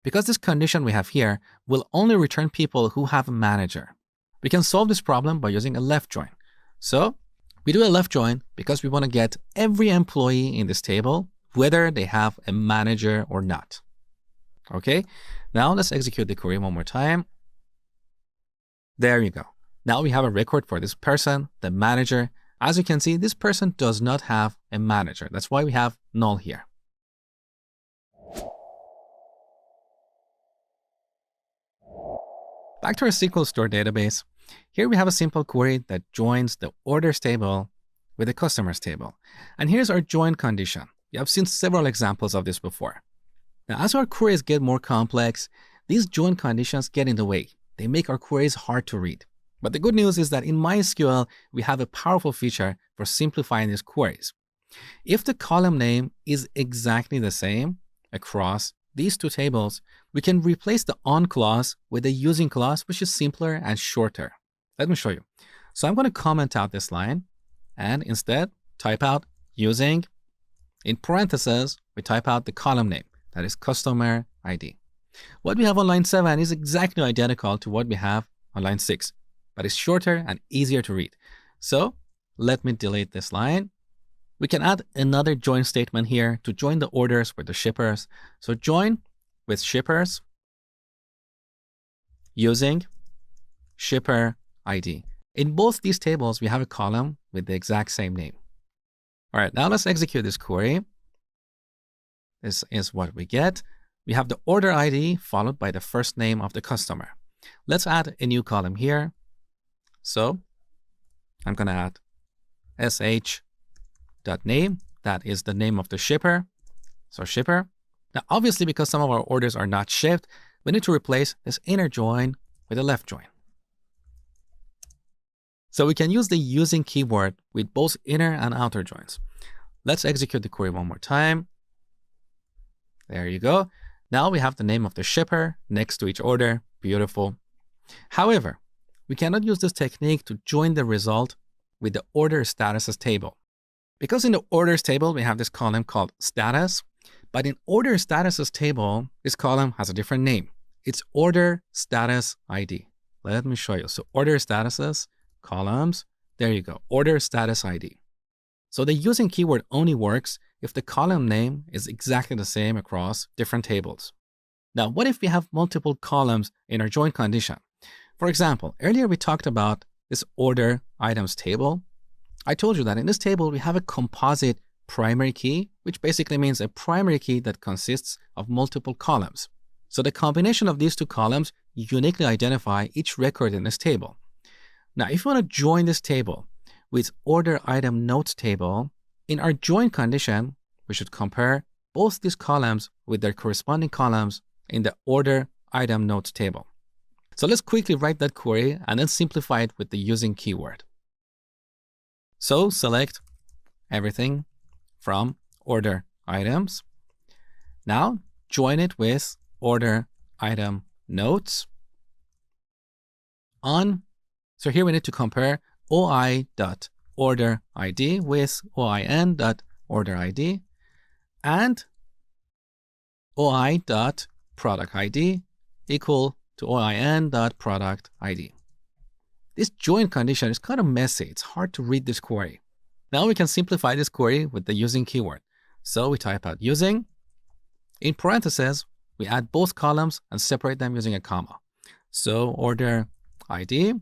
Because this condition we have here will only return people who have a manager. We can solve this problem by using a left join. So we do a left join because we want to get every employee in this table, whether they have a manager or not. Okay, now let's execute the query one more time. There you go. Now we have a record for this person, the manager. As you can see, this person does not have a manager. That's why we have null here. Back to our SQL Store database. Here we have a simple query that joins the orders table with the customers table. And here's our join condition. You have seen several examples of this before. Now, as our queries get more complex, these join conditions get in the way. They make our queries hard to read. But the good news is that in MySQL, we have a powerful feature for simplifying these queries. If the column name is exactly the same across these 2 tables, we can replace the on clause with the using clause, which is simpler and shorter. Let me show you. So I'm going to comment out this line and instead type out using. In parentheses, we type out the column name, that is customer ID. What we have on line 7 is exactly identical to what we have on line 6, but it's shorter and easier to read. So let me delete this line. We can add another join statement here to join the orders with the shippers. So join with shippers using shipper ID. In both these tables, we have a column with the exact same name. All right, now let's execute this query. This is what we get. We have the order ID followed by the first name of the customer. Let's add a new column here. So I'm going to add sh.name. That is the name of the shipper. So shipper. Now, obviously, because some of our orders are not shipped, we need to replace this inner join with a left join. So we can use the using keyword with both inner and outer joins. Let's execute the query one more time. There you go. Now we have the name of the shipper next to each order. Beautiful. However, we cannot use this technique to join the result with the order statuses table. Because in the orders table, we have this column called status, but in order statuses table, this column has a different name. It's order status ID. Let me show you. So order statuses, columns, there you go, order status ID. So the using keyword only works if the column name is exactly the same across different tables. Now, what if we have multiple columns in our join condition? For example, earlier we talked about this order items table. I told you that in this table, we have a composite primary key, which basically means a primary key that consists of multiple columns. So the combination of these two columns uniquely identify each record in this table. Now, if you want to join this table with order item notes table, in our join condition, we should compare both these columns with their corresponding columns in the order item notes table. So let's quickly write that query and then simplify it with the using keyword. So select everything from order items. Now join it with order item notes on. So here we need to compare oi.order ID with oin.order ID and oi.product ID equal to oin.product ID. This join condition is kind of messy. It's hard to read this query. Now we can simplify this query with the using keyword. So we type out using. In parentheses, we add both columns and separate them using a comma. So order ID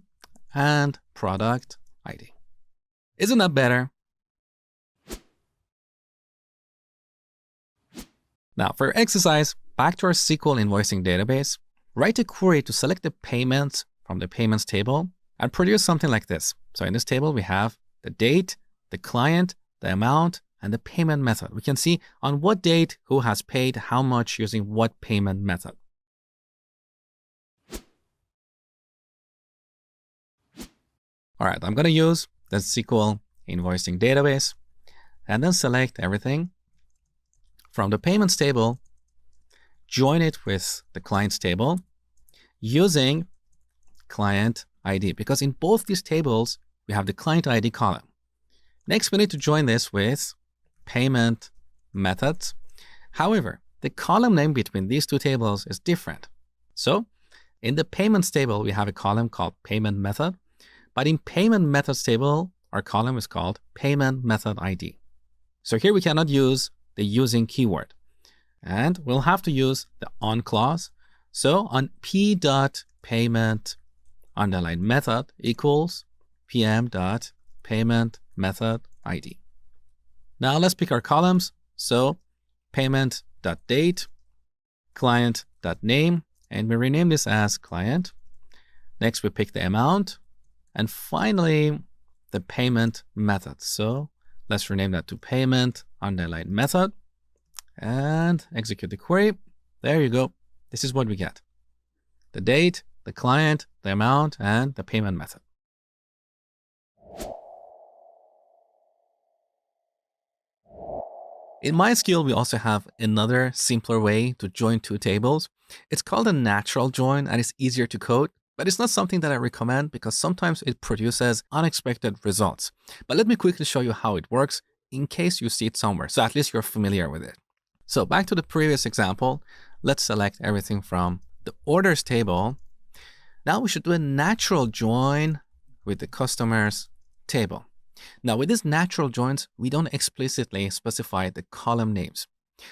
and product ID. Isn't that better? Now for exercise, back to our SQL invoicing database, write a query to select the payments from the payments table and produce something like this. So in this table, we have the date, the client, the amount, and the payment method. We can see on what date who has paid how much using what payment method. All right, I'm going to use the SQL invoicing database and then select everything from the payments table, join it with the clients table using client ID, because in both these tables, we have the client ID column. Next, we need to join this with payment methods. However, the column name between these two tables is different. So in the payments table, we have a column called payment method. But in payment methods table, our column is called payment method ID. So here we cannot use the using keyword. And we'll have to use the on clause. So on p.payment underline method equals pm.payment method ID. Now let's pick our columns. So payment.date, client.name, and we rename this as client. Next, we pick the amount. And finally, the payment method. So let's rename that to payment underline method and execute the query. There you go. This is what we get. The date, the client, the amount, and the payment method. In MySQL, we also have another simpler way to join two tables. It's called a natural join and it's easier to code. But it's not something that I recommend because sometimes it produces unexpected results. But let me quickly show you how it works in case you see it somewhere, so at least you're familiar with it. So back to the previous example, let's select everything from the orders table. Now we should do a natural join with the customers table. Now with these natural joins, we don't explicitly specify the column names.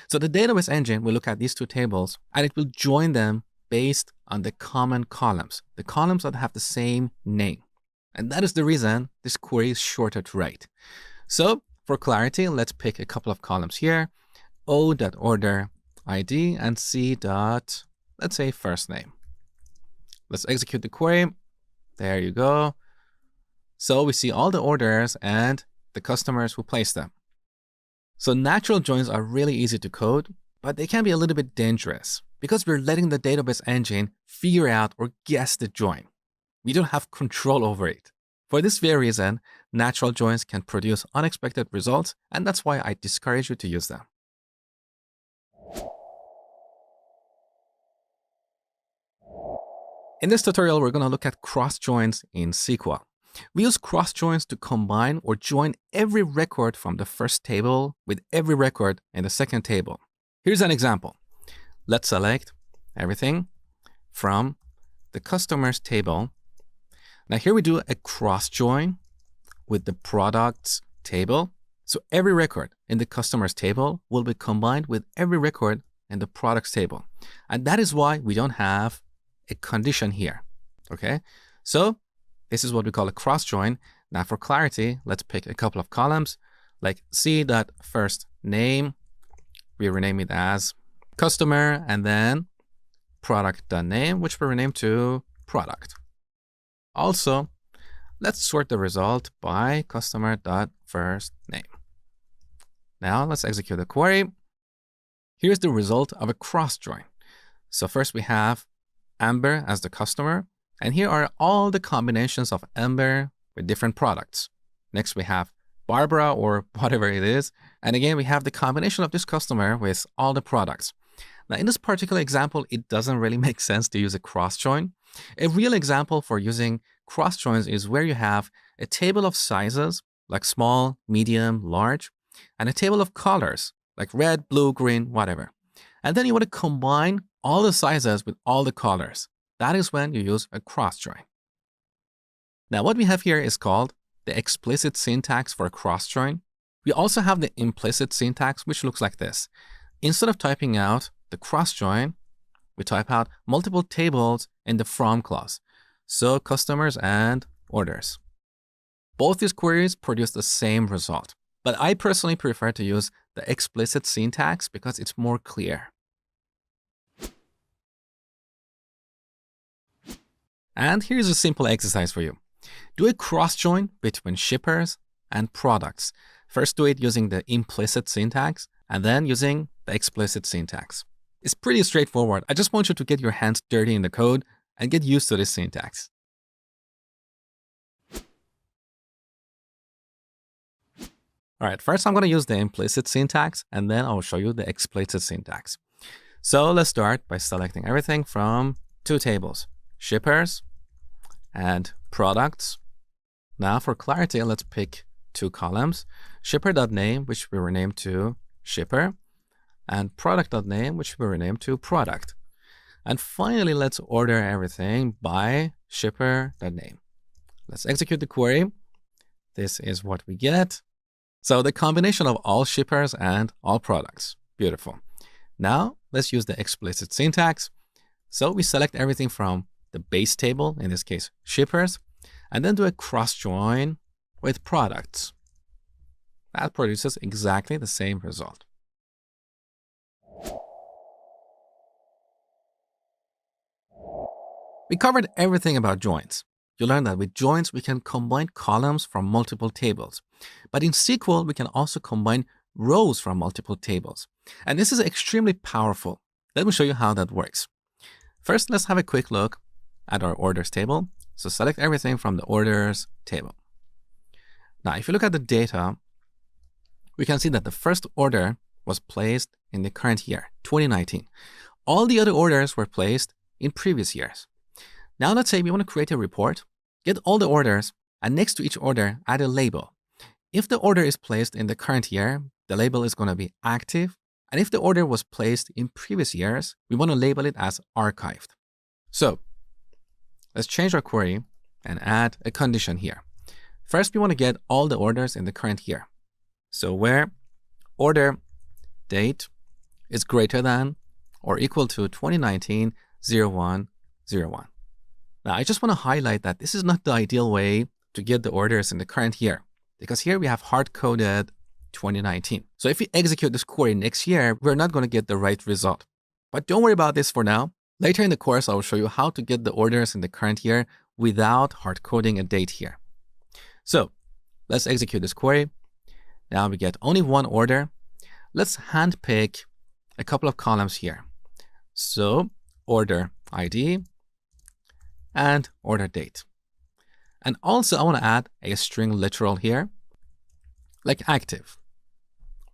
So the database engine will look at these two tables and it will join them based on the common columns, the columns that have the same name. And that is the reason this query is shorter to write. So for clarity, let's pick a couple of columns here, o.order ID and c. let's say first name. Let's execute the query. There you go. So we see all the orders and the customers who placed them. So natural joins are really easy to code, but they can be a little bit dangerous. because we're letting the database engine figure out or guess the join. We don't have control over it. For this very reason, natural joins can produce unexpected results, and that's why I discourage you to use them. In this tutorial, we're going to look at cross joins in SQL. We use cross joins to combine or join every record from the first table with every record in the second table. Here's an example. Let's select everything from the customers table. Now here we do a cross join with the products table. So every record in the customers table will be combined with every record in the products table. And that is why we don't have a condition here. Okay, so this is what we call a cross join. Now for clarity, let's pick a couple of columns like c.firstName. We rename it as customer, and then product.name, which we rename to product. Also, let's sort the result by customer.firstName. Now let's execute the query. Here's the result of a cross join. So first we have Amber as the customer, and here are all the combinations of Amber with different products. Next we have Barbara or whatever it is, and again we have the combination of this customer with all the products. Now in this particular example, it doesn't really make sense to use a cross join. A real example for using cross joins is where you have a table of sizes like small, medium, large, and a table of colors like red, blue, green, whatever. And then you want to combine all the sizes with all the colors. That is when you use a cross join. Now what we have here is called the explicit syntax for a cross join. We also have the implicit syntax, which looks like this. Instead of typing out the cross join, we type out multiple tables in the from clause. So customers and orders. Both these queries produce the same result, but I personally prefer to use the explicit syntax because it's more clear. And here's a simple exercise for you. Do a cross join between shippers and products. First do it using the implicit syntax and then using the explicit syntax. It's pretty straightforward. I just want you to get your hands dirty in the code and get used to this syntax. All right, first I'm going to use the implicit syntax and then I'll show you the explicit syntax. So let's start by selecting everything from two tables, shippers and products. Now for clarity, let's pick two columns, shipper.name, which we rename to shipper, and product.name, which we rename to product. And finally, let's order everything by shipper.name. Let's execute the query. This is what we get. So the combination of all shippers and all products. Beautiful. Now let's use the explicit syntax. So we select everything from the base table, in this case, shippers, and then do a cross join with products. That produces exactly the same result. We covered everything about joins. You learned that with joins, we can combine columns from multiple tables. But in SQL, we can also combine rows from multiple tables. And this is extremely powerful. Let me show you how that works. First, let's have a quick look at our orders table. So select everything from the orders table. Now, if you look at the data, we can see that the first order was placed in the current year, 2019. All the other orders were placed in previous years. Now let's say we want to create a report, get all the orders, and next to each order, add a label. If the order is placed in the current year, the label is going to be active. And if the order was placed in previous years, we want to label it as archived. So let's change our query and add a condition here. First, we want to get all the orders in the current year. So where order date is greater than or equal to 2019-01-01. Now, I just want to highlight that this is not the ideal way to get the orders in the current year, because here we have hard-coded 2019. So if we execute this query next year, we're not going to get the right result. But don't worry about this for now. Later in the course, I will show you how to get the orders in the current year without hard-coding a date here. So let's execute this query. Now we get only one order. Let's handpick a couple of columns here. So order ID and order date. And also I want to add a string literal here, like active,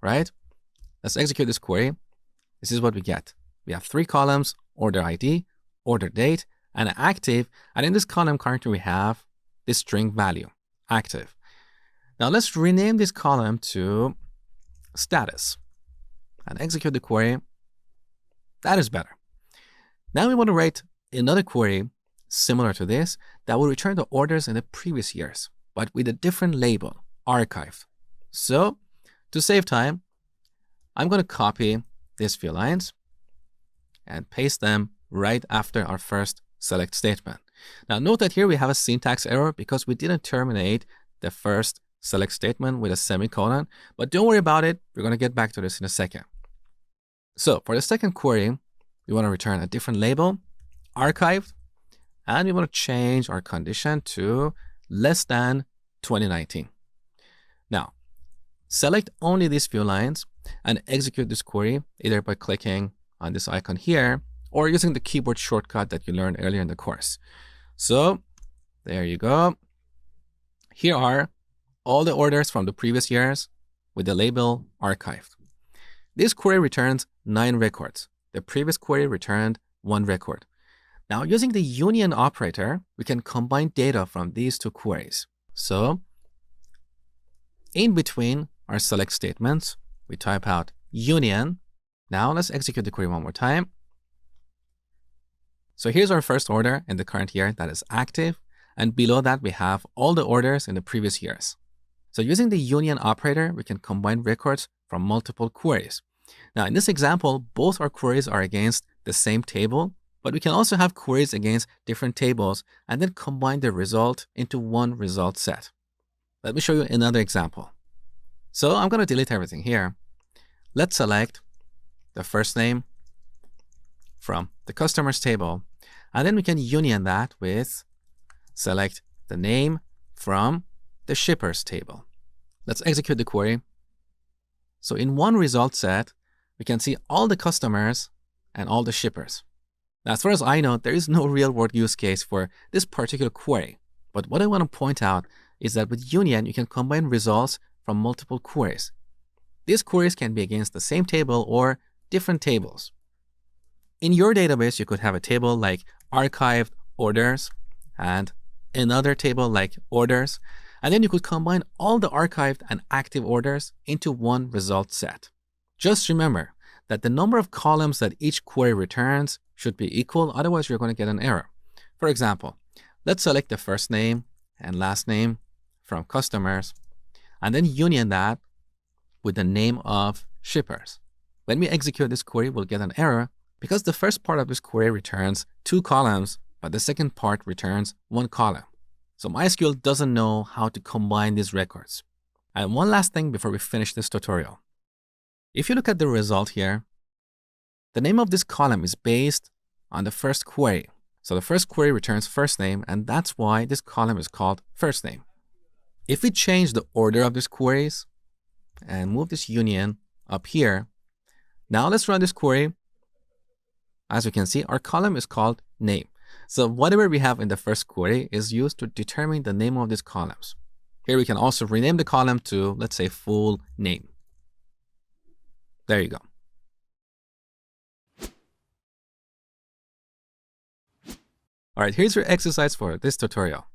right? Let's execute this query. This is what we get. We have 3 columns, order ID, order date, and active. And in this column currently we have this string value, active. Now let's rename this column to status and execute the query. That is better. Now we want to write another query similar to this that will return the orders in the previous years, but with a different label, archived. So to save time, I'm going to copy these few lines and paste them right after our first select statement. Now note that here we have a syntax error because we didn't terminate the first select statement with a semicolon, but don't worry about it. We're going to get back to this in a second. So for the second query, we want to return a different label, archived, and we want to change our condition to less than 2019. Now, select only these few lines and execute this query either by clicking on this icon here or using the keyboard shortcut that you learned earlier in the course. So there you go. Here are all the orders from the previous years with the label archived. This query returns 9 records. The previous query returned 1 record. Now, using the union operator, we can combine data from these 2 queries. So in between our select statements, we type out union. Now let's execute the query one more time. So here's our first order in the current year that is active. And below that, we have all the orders in the previous years. So using the union operator, we can combine records from multiple queries. Now, in this example, both our queries are against the same table, but we can also have queries against different tables and then combine the result into one result set. Let me show you another example. So I'm going to delete everything here. Let's select the first name from the customers table, and then we can union that with select the name from the shippers table. Let's execute the query. So in one result set, we can see all the customers and all the shippers. Now, as far as I know, there is no real-world use case for this particular query. But what I want to point out is that with union, you can combine results from multiple queries. These queries can be against the same table or different tables. In your database, you could have a table like archived orders and another table like orders, and then you could combine all the archived and active orders into one result set. Just remember that the number of columns that each query returns should be equal, otherwise you're going to get an error. For example, let's select the first name and last name from customers, and then union that with the name of shippers. When we execute this query, we'll get an error because the first part of this query returns 2 columns, but the second part returns 1 column. So MySQL doesn't know how to combine these records. And one last thing before we finish this tutorial. If you look at the result here, the name of this column is based on the first query. So the first query returns first name, and that's why this column is called first name. If we change the order of these queries and move this union up here, now let's run this query. As you can see, our column is called name. So whatever we have in the first query is used to determine the name of these columns. Here we can also rename the column to, let's say, full name. There you go. All right, here's your exercise for this tutorial.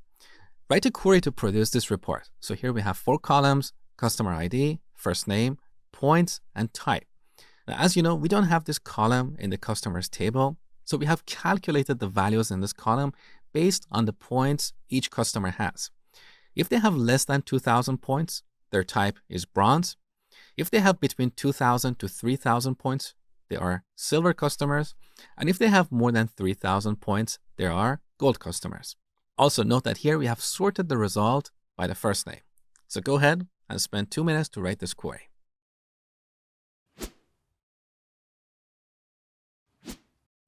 Write a query to produce this report. So here we have 4 columns, customer ID, first name, points, and type. Now, as you know, we don't have this column in the customers table. So we have calculated the values in this column based on the points each customer has. If they have less than 2,000 points, their type is bronze. If they have between 2,000 to 3,000 points, they are silver customers. And if they have more than 3,000 points, they are gold customers. Also note that here we have sorted the result by the first name. So go ahead and spend 2 minutes to write this query.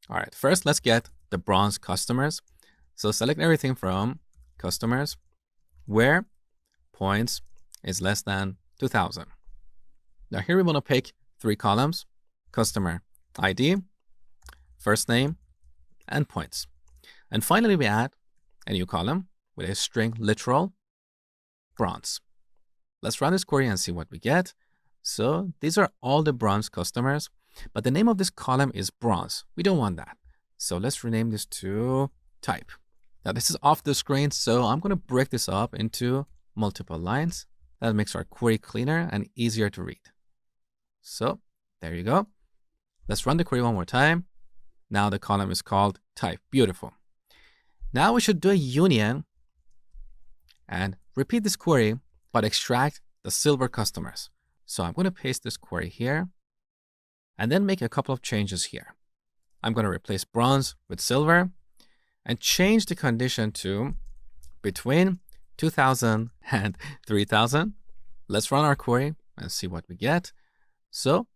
All right, first let's get the bronze customers. So select everything from customers where points is less than 2,000. Now here we want to pick 3 columns, customer ID, first name, and points. And finally, we add a new column with a string literal bronze. Let's run this query and see what we get. So these are all the bronze customers, but the name of this column is bronze. We don't want that. So let's rename this to type. Now this is off the screen, so I'm going to break this up into multiple lines. That makes our query cleaner and easier to read. So there you go. Let's run the query one more time. Now the column is called type. Beautiful. Now we should do a union and repeat this query, but extract the silver customers. So I'm going to paste this query here and then make a couple of changes here. I'm going to replace bronze with silver and change the condition to between 2000 and 3000. Let's run our query and see what we get. So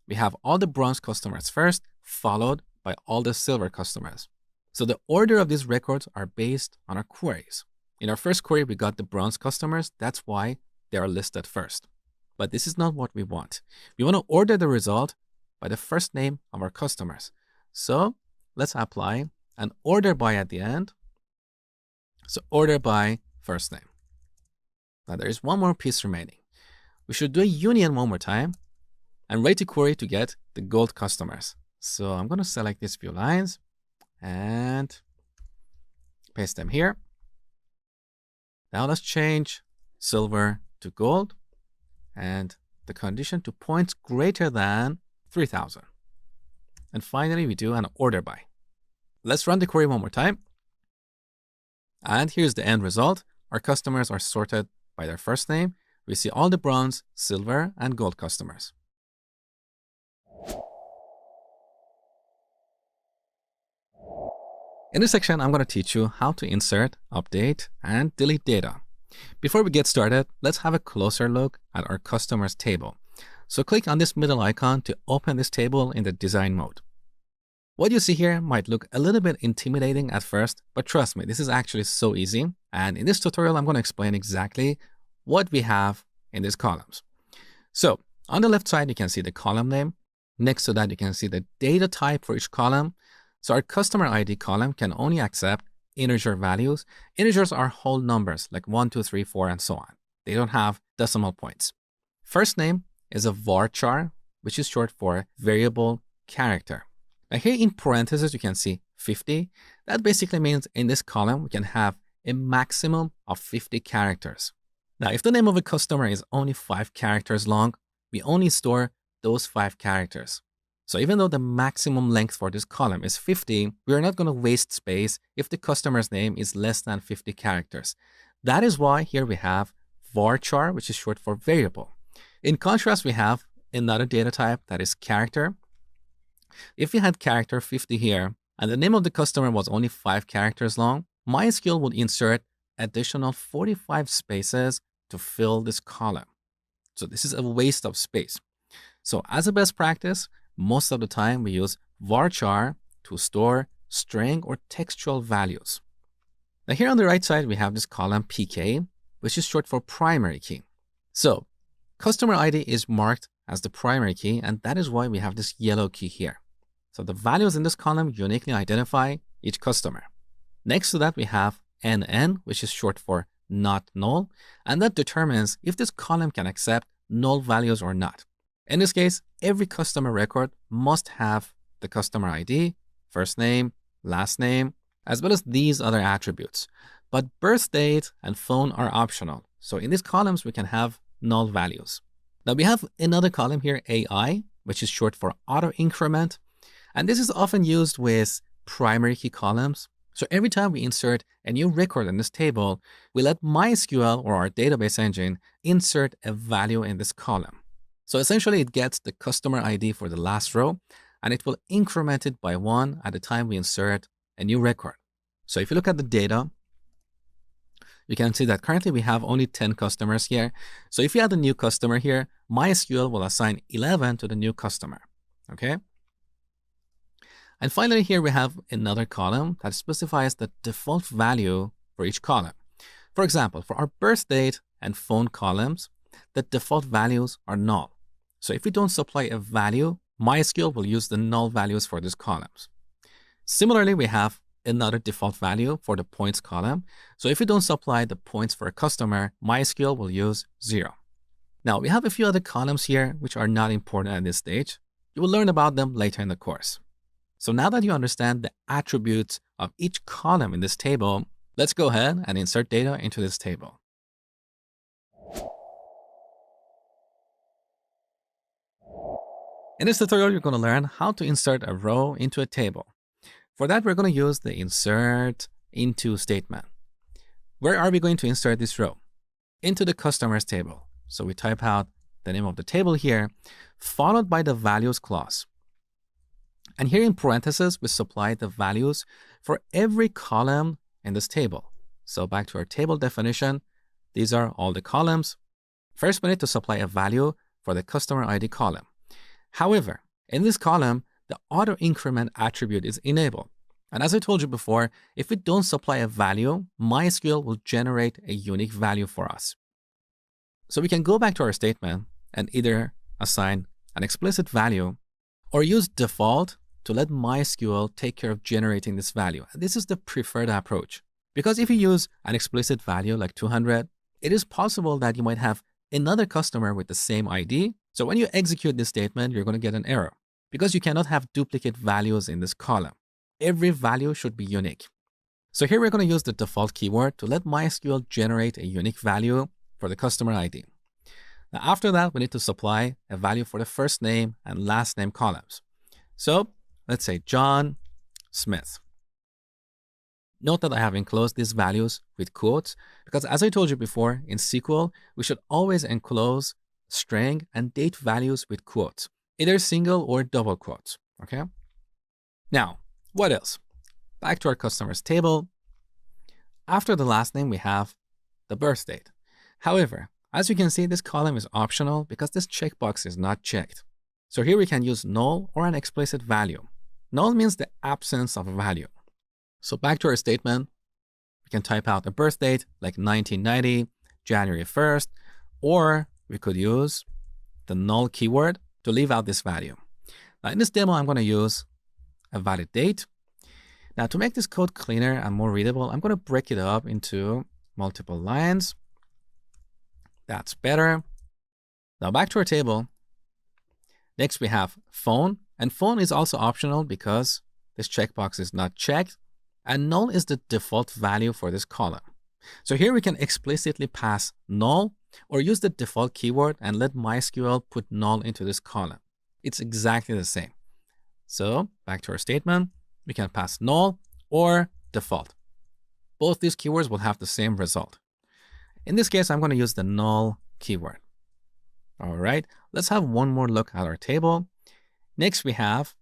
we have all the bronze customers first, followed by all the silver customers. So the order of these records are based on our queries. In our first query, we got the bronze customers. That's why they are listed first. But this is not what we want. We want to order the result by the first name of our customers. So let's apply an order by at the end. So order by first name. Now there is one more piece remaining. We should do a union one more time and write a query to get the gold customers. So I'm going to select these few lines and paste them here. Now let's change silver to gold and the condition to points greater than 3000. And finally, we do an order by. Let's run the query one more time. And here's the end result. Our customers are sorted by their first name. We see all the bronze, silver, and gold customers. In this section, I'm going to teach you how to insert, update, and delete data. Before we get started, let's have a closer look at our customers table. So click on this middle icon to open this table in the design mode. What you see here might look a little bit intimidating at first, but trust me, this is actually so easy. And in this tutorial, I'm going to explain exactly what we have in these columns. So on the left side, you can see the column name. Next to that, you can see the data type for each column. So our customer ID column can only accept integer values. Integers are whole numbers like 1, 2, 3, 4, and so on. They don't have decimal points. First name is a varchar, which is short for variable character. Now here in parentheses, you can see 50. That basically means in this column, we can have a maximum of 50 characters. Now, if the name of a customer is only 5 characters long, we only store those 5 characters. So even though the maximum length for this column is 50, we are not going to waste space if the customer's name is less than 50 characters. That is why here we have varchar, which is short for variable. In contrast, we have another data type that is character. If we had character 50 here, and the name of the customer was only 5 characters long, MySQL would insert additional 45 spaces to fill this column. So this is a waste of space. So as a best practice, most of the time we use varchar to store string or textual values. Now here on the right side, we have this column PK, which is short for primary key. So customer ID is marked as the primary key, and that is why we have this yellow key here. So the values in this column uniquely identify each customer. Next to that, we have NN, which is short for not null, and that determines if this column can accept null values or not. In this case, every customer record must have the customer ID, first name, last name, as well as these other attributes. But birth date and phone are optional. So in these columns, we can have null values. Now we have another column here, AI, which is short for auto increment. And this is often used with primary key columns. So every time we insert a new record in this table, we let MySQL or our database engine insert a value in this column. So essentially it gets the customer ID for the last row, and it will increment it by 1 at the time we insert a new record. So if you look at the data, you can see that currently we have only 10 customers here. So if you add a new customer here, MySQL will assign 11 to the new customer, okay? And finally, here we have another column that specifies the default value for each column. For example, for our birth date and phone columns, the default values are null. So if we don't supply a value MySQL will use the null values for these columns. Similarly, we have another default value for the points column. So if you don't supply the points for a customer, MySQL will use 0. Now, we have a few other columns here which are not important at this stage. You will learn about them later in the course. So now that you understand the attributes of each column in this table, let's go ahead and insert data into this table. In this tutorial, you're going to learn how to insert a row into a table. For that, we're going to use the insert into statement. Where are we going to insert this row? Into the customers table. So we type out the name of the table here, followed by the values clause. And here in parentheses, we supply the values for every column in this table. So back to our table definition, these are all the columns. First, we need to supply a value for the customer ID column. However, in this column, the auto increment attribute is enabled. And as I told you before, if we don't supply a value, MySQL will generate a unique value for us. So we can go back to our statement and either assign an explicit value or use default to let MySQL take care of generating this value. And this is the preferred approach. Because if you use an explicit value like 200, it is possible that you might have another customer with the same ID. So when you execute this statement, you're going to get an error because you cannot have duplicate values in this column. Every value should be unique. So here we're going to use the default keyword to let MySQL generate a unique value for the customer ID. Now after that, we need to supply a value for the first name and last name columns. So let's say John Smith. Note that I have enclosed these values with quotes because as I told you before, in SQL, we should always enclose string and date values with quotes, either single or double quotes, okay? Now, what else? Back to our customers table. After the last name, we have the birth date. However, as you can see, this column is optional because this checkbox is not checked. So here we can use null or an explicit value. Null means the absence of a value. So back to our statement, we can type out a birth date like 1990, January 1st, or we could use the null keyword to leave out this value. Now in this demo, I'm going to use a valid date. Now to make this code cleaner and more readable, I'm going to break it up into multiple lines. That's better. Now back to our table. Next we have phone, and phone is also optional because this checkbox is not checked, and null is the default value for this column. So here we can explicitly pass null or use the default keyword and let MySQL put null into this column. It's exactly the same. So back to our statement, we can pass null or default. Both these keywords will have the same result. In this case, I'm going to use the null keyword. All right, let's have one more look at our table. Next, we have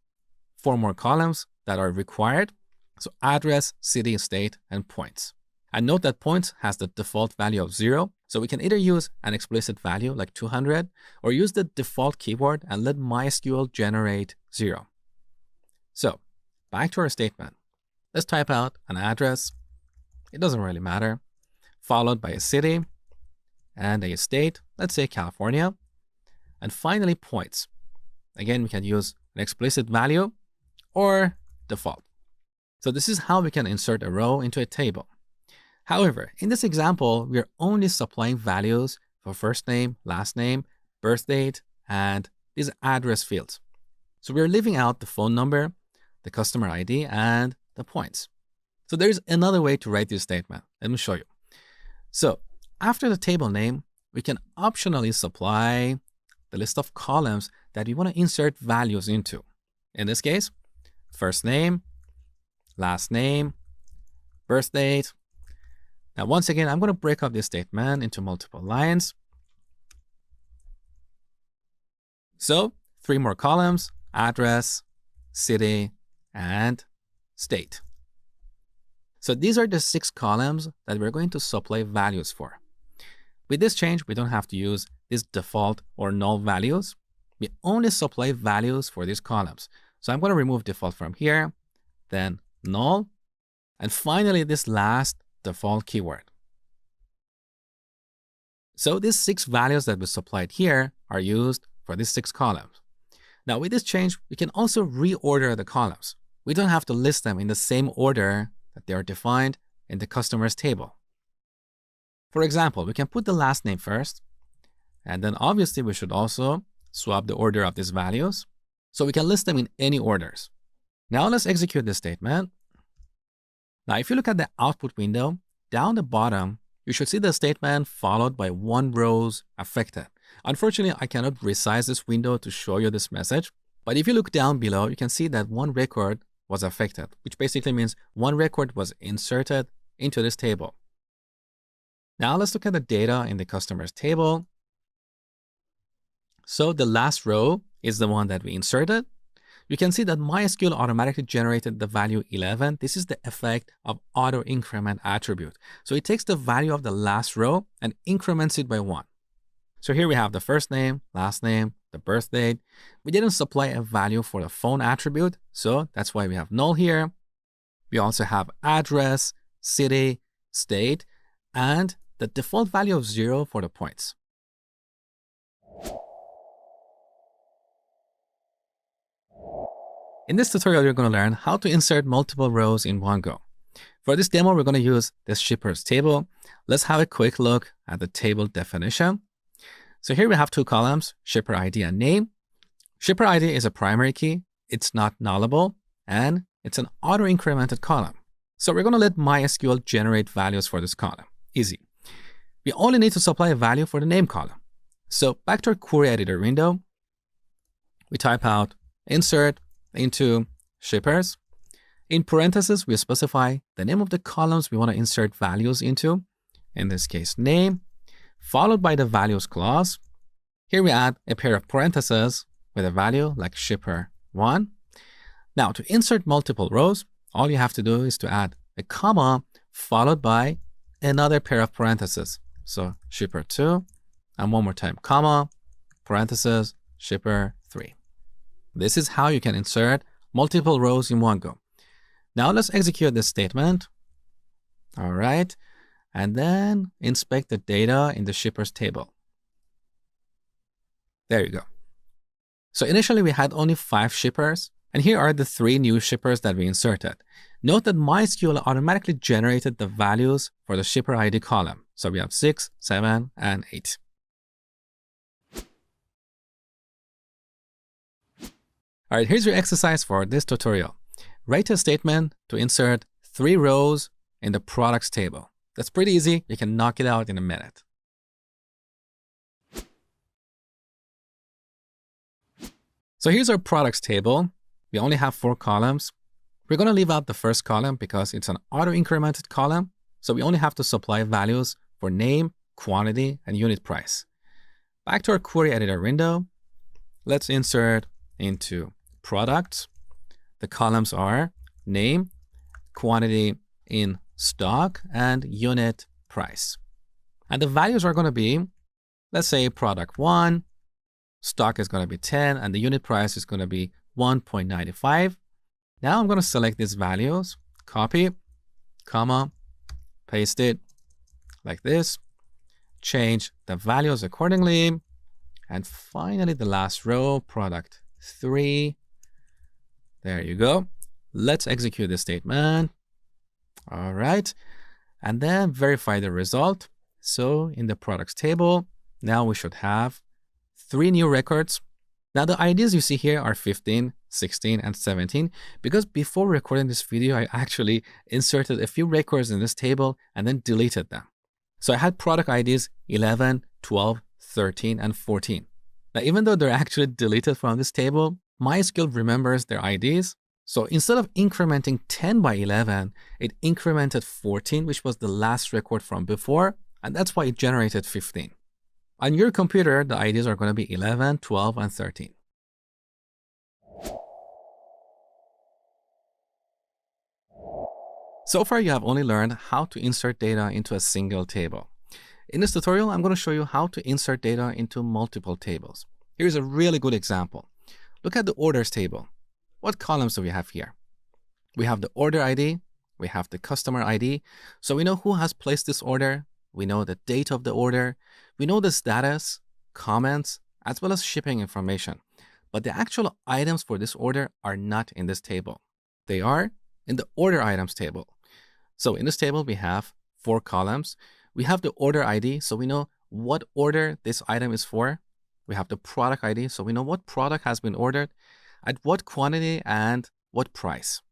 4 more columns that are required. So address, city, state, and points. And note that points has the default value of 0. So we can either use an explicit value like 200 or use the default keyword and let MySQL generate 0. So back to our statement. Let's type out an address. It doesn't really matter. Followed by a city and a state, let's say California. And finally, points. Again, we can use an explicit value or default. So this is how we can insert a row into a table. However, in this example, we are only supplying values for first name, last name, birth date, and these address fields. So we're leaving out the phone number, the customer ID, and the points. So there's another way to write this statement. Let me show you. So after the table name, we can optionally supply the list of columns that we want to insert values into. In this case, first name, last name, birth date. Now, once again, I'm going to break up this statement into multiple lines. So 3 more columns, address, city, and state. So these are the 6 columns that we're going to supply values for. With this change, we don't have to use these default or null values. We only supply values for these columns. So I'm going to remove default from here, then null, and finally this last default keyword. So these 6 values that we supplied here are used for these 6 columns. Now with this change, we can also reorder the columns. We don't have to list them in the same order that they are defined in the customers table. For example, we can put the last name first, and then obviously we should also swap the order of these values, so we can list them in any orders. Now let's execute this statement. Now if you look at the output window, down the bottom, you should see the statement followed by 1 rows affected. Unfortunately, I cannot resize this window to show you this message, but if you look down below, you can see that 1 record was affected, which basically means 1 record was inserted into this table. Now let's look at the data in the customers table. So the last row is the one that we inserted. You can see that MySQL automatically generated the value 11. This is the effect of auto increment attribute. So it takes the value of the last row and increments it by 1. So here we have the first name, last name, the birth date. We didn't supply a value for the phone attribute, so that's why we have null here. We also have address, city, state, and the default value of 0 for the points. In this tutorial, you're going to learn how to insert multiple rows in one go. For this demo, we're going to use this shippers table. Let's have a quick look at the table definition. So here we have 2 columns, shipper ID and name. Shipper ID is a primary key. It's not nullable, and it's an auto-incremented column. So we're going to let MySQL generate values for this column. Easy. We only need to supply a value for the name column. So back to our query editor window, we type out insert into shippers. In parentheses, we specify the name of the columns we want to insert values into. In this case, name, followed by the values clause. Here we add a pair of parentheses with a value like shipper1. Now to insert multiple rows, all you have to do is to add a comma followed by another pair of parentheses. So shipper2, and one more time, comma, parentheses, shipper3. This is how you can insert multiple rows in one go. Now let's execute this statement. All right. And then inspect the data in the shippers table. There you go. So initially we had only 5 shippers, and here are the 3 new shippers that we inserted. Note that MySQL automatically generated the values for the shipper ID column. So we have 6, 7, and 8. All right, here's your exercise for this tutorial. Write a statement to insert 3 rows in the products table. That's pretty easy. You can knock it out in a minute. So here's our products table. We only have 4 columns. We're going to leave out the first column because it's an auto-incremented column. So we only have to supply values for name, quantity, and unit price. Back to our query editor window. Let's insert into products. The columns are name, quantity in stock, and unit price. And the values are going to be, let's say product 1, stock is going to be 10, and the unit price is going to be 1.95. Now I'm going to select these values, copy, comma, paste it like this, change the values accordingly, and finally the last row, product 3. There you go. Let's execute the statement. All right. And then verify the result. So in the products table, now we should have 3 new records. Now the IDs you see here are 15, 16, and 17, because before recording this video, I actually inserted a few records in this table and then deleted them. So I had product IDs 11, 12, 13, and 14. Now, even though they're actually deleted from this table, MySQL remembers their IDs. So instead of incrementing 10 by 11, it incremented 14, which was the last record from before, and that's why it generated 15. On your computer, the IDs are going to be 11, 12, and 13. So far, you have only learned how to insert data into a single table. In this tutorial, I'm going to show you how to insert data into multiple tables. Here's a really good example. Look at the orders table. What columns do we have here? We have the order ID, we have the customer ID, so we know who has placed this order, we know the date of the order, we know the status, comments, as well as shipping information. but the actual items for this order are not in this table. They are in the order items table. So in this table, we have 4 columns. We have the order ID, so we know what order this item is for. We have the product ID, so we know what product has been ordered, at what quantity, and what price.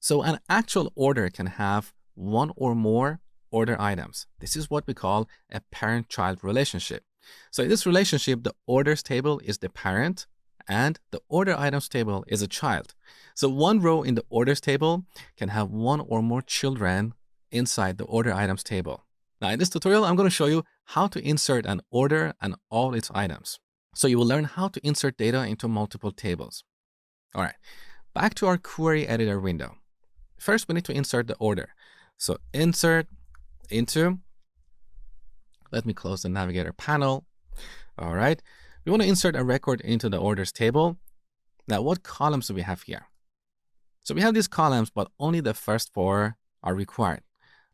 So an actual order can have one or more order items. This is what we call a parent-child relationship. So in this relationship, the orders table is the parent and the order items table is a child. So one row in the orders table can have one or more children inside the order items table. Now in this tutorial, I'm going to show you how to insert an order and all its items. So you will learn how to insert data into multiple tables. All right, back to our query editor window. First, we need to insert the order. So insert into, let me close the navigator panel. All right, we want to insert a record into the orders table. Now, what columns do we have here? So we have these columns, but only the first 4 are required.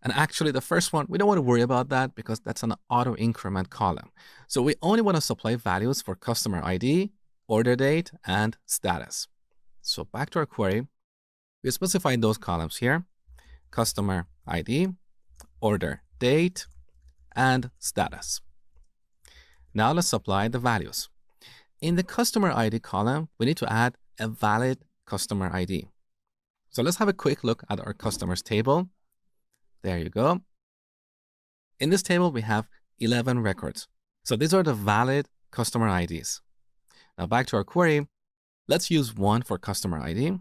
And actually the first one, we don't want to worry about that because that's an auto increment column. So we only want to supply values for customer ID, order date, and status. So back to our query, we specify those columns here: customer ID, order date, and status. Now let's supply the values. In the customer ID column, we need to add a valid customer ID. So let's have a quick look at our customers table. There you go. In this table, we have 11 records. So these are the valid customer IDs. Now back to our query, let's use 1 for customer ID,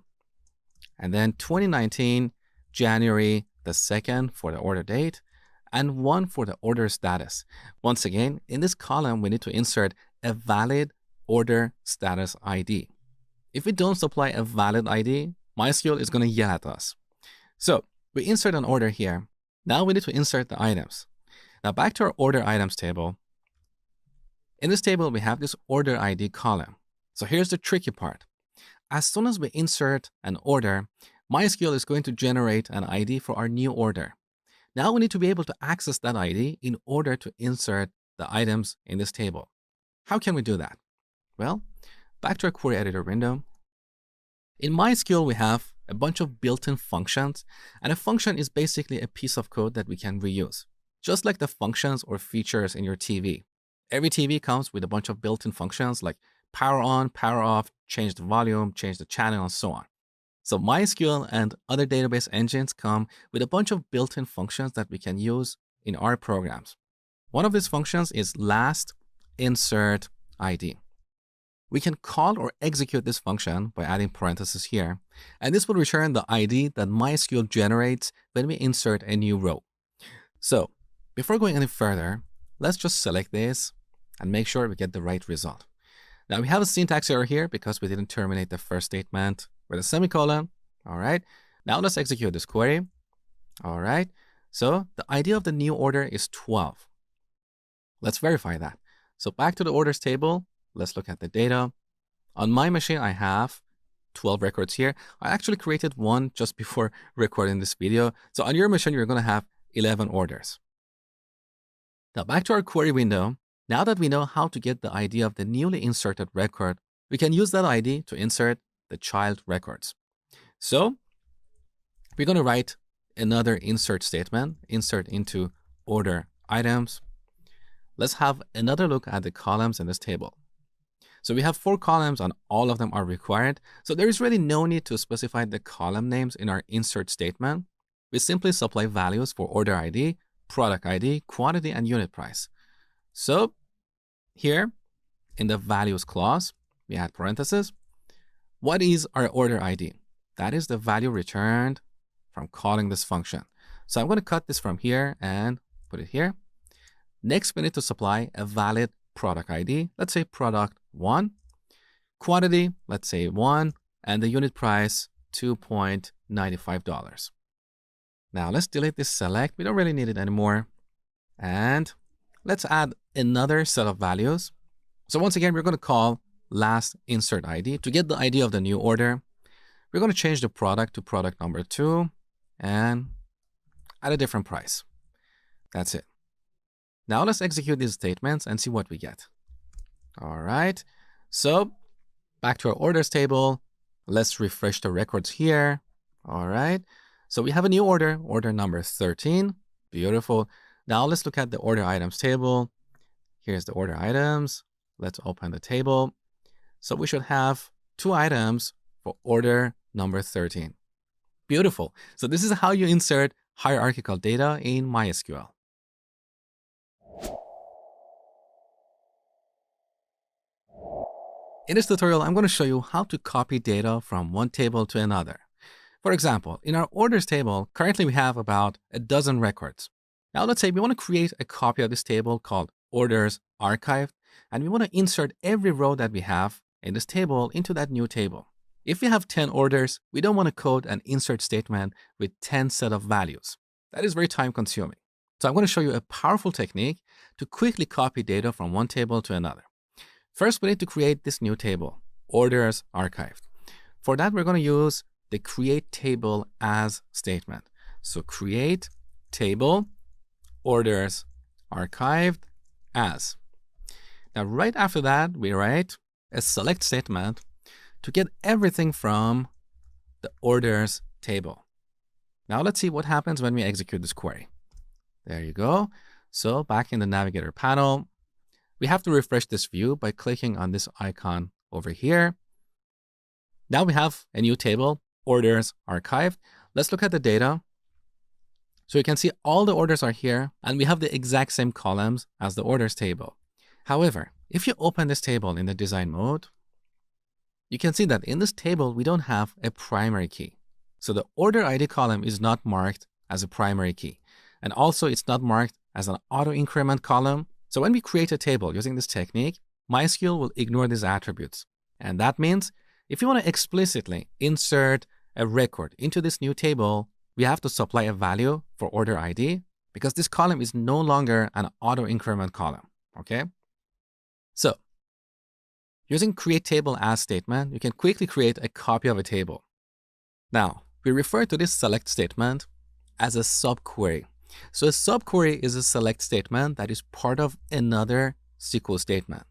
and then 2019, January the 2nd for the order date, and 1 for the order status. Once again, in this column, we need to insert a valid order status ID. If we don't supply a valid ID, MySQL is going to yell at us. So we insert an order here. Now we need to insert the items. Now back to our order items table. In this table, we have this order ID column. So here's the tricky part. As soon as we insert an order, MySQL is going to generate an ID for our new order. Now we need to be able to access that ID in order to insert the items in this table. How can we do that? Well, back to our query editor window. In MySQL, we have a bunch of built-in functions, and a function is basically a piece of code that we can reuse, just like the functions or features in your TV. Every TV comes with a bunch of built-in functions like power on, power off, change the volume, change the channel, and so on. So MySQL and other database engines come with a bunch of built-in functions that we can use in our programs. One of these functions is last insert ID. We can call or execute this function by adding parentheses here, and this will return the ID that MySQL generates when we insert a new row. So before going any further, let's just select this and make sure we get the right result. Now we have a syntax error here because we didn't terminate the first statement with a semicolon. All right, now let's execute this query. All right, so the ID of the new order is 12. Let's verify that. So back to the orders table. Let's look at the data. On my machine, I have 12 records here. I actually created one just before recording this video. So on your machine, you're going to have 11 orders. Now back to our query window. Now that we know how to get the ID of the newly inserted record, we can use that ID to insert the child records. So we're going to write another insert statement, insert into order items. Let's have another look at the columns in this table. So we have 4 columns and all of them are required. So there is really no need to specify the column names in our insert statement. We simply supply values for order ID, product ID, quantity, and unit price. So here in the values clause, we add parentheses. What is our order ID? That is the value returned from calling this function. So I'm going to cut this from here and put it here. Next, we need to supply a valid product ID. Let's say product 1. Quantity, let's say 1. And the unit price, $2.95. Now let's delete this select. We don't really need it anymore. And let's add another set of values. So once again, we're going to call last insert ID to get the ID of the new order. We're going to change the product to product number 2 and add a different price. That's it. Now let's execute these statements and see what we get. All right. So Back to our orders table. Let's refresh the records here. All right. So we have a new order, order number 13. Beautiful. Now let's look at the order items table. Here's the order items. Let's open the table. So we should have 2 items for order number 13. Beautiful. So this is how you insert hierarchical data in MySQL. In this tutorial, I'm going to show you how to copy data from one table to another. For example, in our orders table, currently we have about a dozen records. Now let's say we want to create a copy of this table called orders archived, and we want to insert every row that we have in this table into that new table. If we have 10 orders, we don't want to code an insert statement with 10 set of values. That is very time consuming. So I'm going to show you a powerful technique to quickly copy data from one table to another. First, we need to create this new table, orders archived. For that, we're going to use the create table as statement. So create table orders archived as. Now, right after that, we write a select statement to get everything from the orders table. Now, let's see what happens when we execute this query. There you go. So back in the navigator panel, we have to refresh this view by clicking on this icon over here. Now we have a new table, orders archived. Let's look at the data. So you can see all the orders are here, and we have the exact same columns as the orders table. However, if you open this table in the design mode, you can see that in this table, we don't have a primary key. So the order ID column is not marked as a primary key. And also it's not marked as an auto increment column. So when we create a table using this technique, MySQL will ignore these attributes. And that means if you want to explicitly insert a record into this new table, we have to supply a value for order ID because this column is no longer an auto increment column. Okay. So using create table as statement, you can quickly create a copy of a table. Now we refer to this select statement as a subquery. So a subquery is a select statement that is part of another SQL statement.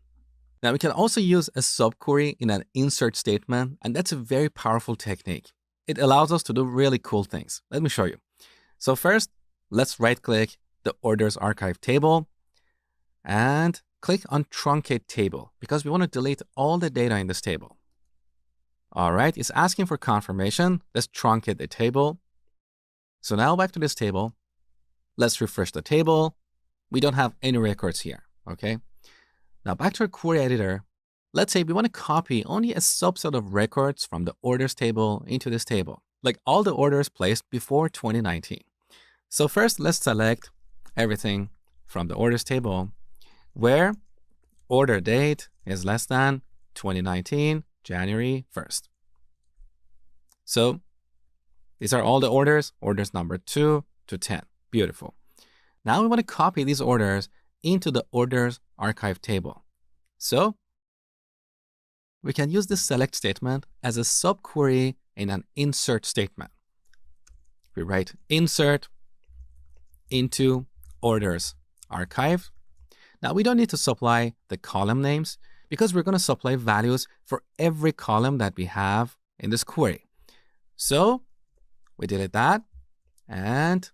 Now we can also use a subquery in an insert statement, and that's a very powerful technique. It allows us to do really cool things. Let me show you. So first, let's right-click the orders archive table and click on truncate table because we want to delete all the data in this table. All right, it's asking for confirmation. Let's truncate the table. So now back to this table. Let's refresh the table. We don't have any records here, okay? Now back to our query editor. Let's say we want to copy only a subset of records from the orders table into this table, like all the orders placed before 2019. So first, let's select everything from the orders table where order date is less than 2019, January 1st. So these are all the orders number 2 to 10. Beautiful. Now we want to copy these orders into the orders archive table. So we can use this select statement as a subquery in an insert statement. We write insert into orders archive. Now we don't need to supply the column names because we're going to supply values for every column that we have in this query. So we did that, and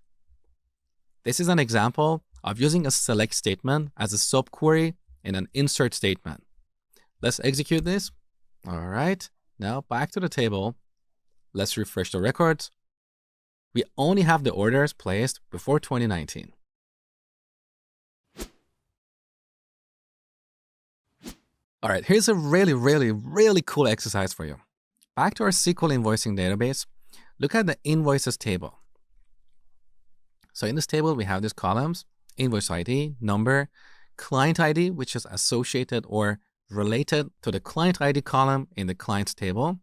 this is an example of using a select statement as a subquery in an insert statement. Let's execute this. All right. Now back to the table. Let's refresh the records. We only have the orders placed before 2019. All right, here's a really cool exercise for you. Back to our SQL invoicing database, look at the invoices table. So in this table, we have these columns, invoice ID, number, client ID, which is associated or related to the client ID column in the clients table,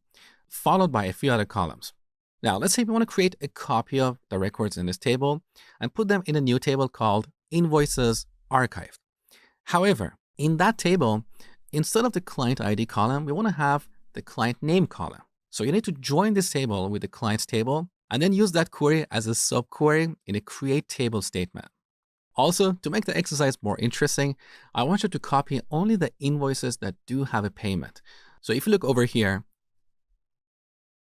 followed by a few other columns. Now, let's say we want to create a copy of the records in this table and put them in a new table called invoices archived. However, in that table, instead of the client ID column, we want to have the client name column. So you need to join this table with the clients table and then use that query as a subquery in a create table statement. Also, to make the exercise more interesting, I want you to copy only the invoices that do have a payment. So if you look over here,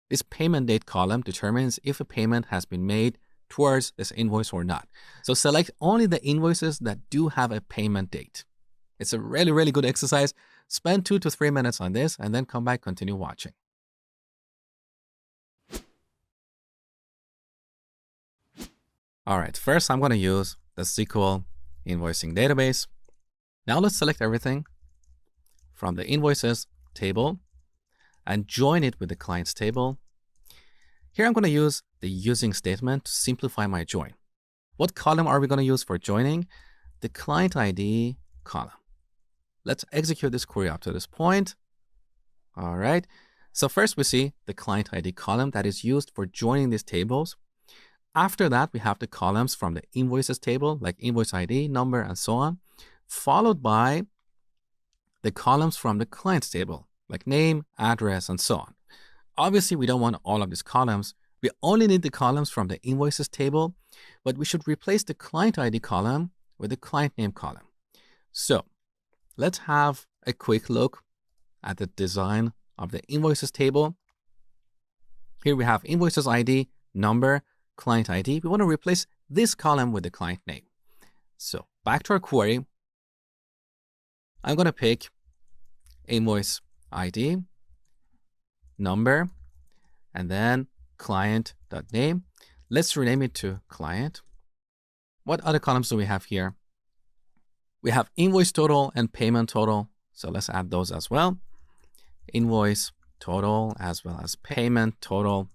this payment date column determines if a payment has been made towards this invoice or not. So select only the invoices that do have a payment date. It's a really, really good exercise. Spend 2 to 3 minutes on this and then come back, continue watching. All right, first I'm going to use the SQL invoicing database. Now let's select everything from the invoices table and join it with the clients table. Here I'm going to use the using statement to simplify my join. What column are we going to use for joining? The client ID column. Let's execute this query up to this point. All right. So first we see the client ID column that is used for joining these tables. After that, we have the columns from the invoices table, like invoice ID, number, and so on, followed by the columns from the clients table, like name, address, and so on. Obviously, we don't want all of these columns. We only need the columns from the invoices table, but we should replace the client ID column with the client name column. So let's have a quick look at the design of the invoices table. Here we have invoices ID, number, client ID. We want to replace this column with the client name. So back to our query. I'm going to pick invoice ID, number, and then client.name. Let's rename it to client. What other columns do we have here? We have invoice total and payment total. So let's add those as well. Invoice total as well as payment total.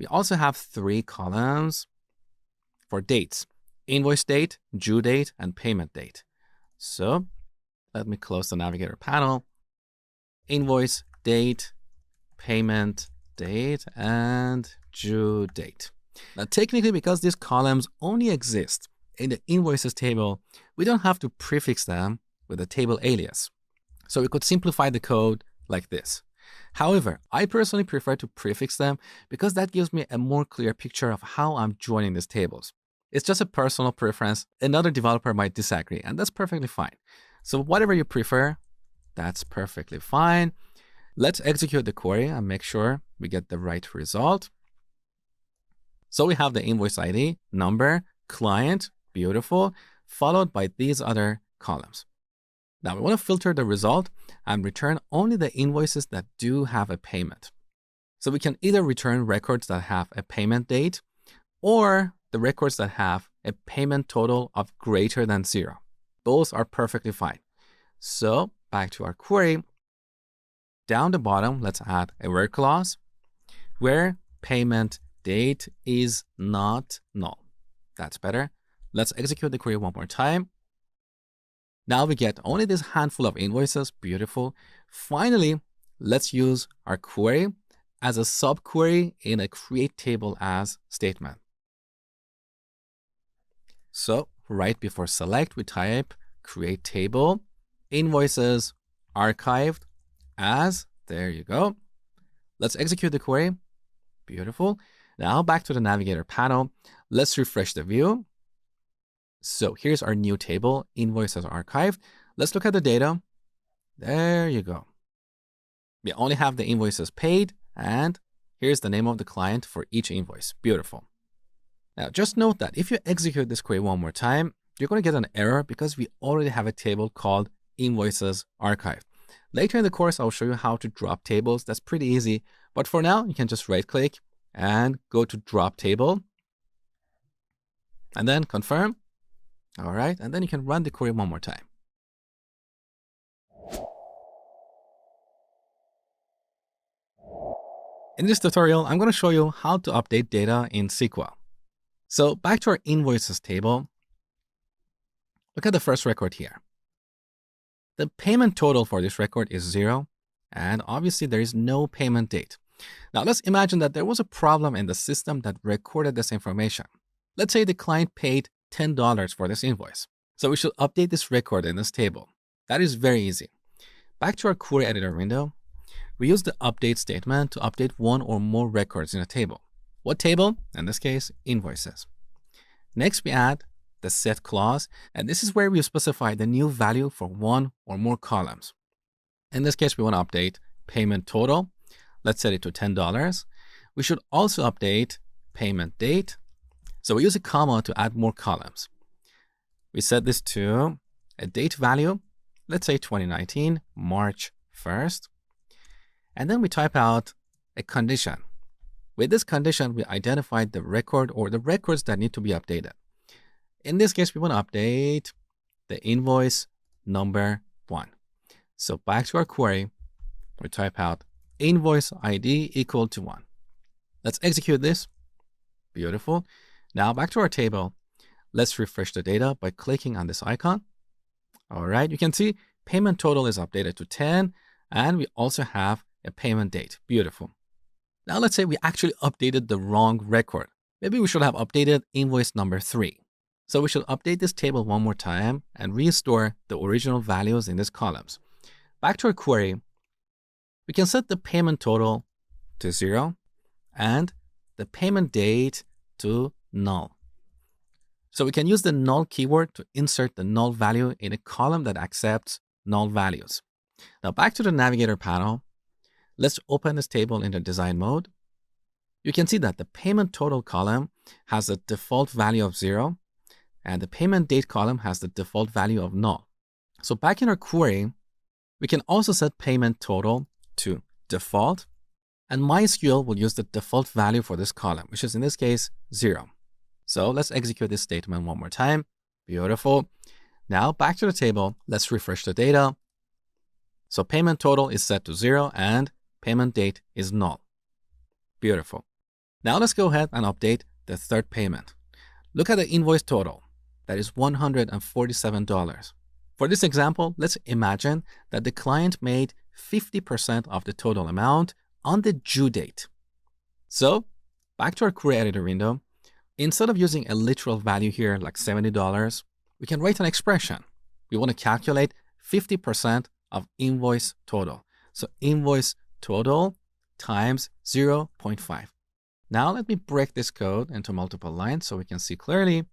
We also have 3 columns for dates: invoice date, due date, and payment date. So let me close the navigator panel. Invoice date, payment date, and due date. Now, technically, because these columns only exist in the invoices table, we don't have to prefix them with a table alias. So we could simplify the code like this. However, I personally prefer to prefix them because that gives me a more clear picture of how I'm joining these tables. It's just a personal preference. Another developer might disagree, and that's perfectly fine. So whatever you prefer, that's perfectly fine. Let's execute the query and make sure we get the right result. So we have the invoice ID, number, client, beautiful, followed by these other columns. Now we want to filter the result and return only the invoices that do have a payment. So we can either return records that have a payment date or the records that have a payment total of greater than 0. Those are perfectly fine. So back to our query. Down the bottom, let's add a where clause where payment date is not null. That's better. Let's execute the query one more time. Now we get only this handful of invoices. Beautiful. Finally, let's use our query as a subquery in a create table as statement. So right before select, we type create table, invoices archived as, there you go. Let's execute the query. Beautiful. Now back to the navigator panel. Let's refresh the view. So here's our new table, invoices archived. Let's look at the data. There you go. We only have the invoices paid, and here's the name of the client for each invoice. Beautiful. Now just note that if you execute this query one more time, you're going to get an error because we already have a table called invoices archived. Later in the course, I'll show you how to drop tables. That's pretty easy. But for now, you can just right click and go to drop table and then confirm. All right, and then you can run the query one more time. In this tutorial, I'm going to show you how to update data in SQL. So back to our invoices table. Look at the first record here. The payment total for this record is 0, and obviously there is no payment date. Now let's imagine that there was a problem in the system that recorded this information. Let's say the client paid $10 for this invoice. So we should update this record in this table. That is very easy. Back to our query editor window, we use the update statement to update one or more records in a table. What table? In this case, invoices. Next, we add the set clause, and this is where we specify the new value for one or more columns. In this case, we want to update payment total. Let's set it to $10. We should also update payment date. So we use a comma to add more columns. We set this to a date value, let's say 2019, March 1st. And then we type out a condition. With this condition, we identified the record or the records that need to be updated. In this case, we want to update the invoice number 1. So back to our query, we type out invoice ID equal to 1. Let's execute this. Beautiful. Now back to our table. Let's refresh the data by clicking on this icon. All right, you can see payment total is updated to 10, and we also have a payment date. Beautiful. Now let's say we actually updated the wrong record. Maybe we should have updated invoice number 3. So we should update this table one more time and restore the original values in these columns. Back to our query, we can set the payment total to 0 and the payment date to null. So we can use the null keyword to insert the null value in a column that accepts null values. Now back to the navigator panel, let's open this table in the design mode. You can see that the payment total column has a default value of 0 and the payment date column has the default value of null. So back in our query, we can also set payment total to default, and MySQL will use the default value for this column, which is in this case 0. So let's execute this statement one more time. Beautiful. Now back to the table, let's refresh the data. So payment total is set to 0 and payment date is null. Beautiful. Now let's go ahead and update the third payment. Look at the invoice total. That is $147. For this example, let's imagine that the client made 50% of the total amount on the due date. So back to our query editor window, instead of using a literal value here like $70, we can write an expression. We want to calculate 50% of invoice total. So invoice total times 0.5. Now let me break this code into multiple lines so we can see clearly.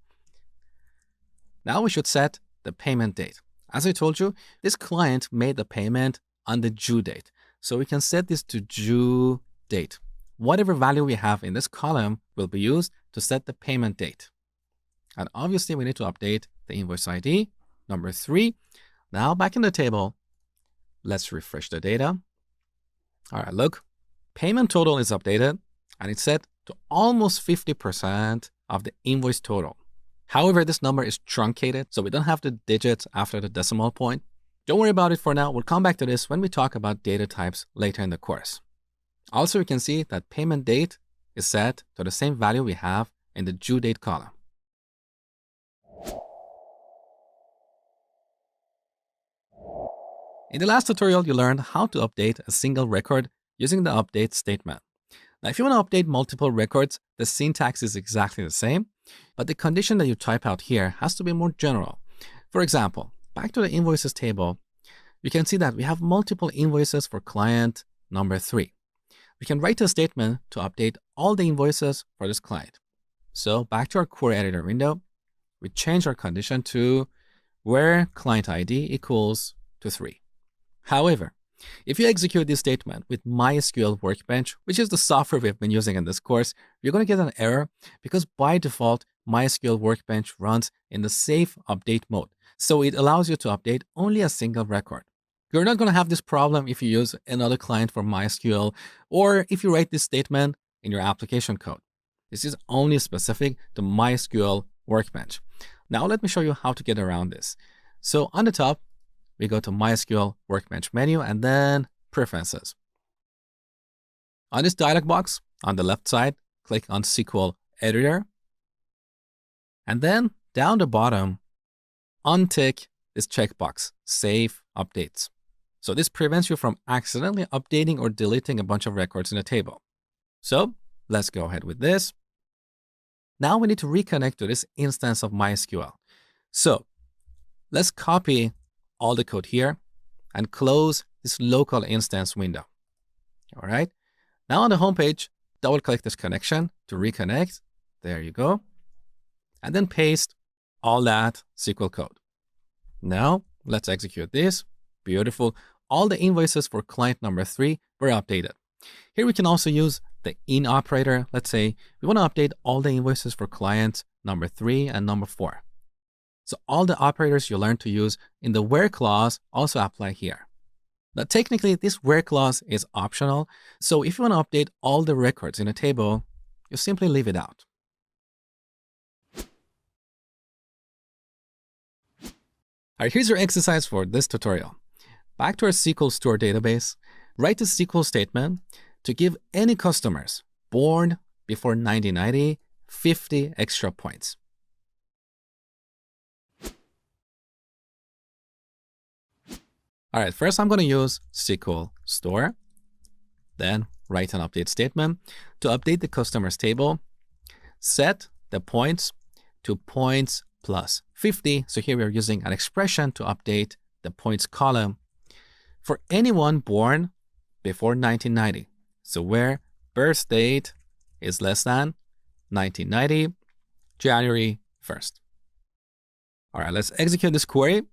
Now we should set the payment date. As I told you, this client made the payment on the due date. So we can set this to due date. Whatever value we have in this column will be used to set the payment date. And obviously we need to update the invoice ID, number 3. Now back in the table, let's refresh the data. All right, look, payment total is updated and it's set to almost 50% of the invoice total. However, this number is truncated, so we don't have the digits after the decimal point. Don't worry about it for now. We'll come back to this when we talk about data types later in the course. Also, you can see that payment date is set to the same value we have in the due date column. In the last tutorial, you learned how to update a single record using the update statement. Now, if you want to update multiple records, the syntax is exactly the same, but the condition that you type out here has to be more general. For example, back to the invoices table, you can see that we have multiple invoices for client number 3. We can write a statement to update all the invoices for this client. So back to our query editor window, we change our condition to where client ID equals to 3. However, if you execute this statement with MySQL Workbench, which is the software we've been using in this course, you're going to get an error because by default, MySQL Workbench runs in the safe update mode. So it allows you to update only a single record. You're not going to have this problem if you use another client for MySQL or if you write this statement in your application code. This is only specific to MySQL Workbench. Now let me show you how to get around this. So on the top, we go to MySQL Workbench menu and then Preferences. On this dialog box, on the left side, click on SQL Editor. And then down the bottom, untick this checkbox, Save Updates. So this prevents you from accidentally updating or deleting a bunch of records in a table. So let's go ahead with this. Now we need to reconnect to this instance of MySQL. So let's copy all the code here and close this local instance window. All right. Now on the home page, double click this connection to reconnect. There you go. And then paste all that SQL code. Now let's execute this. Beautiful. all the invoices for client number 3 were updated. Here we can also use the in operator. Let's say we want to update all the invoices for clients number 3 and number 4. So all the operators you learned to use in the where clause also apply here. Now, technically, this where clause is optional. So if you want to update all the records in a table, you simply leave it out. All right, here's your exercise for this tutorial. Back to our SQL Store database, write a SQL statement to give any customers born before 1990 50 extra points. All right, first I'm going to use SQL Store, then write an update statement to update the customers table, set the points to points plus 50. So here we are using an expression to update the points column for anyone born before 1990. So where birth date is less than 1990, January 1st. All right, let's execute this query.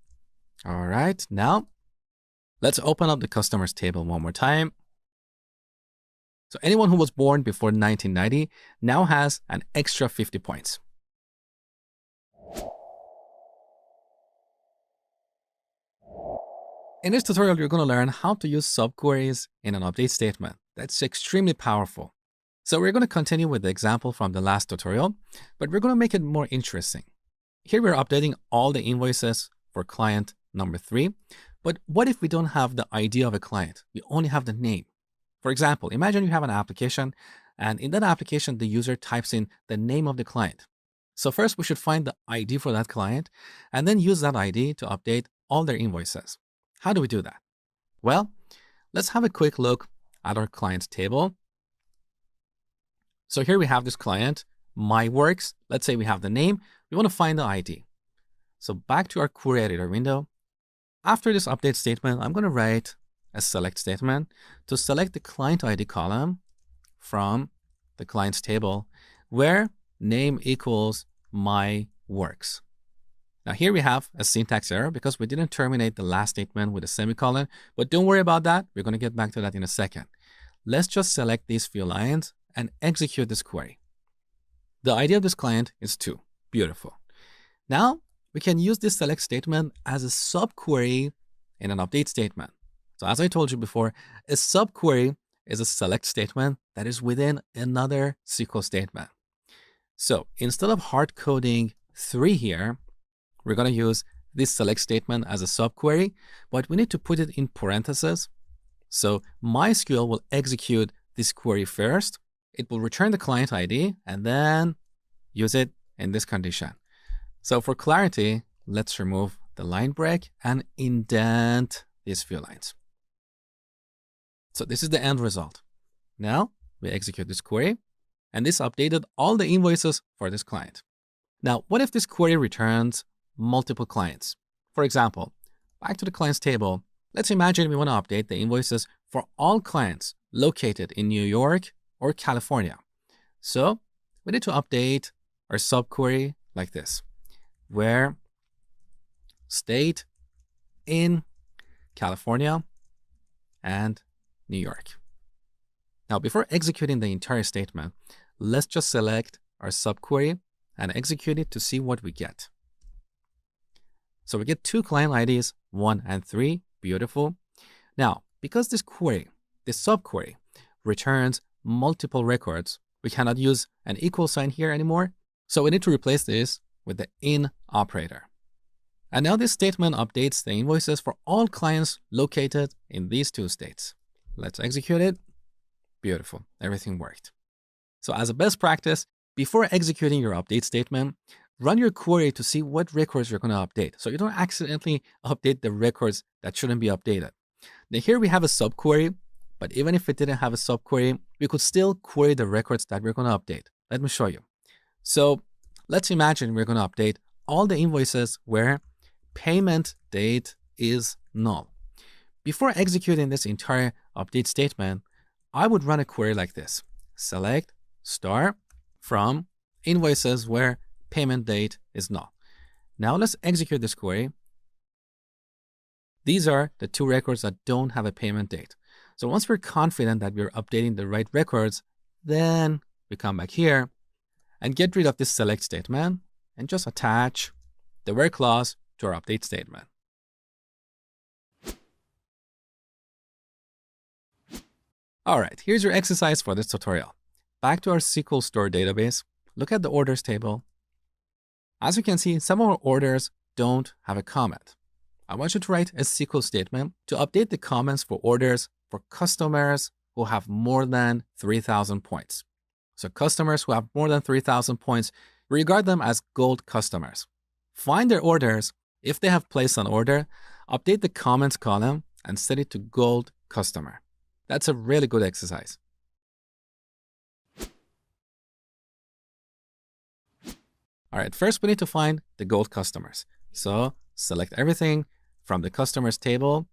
All right, now let's open up the customers table one more time. So anyone who was born before 1990 now has an extra 50 points. In this tutorial, you're going to learn how to use subqueries in an update statement. That's extremely powerful. So we're going to continue with the example from the last tutorial, but we're going to make it more interesting. Here we're updating all the invoices for client number 3. But what if we don't have the ID of a client? We only have the name. For example, imagine you have an application, and in that application, the user types in the name of the client. So first, we should find the ID for that client, and then use that ID to update all their invoices. How do we do that? Well, let's have a quick look at our clients table. So here we have this client, MyWorks. Let's say we have the name. We want to find the ID. So back to our query editor window. After this update statement, I'm going to write a select statement to select the client ID column from the clients table where name equals MyWorks. Now here we have a syntax error because we didn't terminate the last statement with a semicolon, but don't worry about that. We're going to get back to that in a second. Let's just select these few lines and execute this query. The ID of this client is 2. Beautiful. Now we can use this select statement as a subquery in an update statement. So as I told you before, a subquery is a select statement that is within another SQL statement. So instead of hard coding 3 here, we're going to use this select statement as a subquery, but we need to put it in parentheses. So MySQL will execute this query first. It will return the client ID and then use it in this condition. So for clarity, let's remove the line break and indent these few lines. So this is the end result. Now we execute this query, and this updated all the invoices for this client. Now, what if this query returns multiple clients? For example, back to the clients table, let's imagine we want to update the invoices for all clients located in New York or California. So we need to update our subquery like this, where state in California and New York. Now, before executing the entire statement, let's just select our subquery and execute it to see what we get. So we get 2 client IDs, 1 and 3. Beautiful. Now, because this query, this subquery, returns multiple records, we cannot use an equal sign here anymore. So we need to replace this with the in operator. And now this statement updates the invoices for all clients located in these 2 states. Let's execute it. Beautiful. Everything worked. So as a best practice, before executing your update statement, run your query to see what records you're going to update, so you don't accidentally update the records that shouldn't be updated. Now here we have a subquery, but even if it didn't have a subquery, we could still query the records that we're going to update. Let me show you. So let's imagine we're going to update all the invoices where payment date is null. Before executing this entire update statement, I would run a query like this. Select star from invoices where payment date is null. Now let's execute this query. These are the two records that don't have a payment date. So once we're confident that we're updating the right records, then we come back here and get rid of this select statement and just attach the where clause to our update statement. All right, here's your exercise for this tutorial. Back to our SQL Store database, look at the orders table. As you can see, some of our orders don't have a comment. I want you to write a SQL statement to update the comments for orders for customers who have more than 3,000 points. So customers who have more than 3,000 points, we regard them as gold customers. Find their orders. If they have placed an order, update the comments column and set it to gold customer. That's a really good exercise. All right, first we need to find the gold customers. So select everything from the customers table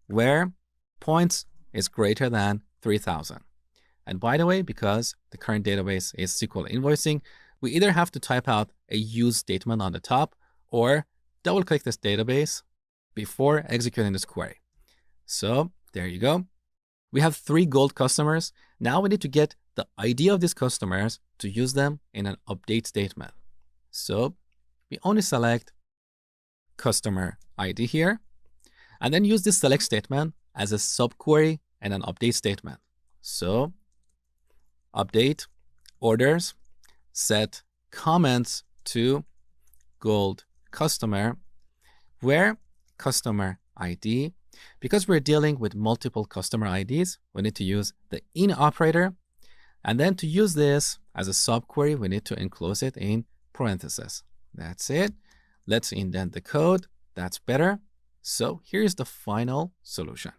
where points is greater than 3,000. And by the way, because the current database is SQL invoicing, we either have to type out a use statement on the top or double click this database before executing this query. So there you go. We have 3 gold customers. Now we need to get the ID of these customers to use them in an update statement. So we only select customer ID here, and then use this select statement as a subquery and an update statement. So update orders, set comments to gold customer, where customer ID, because we're dealing with multiple customer IDs, we need to use the in operator. And then to use this as a subquery, we need to enclose it in parentheses. That's it. Let's indent the code. That's better. So here's the final solution.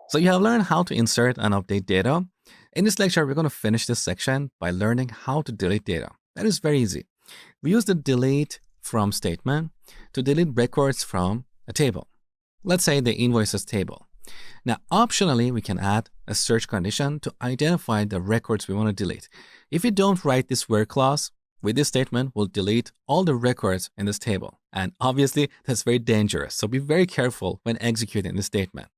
So you have learned how to insert and update data. In this lecture, we're going to finish this section by learning how to delete data. That is very easy. We use the delete from statement to delete records from a table. Let's say the invoices table. Now, optionally, we can add a search condition to identify the records we want to delete. If you don't write this where clause, with this statement, we'll delete all the records in this table. And obviously, that's very dangerous. So be very careful when executing this statement.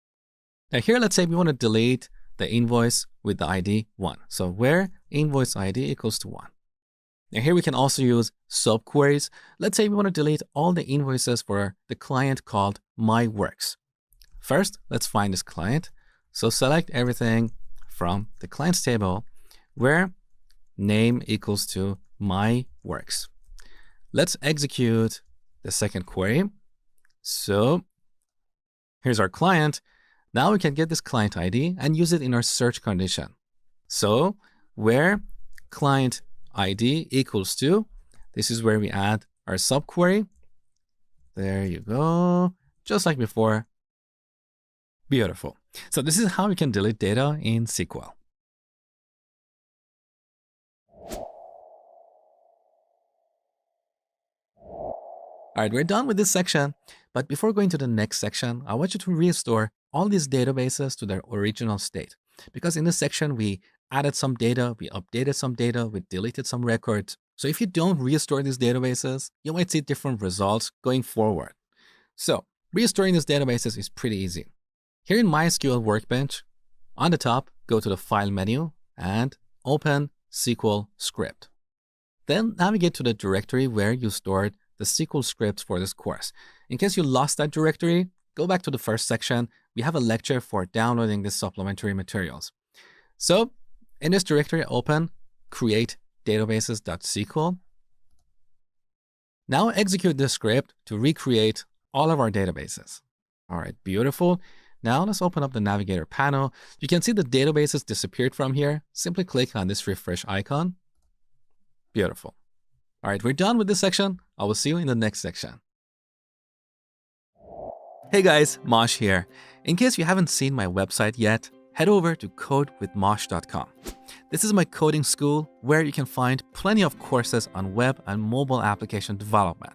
Now here, let's say we want to delete the invoice with the ID 1. So where invoice ID equals to 1. Now here we can also use subqueries. Let's say we want to delete all the invoices for the client called MyWorks. First, let's find this client. So select everything from the clients table where name equals to MyWorks. Let's execute the second query. So here's our client. Now we can get this client ID and use it in our search condition. So where client ID equals to, this is where we add our subquery. There you go. Just like before. Beautiful. So this is how we can delete data in SQL. All right, we're done with this section. But before going to the next section, I want you to restore all these databases to their original state. Because in this section, we added some data, we updated some data, we deleted some records. So if you don't restore these databases, you might see different results going forward. So restoring these databases is pretty easy. Here in MySQL Workbench, on the top, go to the File menu and open SQL script. Then navigate to the directory where you stored the SQL scripts for this course. In case you lost that directory, go back to the first section. We have a lecture for downloading these supplementary materials. So in this directory, open create databases.sql. Now execute this script to recreate all of our databases. All right, beautiful. Now let's open up the navigator panel. You can see the databases disappeared from here. Simply click on this refresh icon. Beautiful. All right, we're done with this section. I will see you in the next section. Hey guys, Mosh here. In case you haven't seen my website yet, head over to codewithmosh.com. This is my coding school where you can find plenty of courses on web and mobile application development.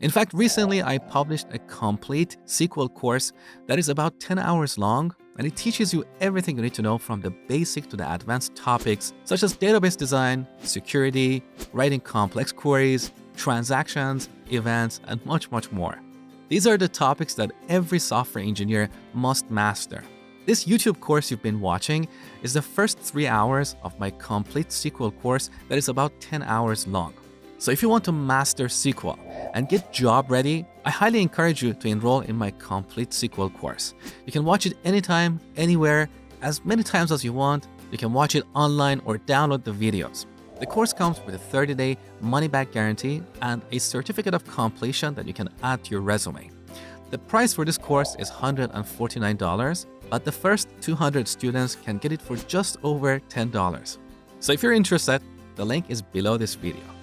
In fact, recently I published a complete SQL course that is about 10 hours long and it teaches you everything you need to know from the basic to the advanced topics such as database design, security, writing complex queries, transactions, events, and much, much more. These are the topics that every software engineer must master. This YouTube course you've been watching is the first 3 hours of my complete SQL course that is about 10 hours long. So if you want to master SQL and get job ready, I highly encourage you to enroll in my complete SQL course. You can watch it anytime, anywhere, as many times as you want. You can watch it online or download the videos. The course comes with a 30-day money-back guarantee and a certificate of completion that you can add to your resume. The price for this course is $149, but the first 200 students can get it for just over $10. So if you're interested, the link is below this video.